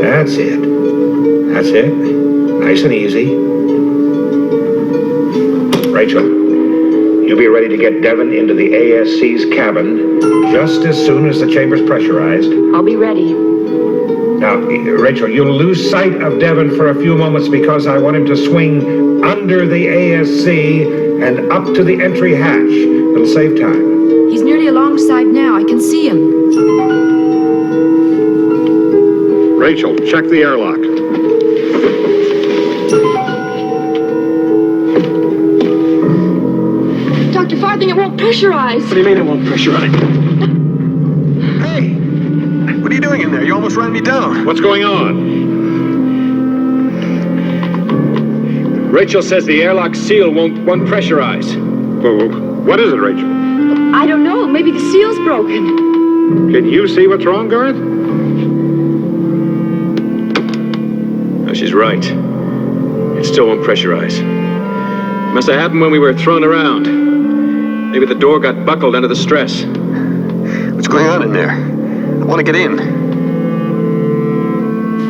That's it. That's it. Nice and easy. Rachel, you'll be ready to get Devon into the ASC's cabin just as soon as the chamber's pressurized. I'll be ready. Now, Rachel, you'll lose sight of Devon for a few moments because I want him to swing under the ASC and up to the entry hatch. It'll save time. He's nearly alongside now. I can see him. Rachel, check the airlock. Dr. Farthing, it won't pressurize. What do you mean it won't pressurize? Hey! What are you doing in there? You almost ran me down. What's going on? Rachel says the airlock seal won't pressurize. Well, what is it, Rachel? I don't know. Maybe the seal's broken. Can you see what's wrong, Garth? No, she's right. It still won't pressurize. It must have happened when we were thrown around. Maybe the door got buckled under the stress. What's going on in there? I want to get in.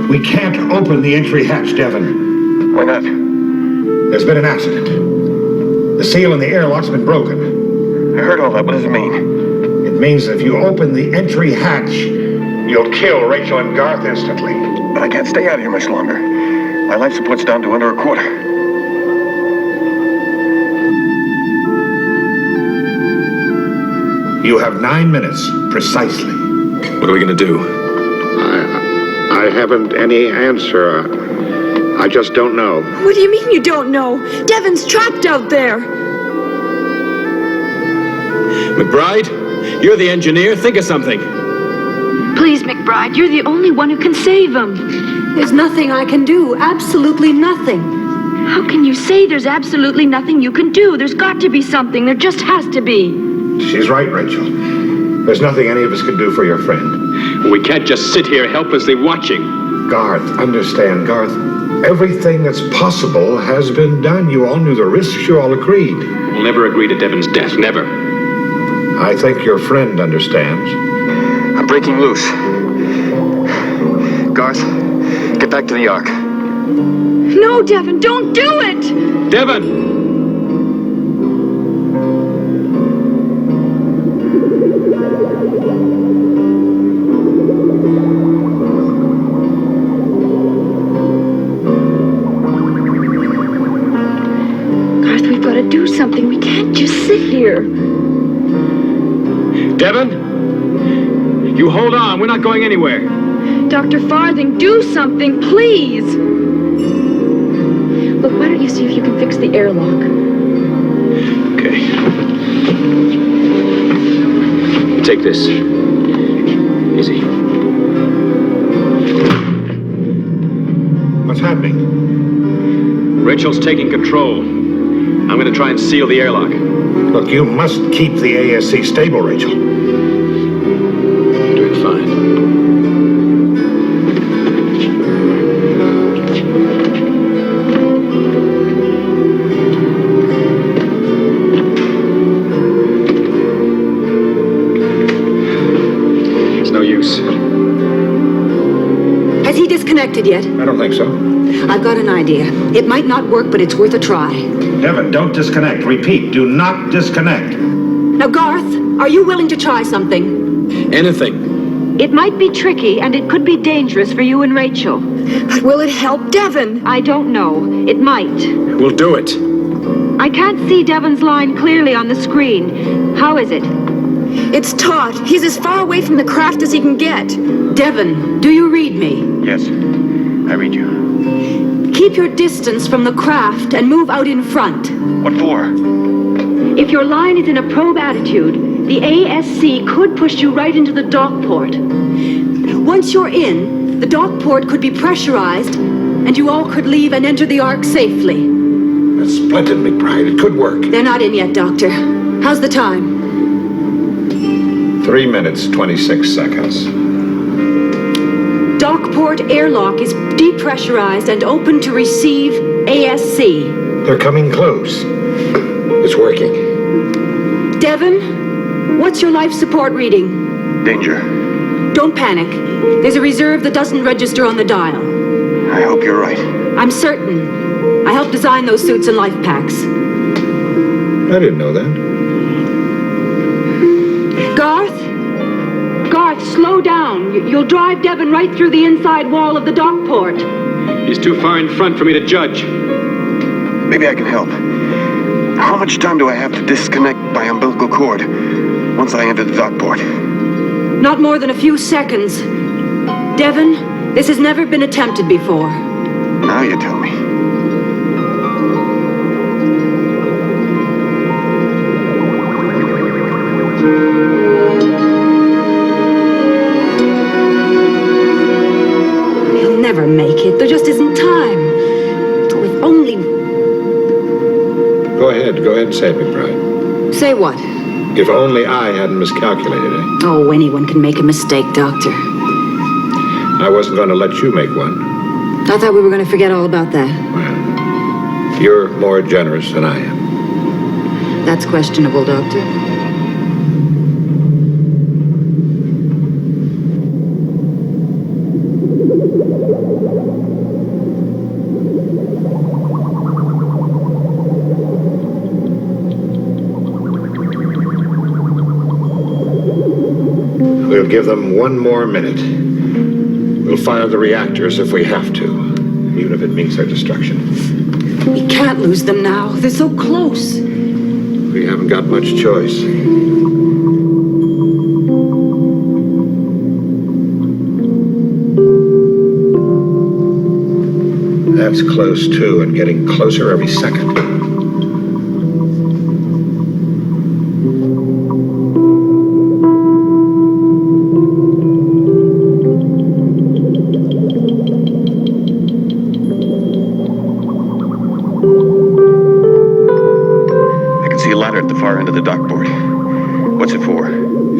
We can't open the entry hatch, Devon. Why not? There's been an accident. The seal in the airlock's been broken. I heard all that. What does it mean? It means that if you open the entry hatch, you'll kill Rachel and Garth instantly. But I can't stay out here much longer. My life support's down to under a quarter. You have 9 minutes, precisely. What are we going to do? I haven't any answer. I just don't know. What do you mean you don't know? Devon's trapped out there. McBride, you're the engineer. Think of something. Please, McBride, you're the only one who can save him. There's nothing I can do. Absolutely nothing. How can you say there's absolutely nothing you can do? There's got to be something. There just has to be. She's right, Rachel. There's nothing any of us can do for your friend. We can't just sit here helplessly watching. Garth, understand, Garth. Everything that's possible has been done. You all knew the risks. You all agreed. We'll never agree to Devon's death. Never. I think your friend understands. I'm breaking loose. Garth, get back to the Ark. No, Devon, don't do it! Devon! Do something. We can't just sit here. Devon? You hold on. We're not going anywhere. Dr. Farthing, do something, please. Look, why don't you see if you can fix the airlock? Okay. Take this. Easy. What's happening? Rachel's taking control. I'm going to try and seal the airlock. Look, you must keep the ASC stable, Rachel. Doing fine. It's no use. Has he disconnected yet? I don't think so. I've got an idea. It might not work, but it's worth a try. Devon, don't disconnect. Repeat, do not disconnect. Now, Garth, are you willing to try something? Anything. It might be tricky, and it could be dangerous for you and Rachel. But will it help Devon? I don't know. It might. We'll do it. I can't see Devon's line clearly on the screen. How is it? It's taut. He's as far away from the craft as he can get. Devon, do you read me? Yes, I read you. Keep your distance from the craft and move out in front. What for? If your line is in a probe attitude, the ASC could push you right into the dock port. Once you're in, the dock port could be pressurized, and you all could leave and enter the Ark safely. That's splendid, McBride. It could work. They're not in yet, Doctor. How's the time? 3 minutes, 26 seconds. Dockport airlock is depressurized and open to receive ASC. They're coming close. It's working. Devon, what's your life support reading? Danger. Don't panic. There's a reserve that doesn't register on the dial. I hope you're right. I'm certain. I helped design those suits and life packs. I didn't know that. Garth, slow down. You'll drive Devon right through the inside wall of the dockport. He's too far in front for me to judge. Maybe I can help. How much time do I have to disconnect my umbilical cord once I enter the dockport? Not more than a few seconds. Devon, This has never been attempted before. Now you tell me. He'll never make it. There just isn't time. Oh, if only... Go ahead and say it, McBride. Say what? If only I hadn't miscalculated it. Oh, anyone can make a mistake, Doctor. I wasn't going to let you make one. I thought we were going to forget all about that. Well, you're more generous than I am. That's questionable, Doctor. We'll give them one more minute. We'll fire the reactors if we have to, even if it means their destruction. We can't lose them now. They're so close. We haven't got much choice. That's close, too, and getting closer every second. At the far end of the dock port. What's it for?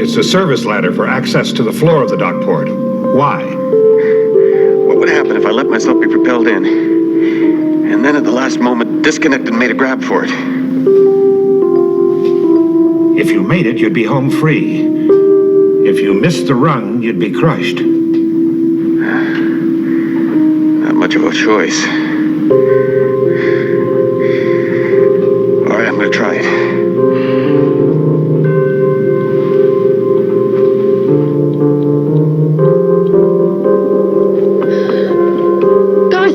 It's a service ladder for access to the floor of the dock port. Why? What would happen if I let myself be propelled in, and then at the last moment disconnected and made a grab for it? If you made it, you'd be home free. If you missed the rung, you'd be crushed. Not much of a choice. All right, I'm gonna try it.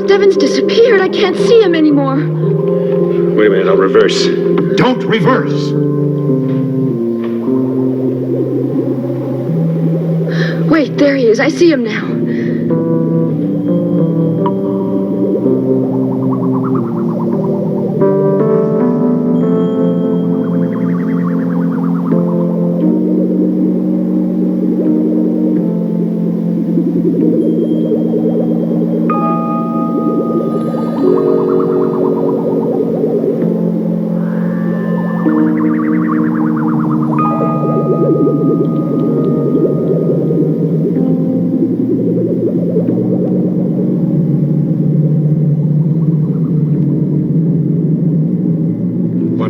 Devon's disappeared. I can't see him anymore. Wait a minute, I'll reverse. Don't reverse! Wait, there he is. I see him now.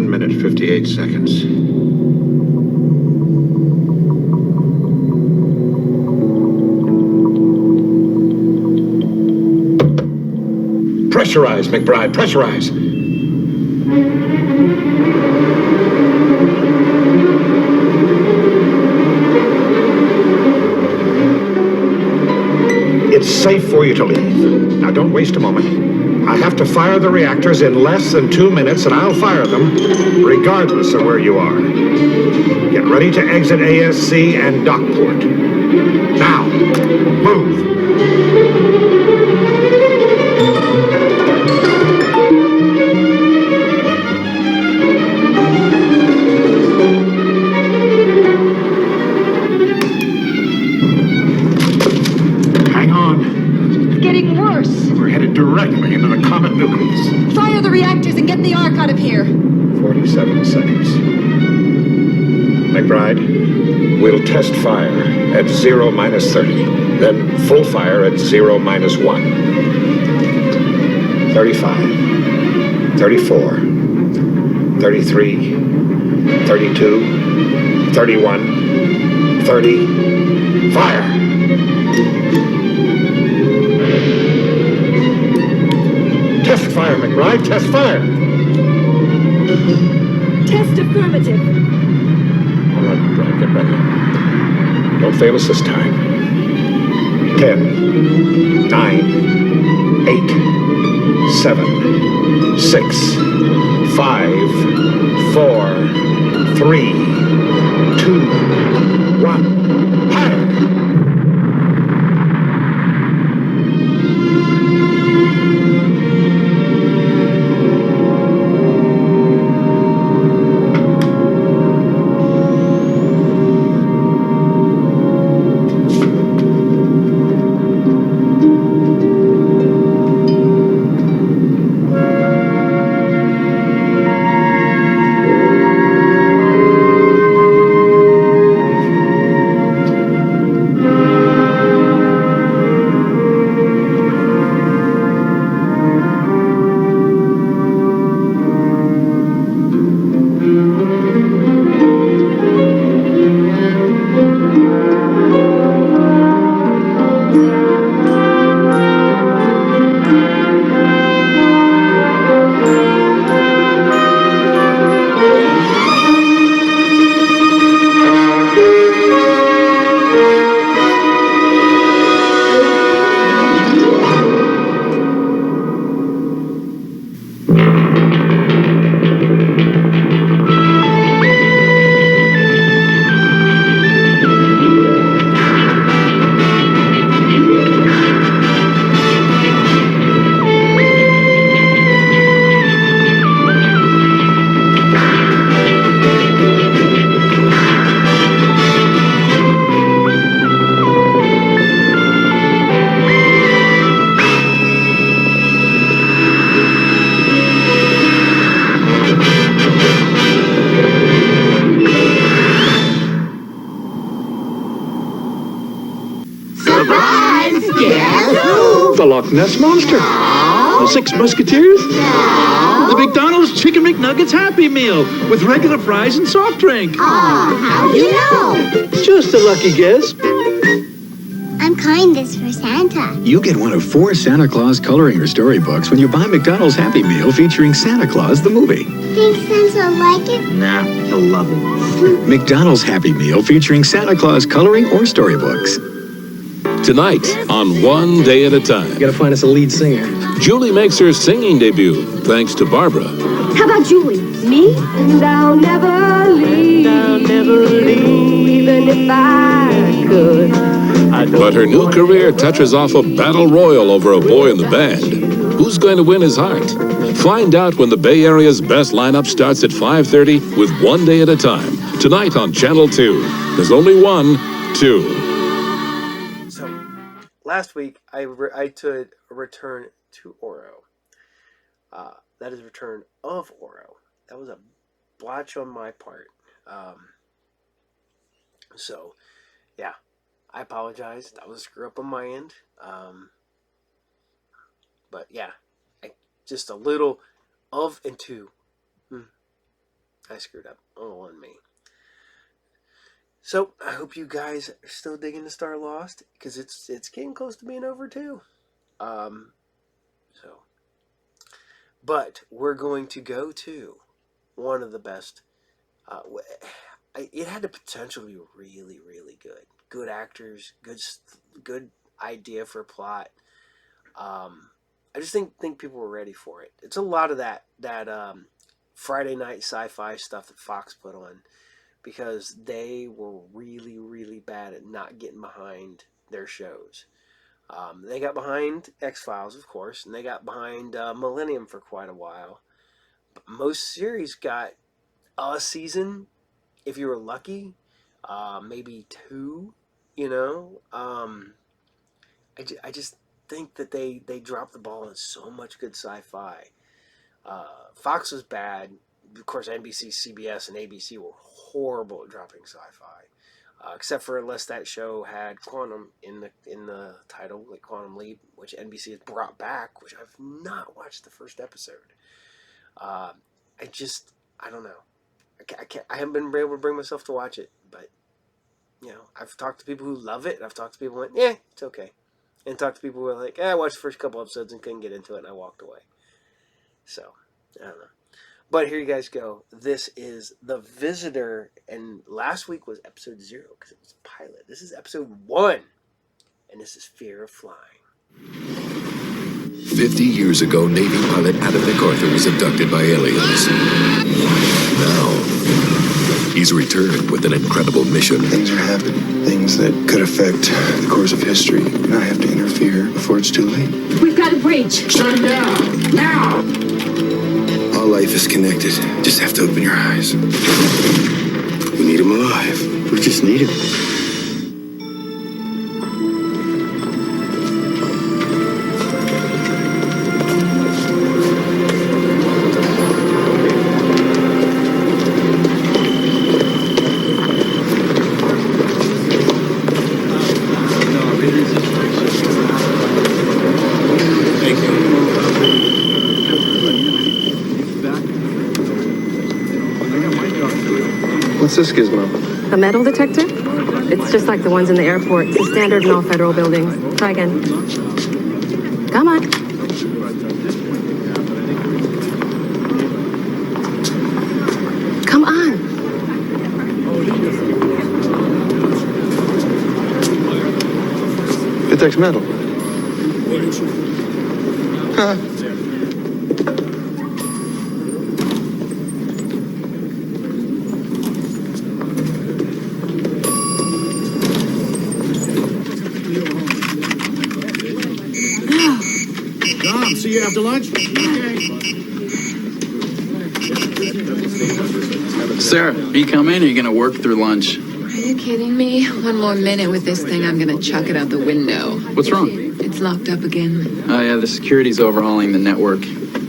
Minute, 58 seconds. Pressurize, McBride, pressurize. It's safe for you to leave. Now, don't waste a moment. I have to fire the reactors in less than 2 minutes, and I'll fire them regardless of where you are. Get ready to exit ASC and dockport. Now, move. Hang on. It's getting worse. We're headed directly into the comet nucleus. Fire the reactors and get the Ark out of here. 47 seconds. McBride, we'll test fire at 0 minus 30, then full fire at 0 minus 1. 35, 34, 33, 32, 31, 30, fire! Test fire, McBride, test fire! Test affirmative. All right, McBride, get ready. Don't fail us this time. 10, 9, 8, 7, 6, 5, 4, 3, 2, 1. Fire! The Loch Ness Monster. The Six Musketeers. The McDonald's Chicken McNuggets Happy Meal with regular fries and soft drink. How'd you know? Just a lucky guess. I'm calling this for Santa. You get one of 4 Santa Claus coloring or storybooks when you buy McDonald's Happy Meal featuring Santa Claus the movie. Think Santa will like it? Nah, he'll love it. McDonald's Happy Meal featuring Santa Claus coloring or storybooks. Tonight on One Day at a Time. You gotta find us a lead singer. Julie makes her singing debut thanks to Barbara. How about Julie? Me? And I'll never leave. I'll never leave. Even if I could. But her new career touches off a battle royal over a boy in the band. Who's going to win his heart? Find out when the Bay Area's best lineup starts at 5:30 with One Day at a Time. Tonight on Channel 2. There's only one, 2. Last week, I took a return to Oro. That is return of Oro. That was a blotch on my part. So, yeah, I apologize. That was a screw up on my end. But yeah, just a little of and to. I screwed up. Oh, on me. So, I hope you guys are still digging the StarLost, because it's getting close to being over too. But we're going to go to one of the best. It had the potential to be really, really good. Good actors, good idea for a plot. I just think people were ready for it. It's a lot of that Friday night sci-fi stuff that Fox put on, because they were really, really bad at not getting behind their shows. They got behind X-Files, of course, and they got behind Millennium for quite a while. But most series got a season, if you were lucky, maybe 2, you know. I just think that they dropped the ball on so much good sci-fi. Fox was bad. Of course, NBC, CBS, and ABC were horrible at dropping sci-fi. Except for unless that show had Quantum in the title, like Quantum Leap, which NBC has brought back, which I've not watched the first episode. I don't know. I haven't been able to bring myself to watch it, but you know, I've talked to people who love it, and I've talked to people who went, yeah, it's okay, and talked to people who were like, I watched the first couple episodes and couldn't get into it, and I walked away. So I don't know. But here you guys go. This is The Visitor, and last week was episode 0 because it was a pilot. This is episode 1, and this is Fear of Flying. 50 years ago, Navy pilot Adam MacArthur was abducted by aliens. Now, he's returned with an incredible mission. Things are happening. Things that could affect the course of history. And I have to interfere before it's too late. We've got a breach. Shut it down! Now! All life is connected. Just have to open your eyes. We need him alive. We just need him. What's this gizmo? A metal detector? It's just like the ones in the airport. It's a standard in all federal buildings. Try again. Come on. Come on. Detects metal. Huh. See you after lunch? Sarah, are you coming or are you going to work through lunch? Are you kidding me? One more minute with this thing, I'm gonna chuck it out the window. What's wrong? It's locked up again. Oh, yeah, the security's overhauling the network.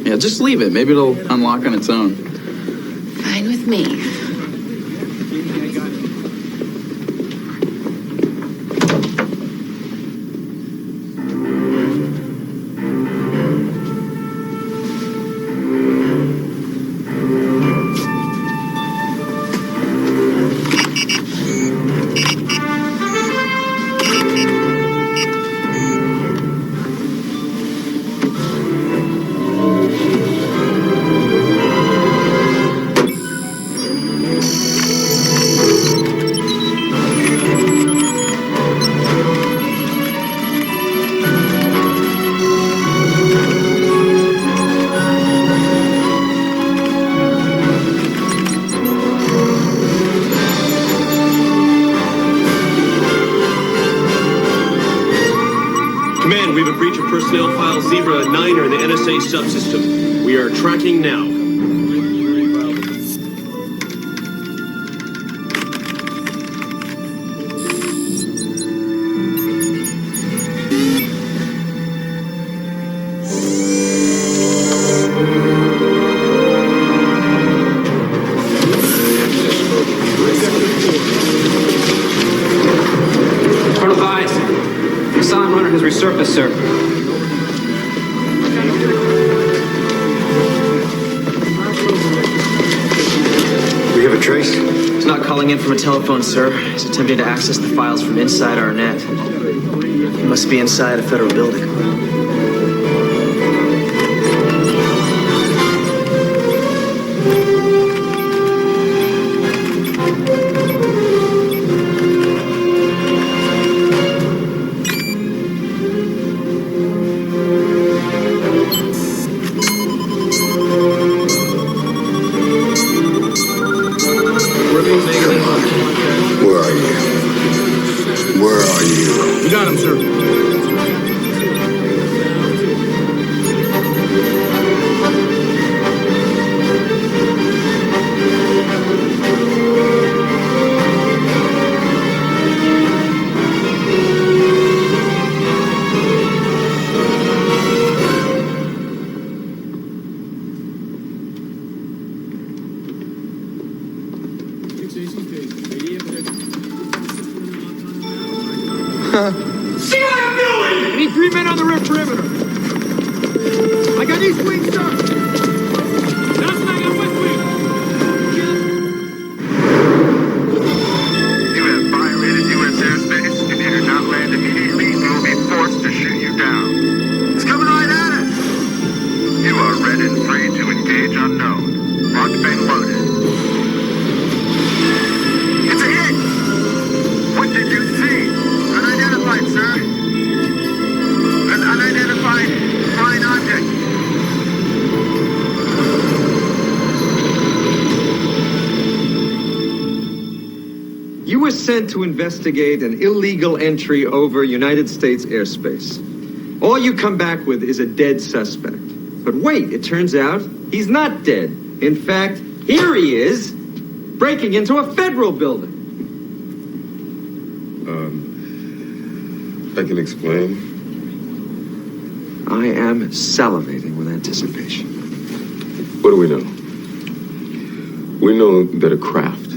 Yeah, just leave it. Maybe it'll unlock on its own. Fine with me. Snail file Zebra 9 are in the NSA subsystem. We are tracking now. Colonel Vise, the Silent Runner has resurfaced, sir. We have a trace? He's not calling in from a telephone, sir. He's attempting to access the files from inside our net. He must be inside a federal building. Where are you? Where are you? We got him, sir. See what I'm doing! I need 3 men on the rim perimeter. I got east wing, sir. That's what I got west wing. You have violated U.S. airspace. If you do not land immediately, we will be forced to shoot you down. It's coming right at us! You are red and free to engage unknown. Mark been loaded. It's a hit! What did you see? Unidentified, sir. An unidentified flying object. You were sent to investigate an illegal entry over United States airspace. All you come back with is a dead suspect. But wait, it turns out he's not dead. In fact, here he is, breaking into a federal building. I can explain. I am salivating with anticipation. What do we know? We know that a craft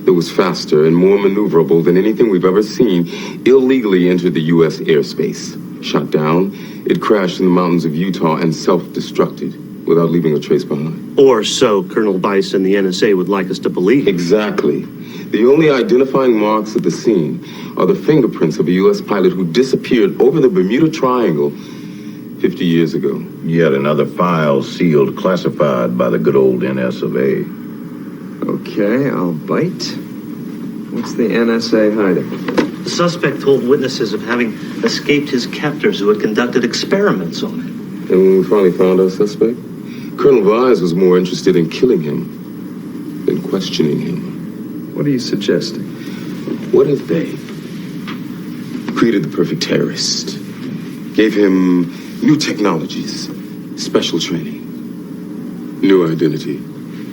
that was faster and more maneuverable than anything we've ever seen illegally entered the U.S. airspace. Shot down, it crashed in the mountains of Utah and self-destructed without leaving a trace behind. Or so Colonel Bice and the NSA would like us to believe. Exactly. The only identifying marks at the scene are the fingerprints of a U.S. pilot who disappeared over the Bermuda Triangle 50 years ago. Yet another file sealed, classified by the good old NS of A. Okay, I'll bite. What's the NSA hiding? The suspect told witnesses of having escaped his captors who had conducted experiments on him. And when we finally found our suspect, Colonel Vise was more interested in killing him than questioning him. What are you suggesting? What if they created the perfect terrorist, gave him new technologies, special training, new identity?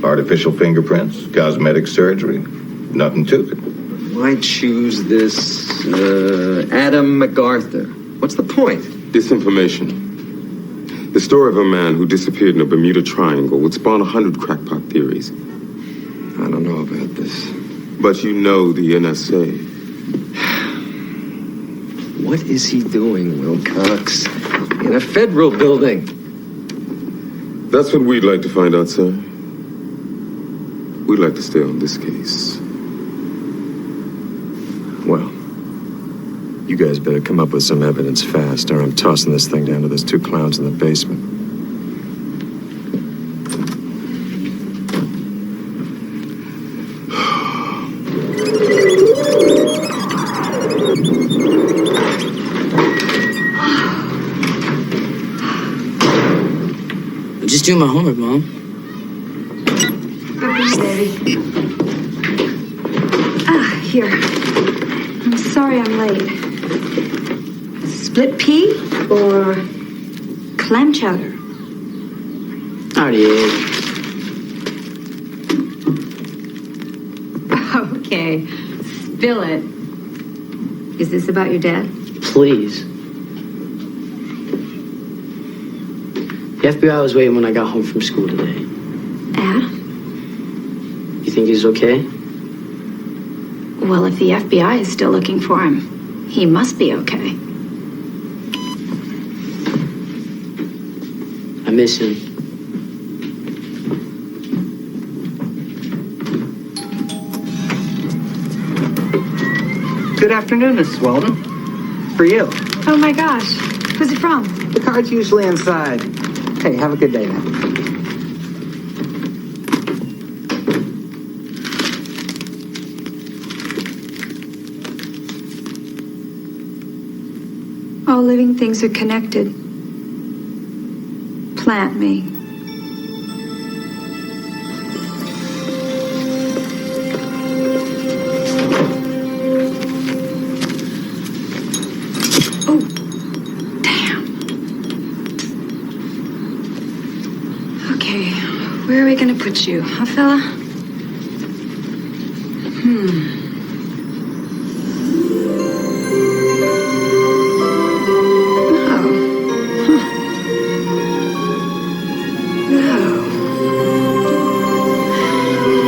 Artificial fingerprints, cosmetic surgery, nothing to it. Why choose this, Adam MacArthur? What's the point? Disinformation. The story of a man who disappeared in a Bermuda Triangle would spawn 100 crackpot theories. I don't know about this. But you know the NSA. What is he doing, Wilcox? In a federal building? That's what we'd like to find out, sir. We'd like to stay on this case. Well, you guys better come up with some evidence fast, or I'm tossing this thing down to those 2 clowns in the basement. I'm just doing my homework, Mom. Baby. Here. I'm sorry I'm late. Split pea or Clam chowder. Already ate. Okay, spill it. Is this about your dad? Please. The FBI was waiting when I got home from school today. Yeah? You think he's okay? Well, if the FBI is still looking for him, he must be okay. I miss him. Good afternoon, Mrs. Walden. For you. Oh my gosh. Who's it from? The card's usually inside. Hey, have a good day then. All living things are connected. Plant me. Oh, damn. Okay, where are we gonna put you, huh, fella?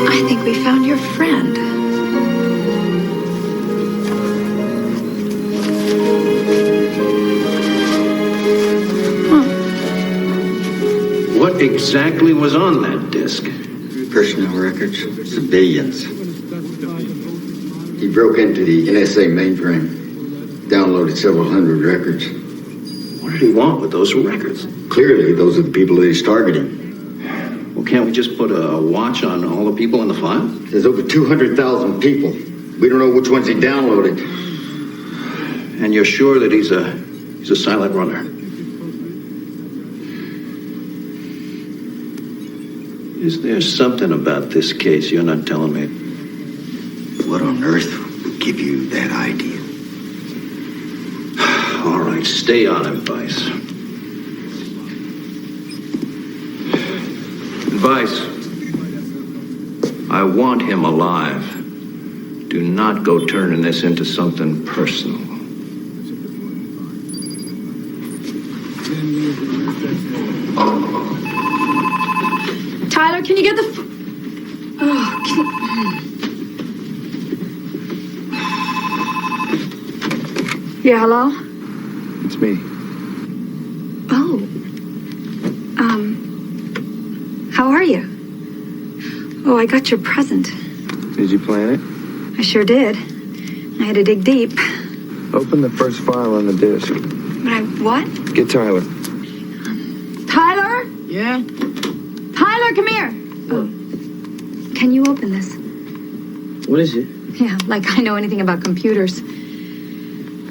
I think we found your friend. What exactly was on that disc? Personnel records, civilians. He broke into the NSA mainframe, downloaded several hundred records. What did he want with those records? Clearly, those are the people that he's targeting. Well, can't we just put a watch on all the people in the file? There's over 200,000 people. We don't know which ones he downloaded. And you're sure that he's a silent runner? Is there something about this case you're not telling me? What on earth would give you that idea? All right, stay on him, Vice. Vice, I want him alive. Do not go turning this into something personal. Tyler, can you get the... Yeah, hello? It's me. Oh. How are you? Oh, I got your present. Did you plan it? I sure did. I had to dig deep. Open the first file on the disk. But what? Get Tyler. Tyler? Yeah? Tyler, come here. Oh. Can you open this? What is it? Yeah, like I know anything about computers.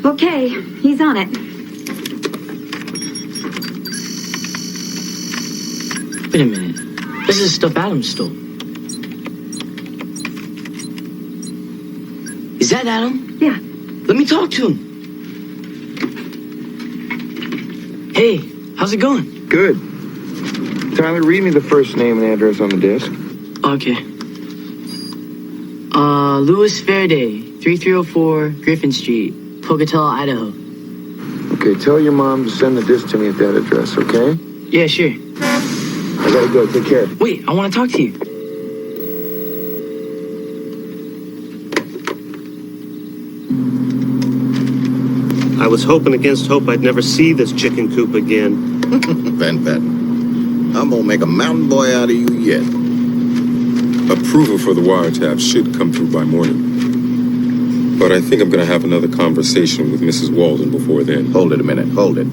Okay, he's on it. Wait a minute. This is stuff Adam stole. Is that Adam? Yeah. Let me talk to him. Hey, how's it going? Good. Tyler, read me the first name and address on the disk. Okay. Louis Faraday, 3304 Griffin Street, Pocatello, Idaho. Okay, tell your mom to send the disk to me at that address, okay? Yeah, sure. I gotta go. Take care. Wait, I want to talk to you. I was hoping against hope I'd never see this chicken coop again. Van Patten, I'm gonna make a mountain boy out of you yet. Approval for the wiretap should come through by morning. But I think I'm going to have another conversation with Mrs. Walden before then. Hold it a minute. Hold it.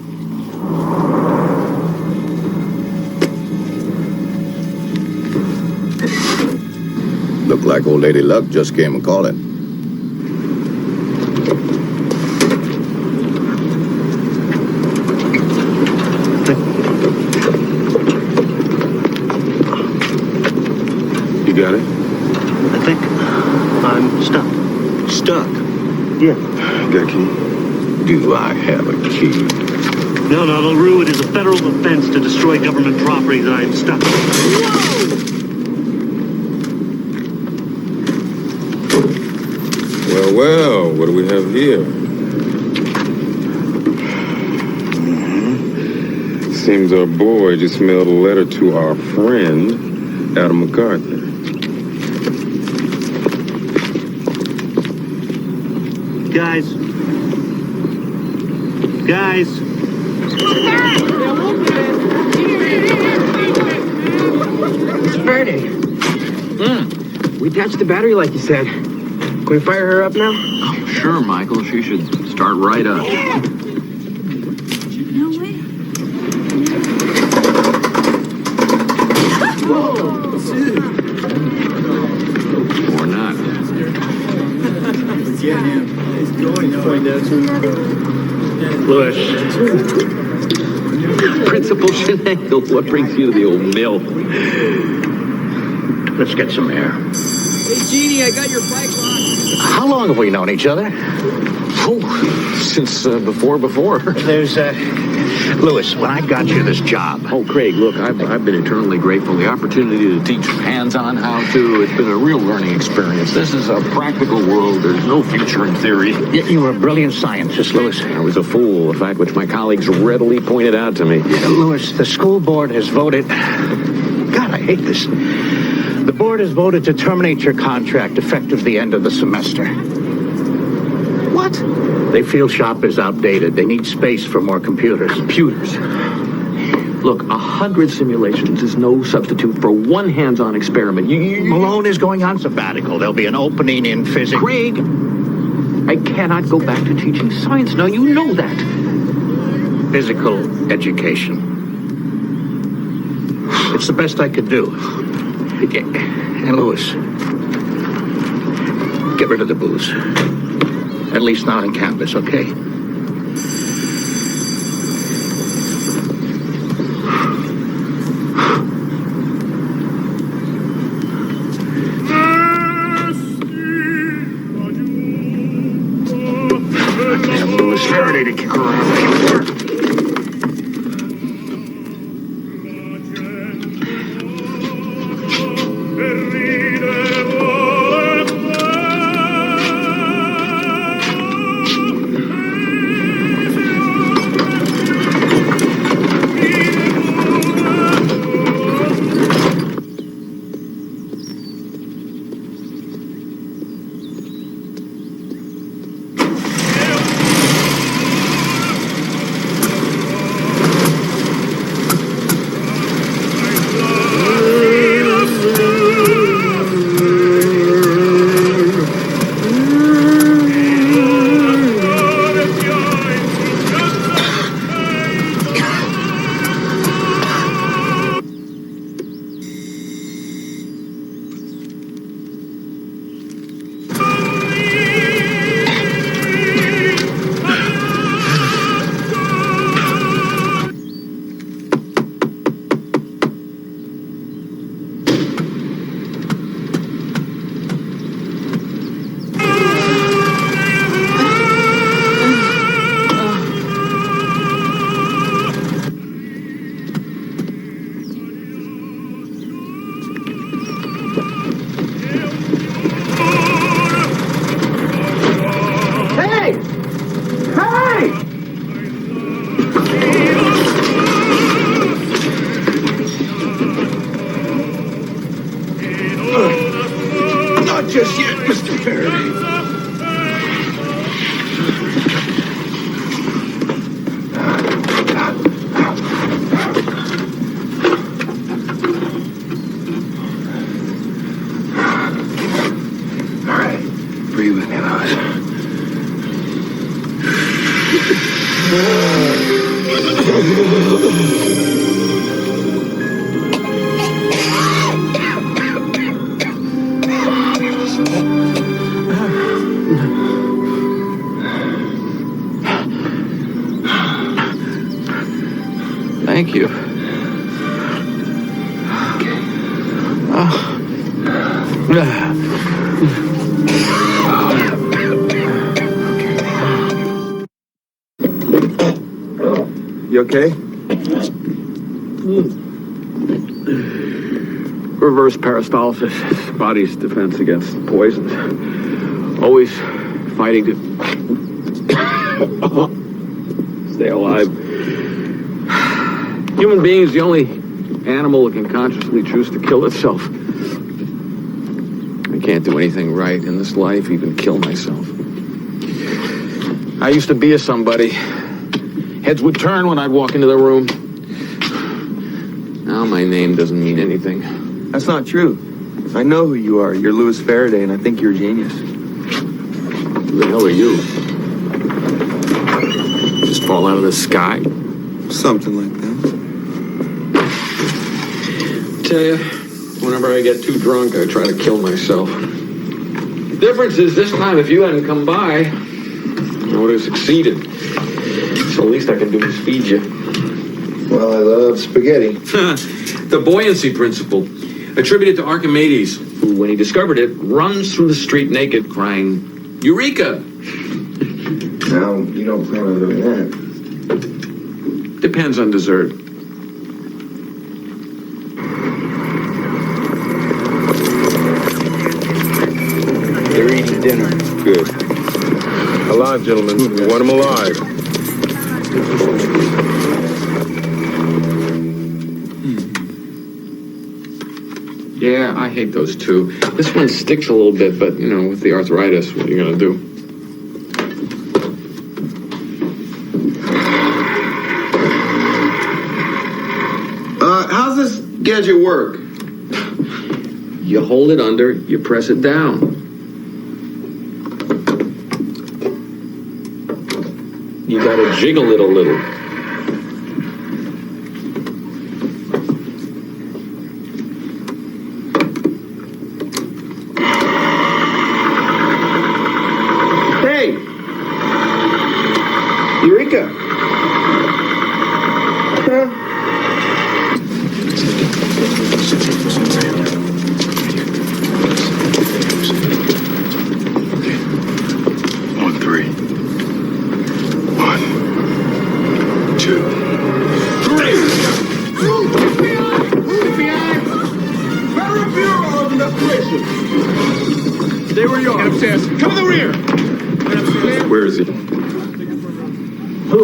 Look like old Lady Luck just came a calling. You got it? I think I'm stuck. Stuck? Yeah. Got a key? Do I have a key? No, LaRue, it is a federal offense to destroy government property that I am stuck with. Well, what do we have here? Seems our boy just mailed a letter to our friend, Adam MacArthur. Guys. Friday. We attached the battery like you said. Can we fire her up now? Oh, sure, Michael. She should start right up. No way. Or not. Lewis. Principal Shenango, what brings you to the old mill? Let's get some air. Hey, Jeannie, I got your bike locked. How long have we known each other? Since before. There's, Lewis, when I got you this job. Oh, Craig, look, I've been eternally grateful. The opportunity to teach hands-on how-to, it's been a real learning experience. This is a practical world. There's no future in theory. Yet you were a brilliant scientist, Lewis. I was a fool, a fact which my colleagues readily pointed out to me. Lewis, the school board has voted... God, I hate this. The board has voted to terminate your contract effective the end of the semester. What? They feel shop is outdated. They need space for more computers. Look, 100 simulations is no substitute for one hands-on experiment. Malone is going on sabbatical. There'll be an opening in physics. Craig, I cannot go back to teaching science now. You know that. Physical education. It's the best I could do. And Lewis, get rid of the booze. At least not on campus, okay? Damn Lewis Faraday to kick around. Not just yet, Mr. Faraday. All right, breathe with me, Lewis. Thank you. You okay? Reverse peristalsis, body's defense against poisons. Always fighting to stay alive. Human being is the only animal that can consciously choose to kill itself. I can't do anything right in this life, even kill myself. I used to be a somebody. Heads would turn when I'd walk into the room. Now my name doesn't mean anything. That's not true. I know who you are. You're Louis Faraday, and I think you're a genius. Who the hell are you? Just fall out of the sky? Something like that. Tell you, whenever I get too drunk, I try to kill myself. The difference is this time, if you hadn't come by, I would have succeeded. So the least I can do is feed you. Well, I love spaghetti. The buoyancy principle, attributed to Archimedes, who, when he discovered it, runs through the street naked, crying, "Eureka!" Now, you don't plan on doing that. Depends on dessert. They're eating dinner. Good. Alive, gentlemen. We want them alive. Yeah, I hate those too. This one sticks a little bit, but, you know, with the arthritis, what are you gonna do? How's this gadget work? You hold it under, you press it down. You gotta jiggle it a little. Hey! Eureka! They were yours. Get upstairs. Come in the rear. Where is he? Who?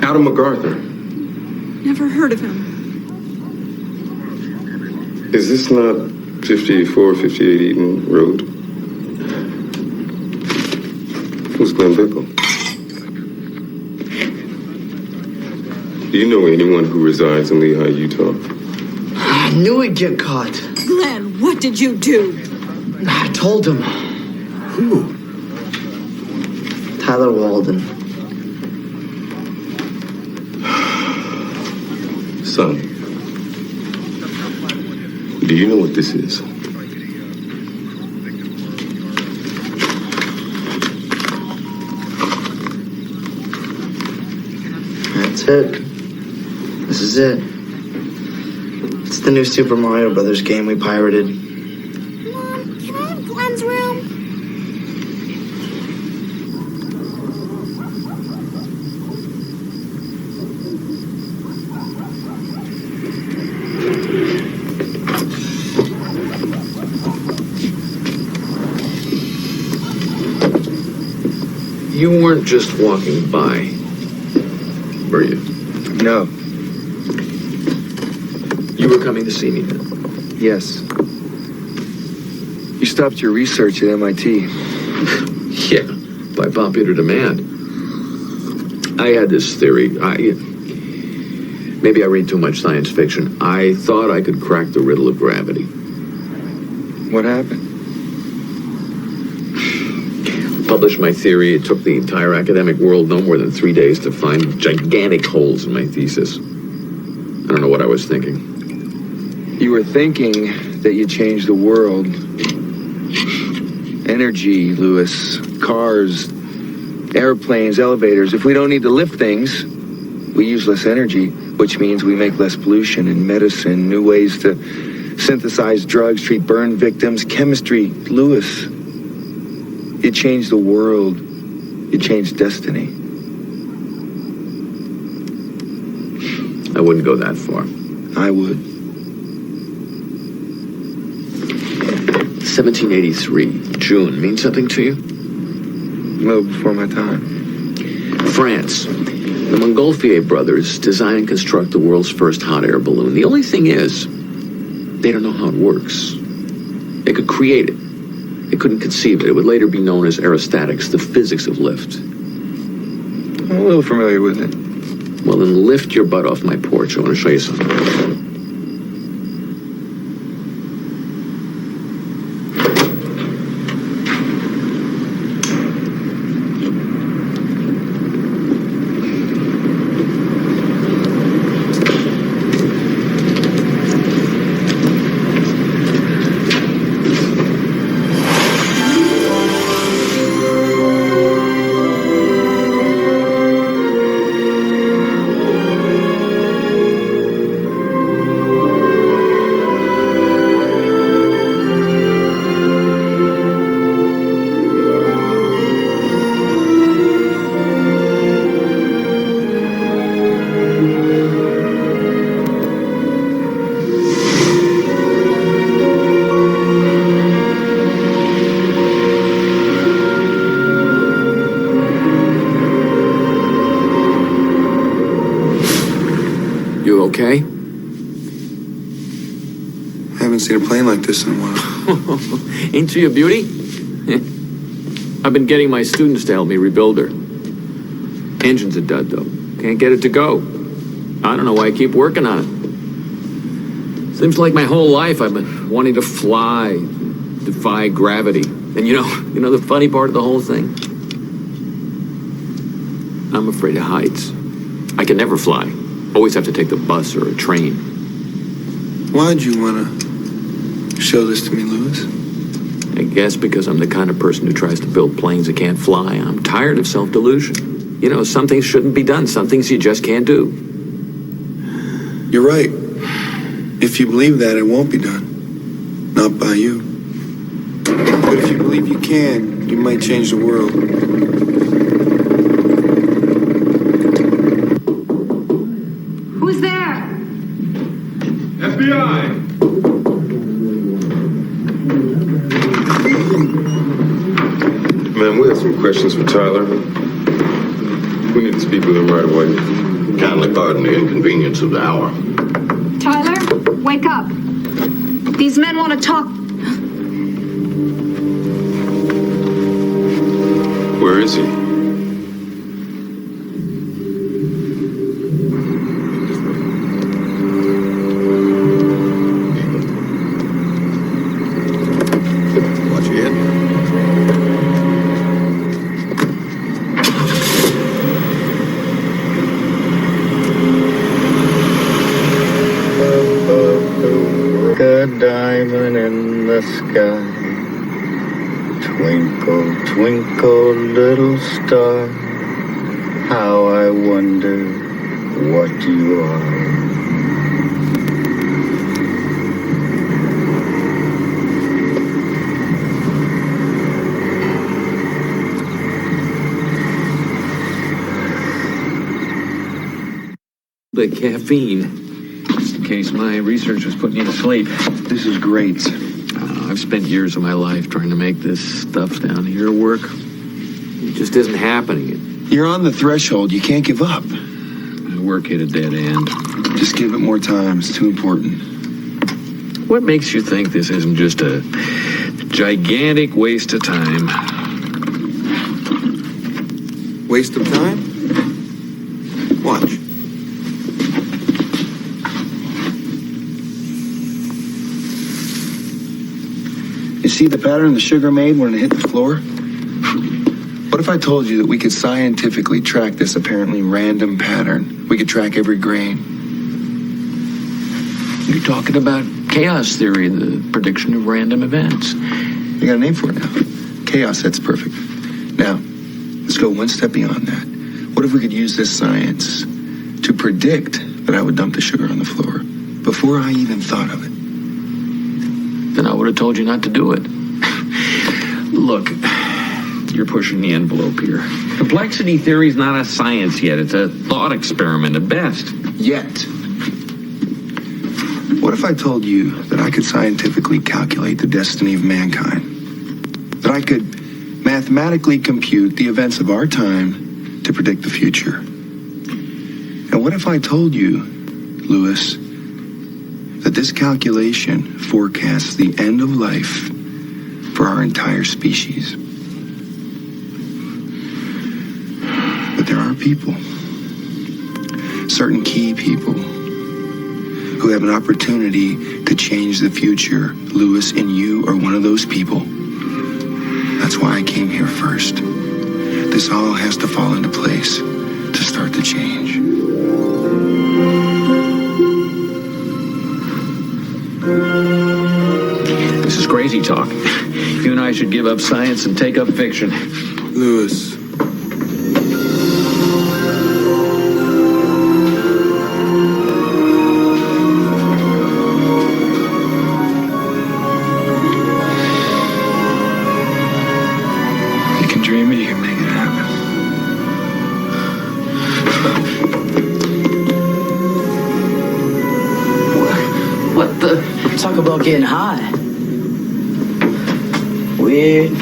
Adam MacArthur. Never heard of him. Is this not 54, 58 Eaton Road? Who's Glenn Bickle? Do you know anyone who resides in Lehigh, Utah? I knew he'd get caught. Glenn, what did you do? I told him. Who? Tyler Walden. Son, do you know what this is? That's it. This is it. It's the new Super Mario Brothers game we pirated. Mom, can I have Glenn's room? You weren't just walking by, were you? No. You were coming to see me then? Yes. You stopped your research at MIT. Yeah, by popular demand. I had this theory. Maybe I read too much science fiction. I thought I could crack the riddle of gravity. What happened? Published my theory. It took the entire academic world no more than 3 days to find gigantic holes in my thesis. I don't know what I was thinking. You were thinking that you changed the world. Energy, Louis. Cars, airplanes, elevators. If we don't need to lift things, we use less energy, which means we make less pollution and medicine, new ways to synthesize drugs, treat burn victims, chemistry. Louis, you changed the world. You changed destiny. I wouldn't go that far. I would. 1783, June, mean something to you? A little before my time. France. The Montgolfier brothers design and construct the world's first hot air balloon. The only thing is, they don't know how it works. They could create it. They couldn't conceive it. It would later be known as aerostatics, the physics of lift. I'm a little familiar with it. Well, then lift your butt off my porch. I want to show you something. Okay? I haven't seen a plane like this in a while. Ain't she a beauty? I've been getting my students to help me rebuild her. Engine's a dud, though. Can't get it to go. I don't know why I keep working on it. Seems like my whole life I've been wanting to fly, defy gravity. And you know the funny part of the whole thing? I'm afraid of heights. I can never fly. Always have to take the bus or a train. Why'd you want to show this to me, Lewis? I guess because I'm the kind of person who tries to build planes that can't fly. I'm tired of self-delusion. You know, some things shouldn't be done. Some things you just can't do. You're right. If you believe that, it won't be done. Not by you. But if you believe you can, you might change the world. Who's there? FBI! Man, we have some questions for Tyler. We need to speak with him right away. Kindly pardon the inconvenience of the hour. Tyler, wake up. These men want to talk. Where is he? Watch your head. Like a diamond in the sky. Twinkle, twinkle, little star. How I wonder what you are. The caffeine. Just in case my research was putting you to sleep. This is great. I've spent years of my life trying to make this stuff down here work. It just isn't happening. You're on the threshold. You can't give up. My work hit a dead end. Just give it more time. It's too important. What makes you think this isn't just a gigantic waste of time? Waste of time? Watch. You see the pattern the sugar made when it hit the floor? What if I told you that we could scientifically track this apparently random pattern? We could track every grain. You're talking about chaos theory, the prediction of random events. You got a name for it now. Chaos, that's perfect. Now, let's go one step beyond that. What if we could use this science to predict that I would dump the sugar on the floor before I even thought of it? Then I would have told you not to do it. Look, you're pushing the envelope here. Complexity theory is not a science yet. It's a thought experiment at best. Yet. What if I told you that I could scientifically calculate the destiny of mankind? That I could mathematically compute the events of our time to predict the future? And what if I told you, Lewis, that this calculation forecasts the end of life for our entire species? But there are people, certain key people, who have an opportunity to change the future. Lewis, and you are one of those people. That's why I came here first. This all has to fall into place to start the change. This is crazy talk. You and I should give up science and take up fiction. Lewis. You can dream it, you can make it happen. What the? Talk about getting high. Weird,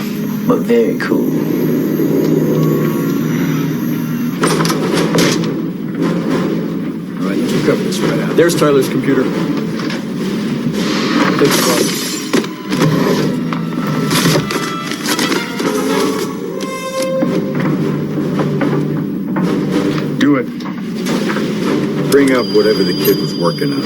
but very cool. All right, you can cover this right out. There's Tyler's computer. Thanks, Bob. Do it. Bring up whatever the kid was working on.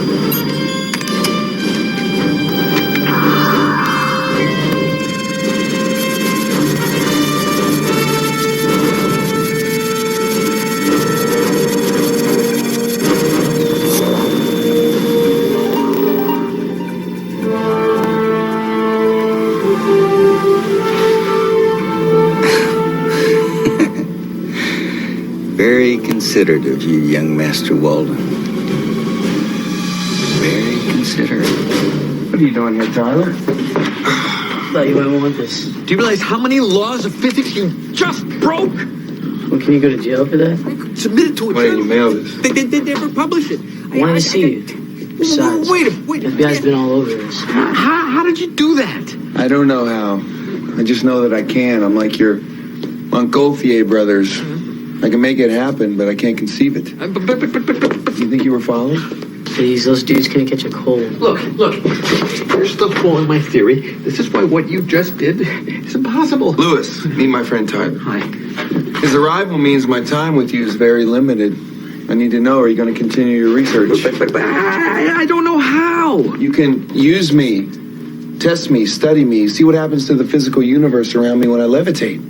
Very considerate of you, young Master Walden. Very considerate. What are you doing here, Tyler? Thought you might want this. Do you realize how many laws of physics you just broke? Well, can you go to jail for that? Submit it to a Why didn't you mail this? They never publish it. I wanted to see you. Besides, Wait. the FBI's been all over this. How did you do that? I don't know how. I just know that I can. I'm like your Montgolfier brothers. I can make it happen, but I can't conceive it. But. You think you were following? Please, those dudes couldn't catch a cold. Look. Here's the flaw in my theory. This is why what you just did is impossible. Lewis, meet my friend Tyler. Hi. His arrival means my time with you is very limited. I need to know, are you going to continue your research? But I don't know how. You can use me, test me, study me, see what happens to the physical universe around me when I levitate.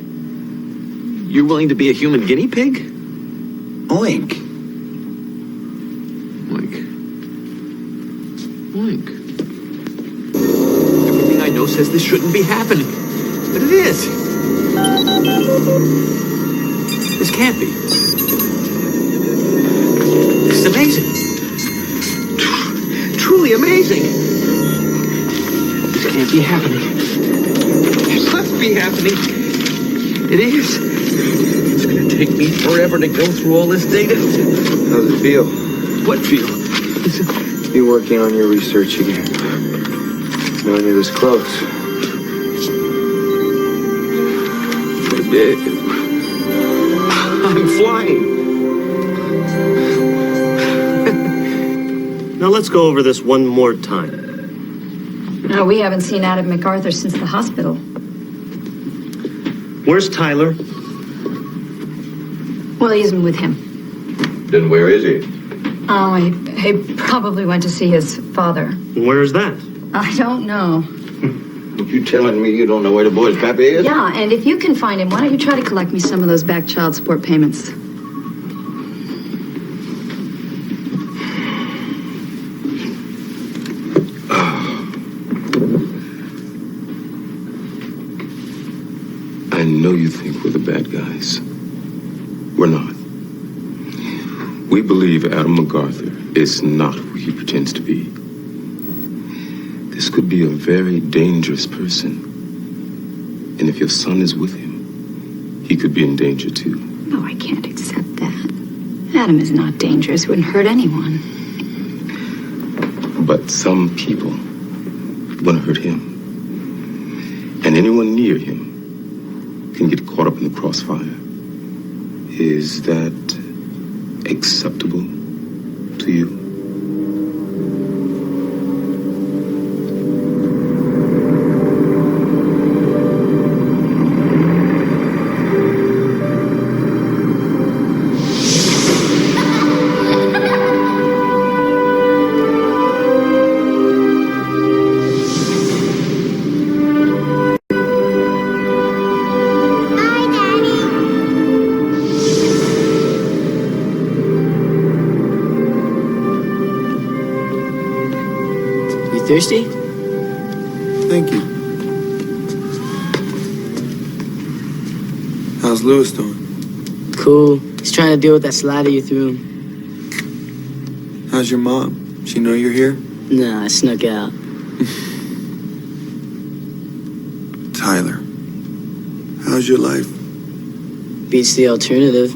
You're willing to be a human guinea pig? Oink. Everything I know says this shouldn't be happening. But it is. This can't be. This is amazing. Truly amazing. This can't be happening. It must be happening. It is. It's gonna take me forever to go through all this data. How does it feel? What feel? Be working on your research again. Knowing you're this close. I'm flying. Now let's go over this one more time. No, we haven't seen Adam MacArthur since the hospital. Where's Tyler? Well, he isn't with him. Then where is he? Oh, he probably went to see his father. Where is that? I don't know. You telling me you don't know where the boy's pappy is? Yeah, and if you can find him, why don't you try to collect me some of those back child support payments? I know you think we're the bad guys. We're not. We believe Adam MacArthur is not who he pretends to be. This could be a very dangerous person. And if your son is with him, he could be in danger too. No, I can't accept that. Adam is not dangerous. He wouldn't hurt anyone. But some people want to hurt him. And anyone near him can get caught up in the crossfire. Is that acceptable to you? Thirsty? Thank you. How's Lewis doing? Cool. He's trying to deal with that slider you threw him. How's your mom? She know you're here? Nah, I snuck out. Tyler, how's your life? Beats the alternative.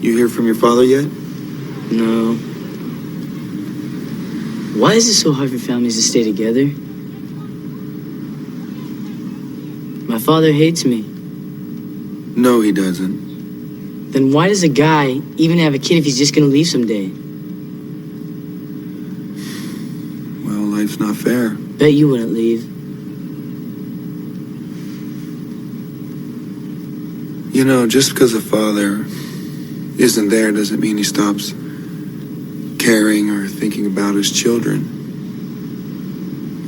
You hear from your father yet? No. Why is it so hard for families to stay together? My father hates me. No, he doesn't. Then why does a guy even have a kid if he's just gonna leave someday? Well, life's not fair. Bet you wouldn't leave. You know, just because a father isn't there doesn't mean he stops caring or thinking about his children.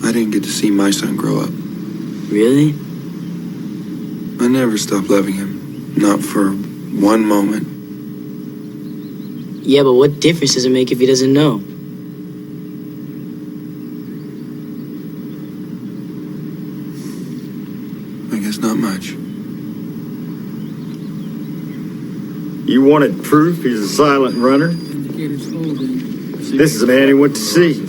I didn't get to see my son grow up. Really? I never stopped loving him. Not for one moment. Yeah, but what difference does it make if he doesn't know? I guess not much. You wanted proof he's a silent runner? This is a man he went to see.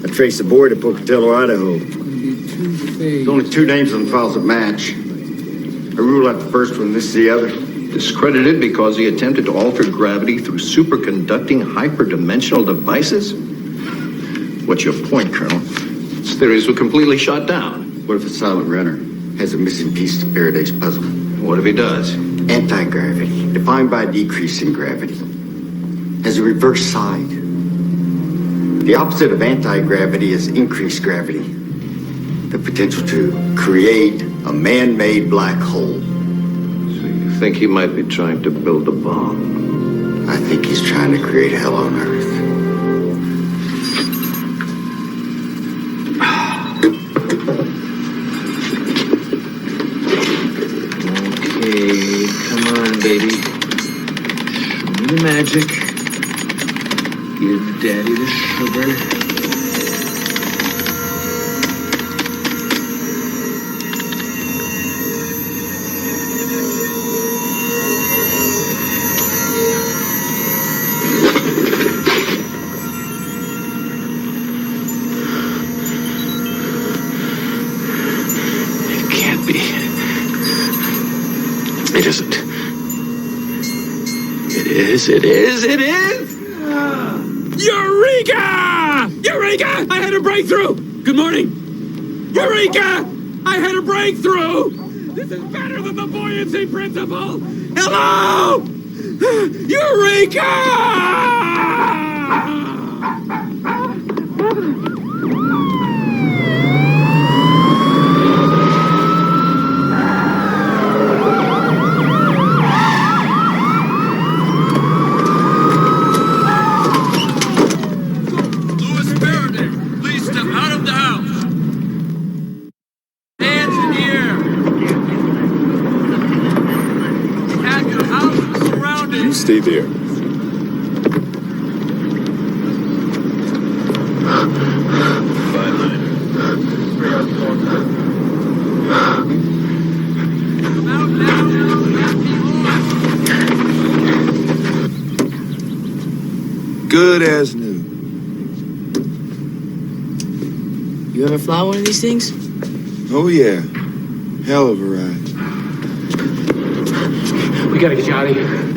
I traced the boy to Pocatello, Idaho. There's only 2 names on the files that match. I rule out the first one, this is the other. Discredited because he attempted to alter gravity through superconducting hyperdimensional devices? What's your point, Colonel? His theories were completely shot down. What if a silent runner has a missing piece to Faraday's puzzle? What if he does? Anti-gravity, defined by a decrease in gravity, has a reverse side. The opposite of anti-gravity is increased gravity. The potential to create a man-made black hole. So you think he might be trying to build a bomb? I think he's trying to create hell on Earth. Okay, come on, baby. Show me the magic. Give Daddy the sugar. It can't be. It isn't. It is. Eureka! Eureka! I had a breakthrough! Good morning! Eureka! I had a breakthrough! This is better than the buoyancy principle! Hello! Eureka! Stay there. Good as new. You ever fly one of these things? Oh yeah. Hell of a ride. We gotta get you out of here.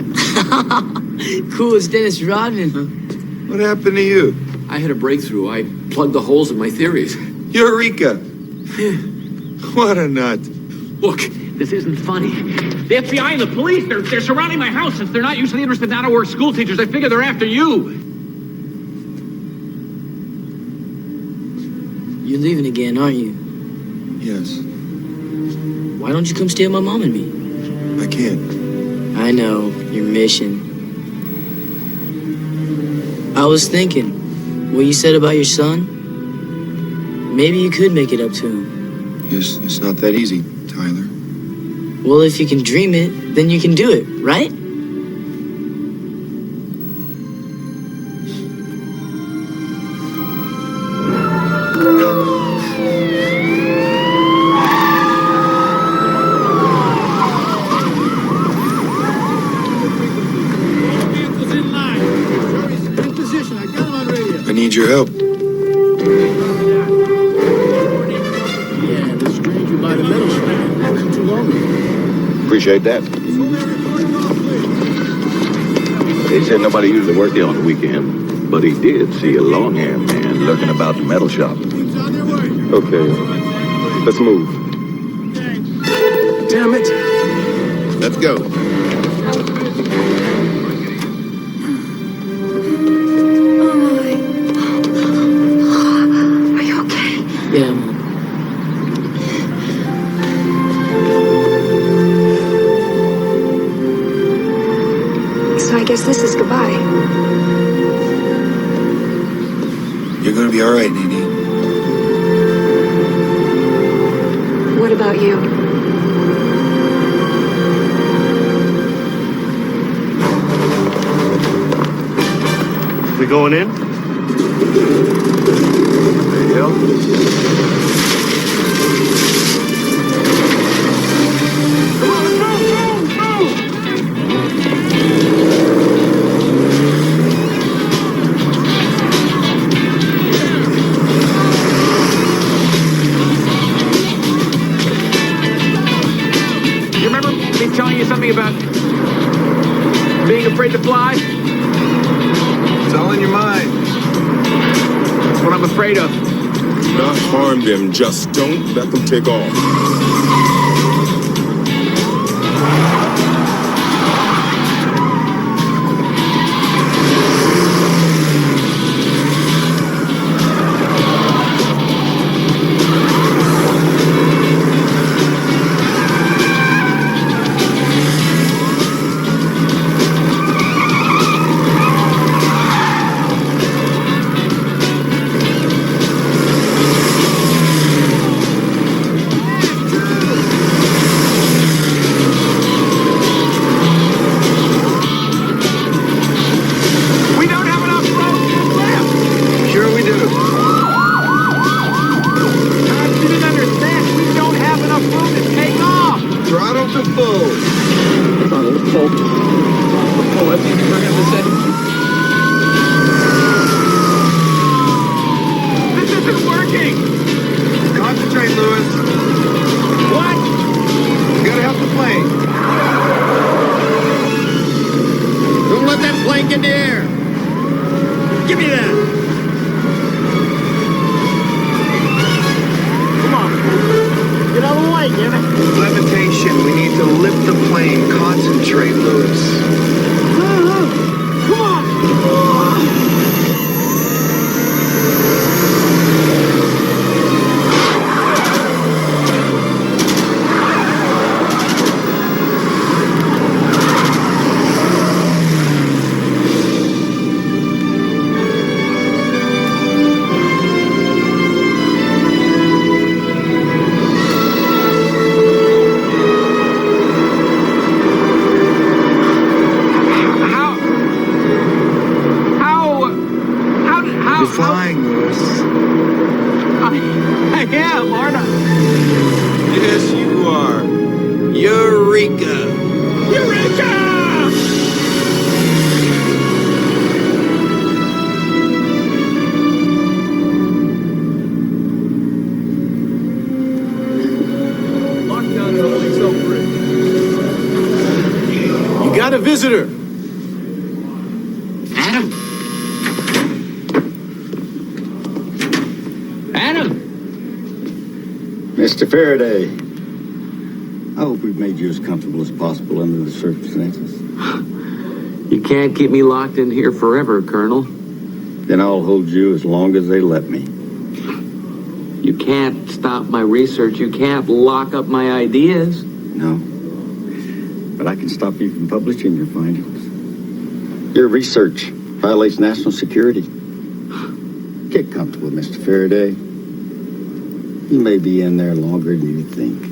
Cool as Dennis Rodman, huh? What happened to you? I had a breakthrough. I plugged the holes in my theories. Eureka! What a nut. Look, this isn't funny. The FBI and the police, they're surrounding my house. Since they're not usually interested in out-of-work school teachers, I figure they're after you. You're leaving again, aren't you? Yes. Why don't you come stay with my mom and me? I can't. I know, your mission. I was thinking, what you said about your son, maybe you could make it up to him. It's not that easy, Tyler. Well, if you can dream it, then you can do it, right? I need your help. Appreciate that. They said nobody usually worked there on the weekend, but he did see a long-haired man lurking about the metal shop. Okay, let's move. Damn it. Let's go. Are you okay? Yeah, Mom. So I guess this is goodbye. You're gonna be all right, Nene. What about you? We going in? You remember me telling you something about being afraid to fly? It's all in your mind. That's what I'm afraid of. Not harm them, just don't let them take off. We don't have enough room left. Sure we do. Tom didn't understand. We don't have enough room to take off. Throttle to full. Throttle to full. Oh, that's easy for him to say. This isn't working. Concentrate, Lewis. What? You gotta help the plane. Don't let that plane get in the air. Give me that. Come on. Get out of the way, damn it. Levitation. We need to lift the plane. Concentrate, Lewis. Come on. You're flying, Lewis. I am, aren't I? Yes, you are. Eureka! Eureka! You got a visitor. Adam. Mr. Faraday, I hope we've made you as comfortable as possible under the circumstances. You can't keep me locked in here forever, Colonel. Then I'll hold you as long as they let me. You can't stop my research. You can't lock up my ideas. No. But I can stop you from publishing your findings. Your research violates national security. Get comfortable, Mr. Faraday. You may be in there longer than you think.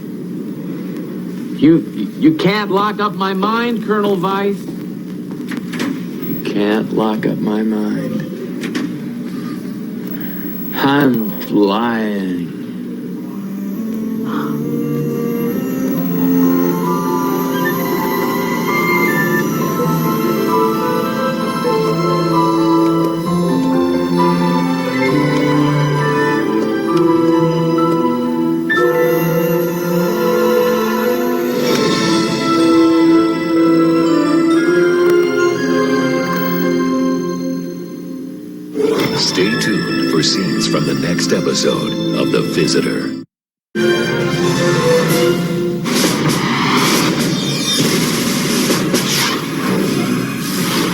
You can't lock up my mind, Colonel Weiss. You can't lock up my mind. I'm flying. Stay tuned for scenes from the next episode of The Visitor.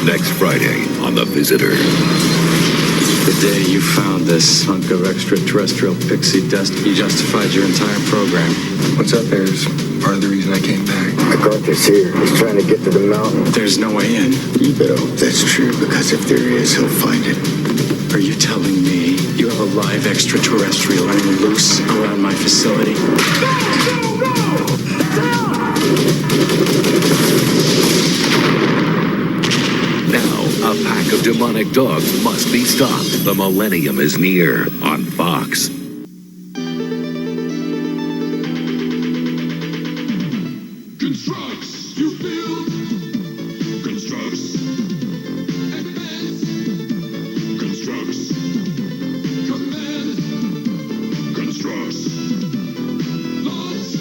Next Friday on The Visitor. The day you found this hunk of extraterrestrial pixie dust, you justified your entire program. What's up there is part of the reason I came back. MacArthur's here. He's trying to get to the mountain. There's no way in. You better hope that's true, because if there is, he'll find it. Are you telling me you have a live extraterrestrial running loose around my facility? Now, a pack of demonic dogs must be stopped. The millennium is near on Fox. Constructs, you build. Constructs. Advance. Constructs. Command. Constructs. Launch.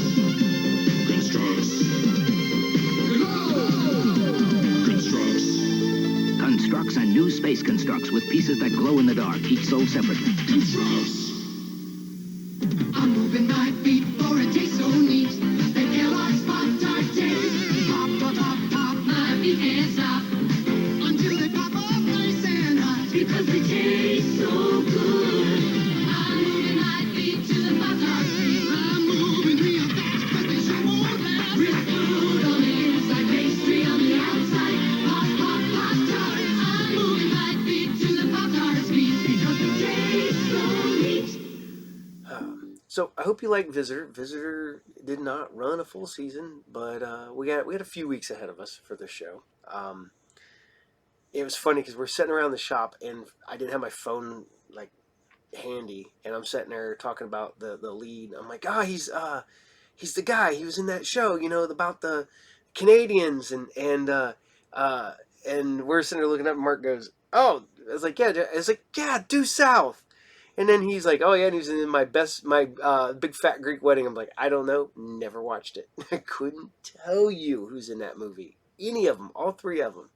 Constructs. Constructs. Constructs and new space constructs with pieces that glow in the dark, each sold separately. Constructs. I'm moving my feet for a taste so neat. They feel like spot dark taste. Pop, pop, pop, pop, my feet can't stop. Until they pop off nice and hot. Because they taste so good. I'm moving my feet to the pop dark speed. I'm moving real fast, but they sure won't last. Real food on the inside, pastry on the outside. Pop, pop, pop tart. I'm moving my feet to the pop tart speed. Because they taste so neat. So I hope you like Visitor. Visitor did not run a full season, but we had a few weeks ahead of us for this show. It was funny because we're sitting around the shop and I didn't have my phone like handy, and I'm sitting there talking about the lead. I'm like, he's the guy. He was in that show, about the Canadians, and we're sitting there looking up. And Mark goes, "Oh," I was like, "Yeah, due south." And then he's like, "Oh yeah," and he was in my Big Fat Greek Wedding. I'm like, I don't know, never watched it. I couldn't tell you who's in that movie. Any of them, all three of them,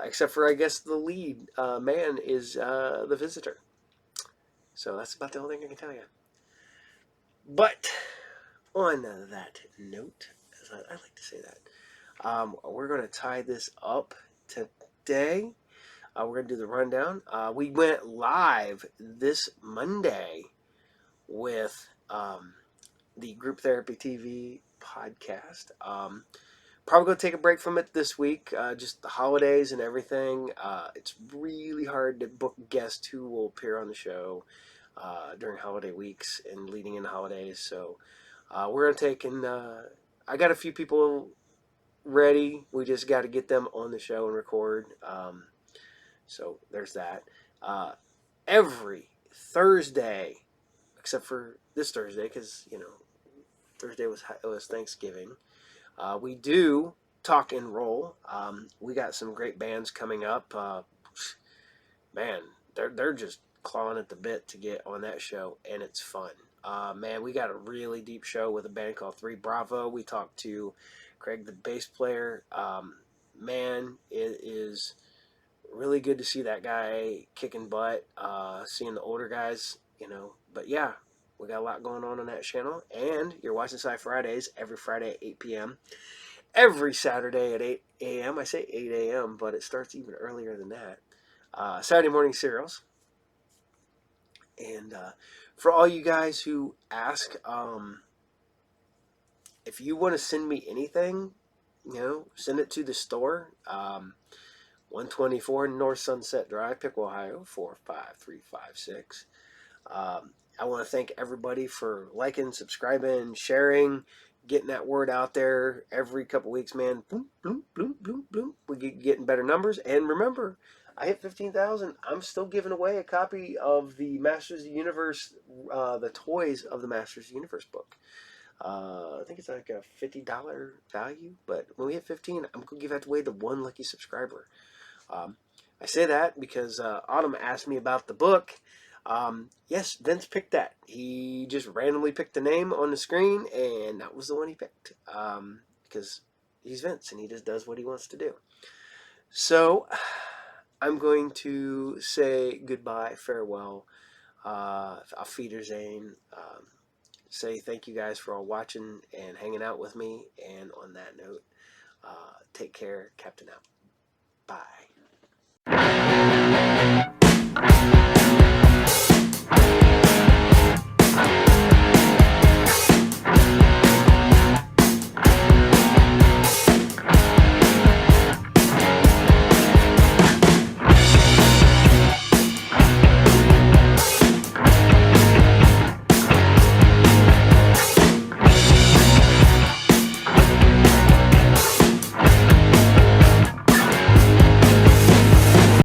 except for I guess the lead man is the Visitor. So that's about the only thing I can tell you. But on that note, as I like to say that, we're going to tie this up today. We're going to do the rundown. We went live this Monday with the Group Therapy TV podcast. Probably going to take a break from it this week, just the holidays and everything. It's really hard to book guests who will appear on the show during holiday weeks and leading into holidays. So we're going to take I got a few people ready. We just got to get them on the show and record. So there's that. Every Thursday, except for this Thursday, because Thursday was Thanksgiving. We do talk and roll. We got some great bands coming up. Man, they're just clawing at the bit to get on that show, and it's fun. Man, we got a really deep show with a band called 3 Bravo. We talked to Craig, the bass player. Man, it is really good to see that guy kicking butt, seeing the older guys, but yeah, We got a lot going on that channel. And you're watching SciFridays every Friday at 8 p.m. Every Saturday at 8 a.m. I say 8 a.m., but it starts even earlier than that. Saturday morning serials. And for all you guys who ask, if you want to send me anything, send it to the store. 124 North Sunset Drive, Piqua, Ohio, 45356. I want to thank everybody for liking, subscribing, sharing, getting that word out there every couple weeks, man. Boom, boom, boom, boom, boom. We get getting better numbers. And remember, I hit 15,000. I'm still giving away a copy of the Masters of the Universe, the toys of the Masters of the Universe book. I think it's like a $50 value, but when we hit 15, I'm going to give that away to one lucky subscriber. I say that because Autumn asked me about the book. Yes, Vince picked that. He just randomly picked the name on the screen, and that was the one he picked. Because he's Vince, and he just does what he wants to do. So, I'm going to say goodbye, farewell, auf Wiedersehen, say thank you guys for all watching and hanging out with me, and on that note, take care, Captain out. Bye.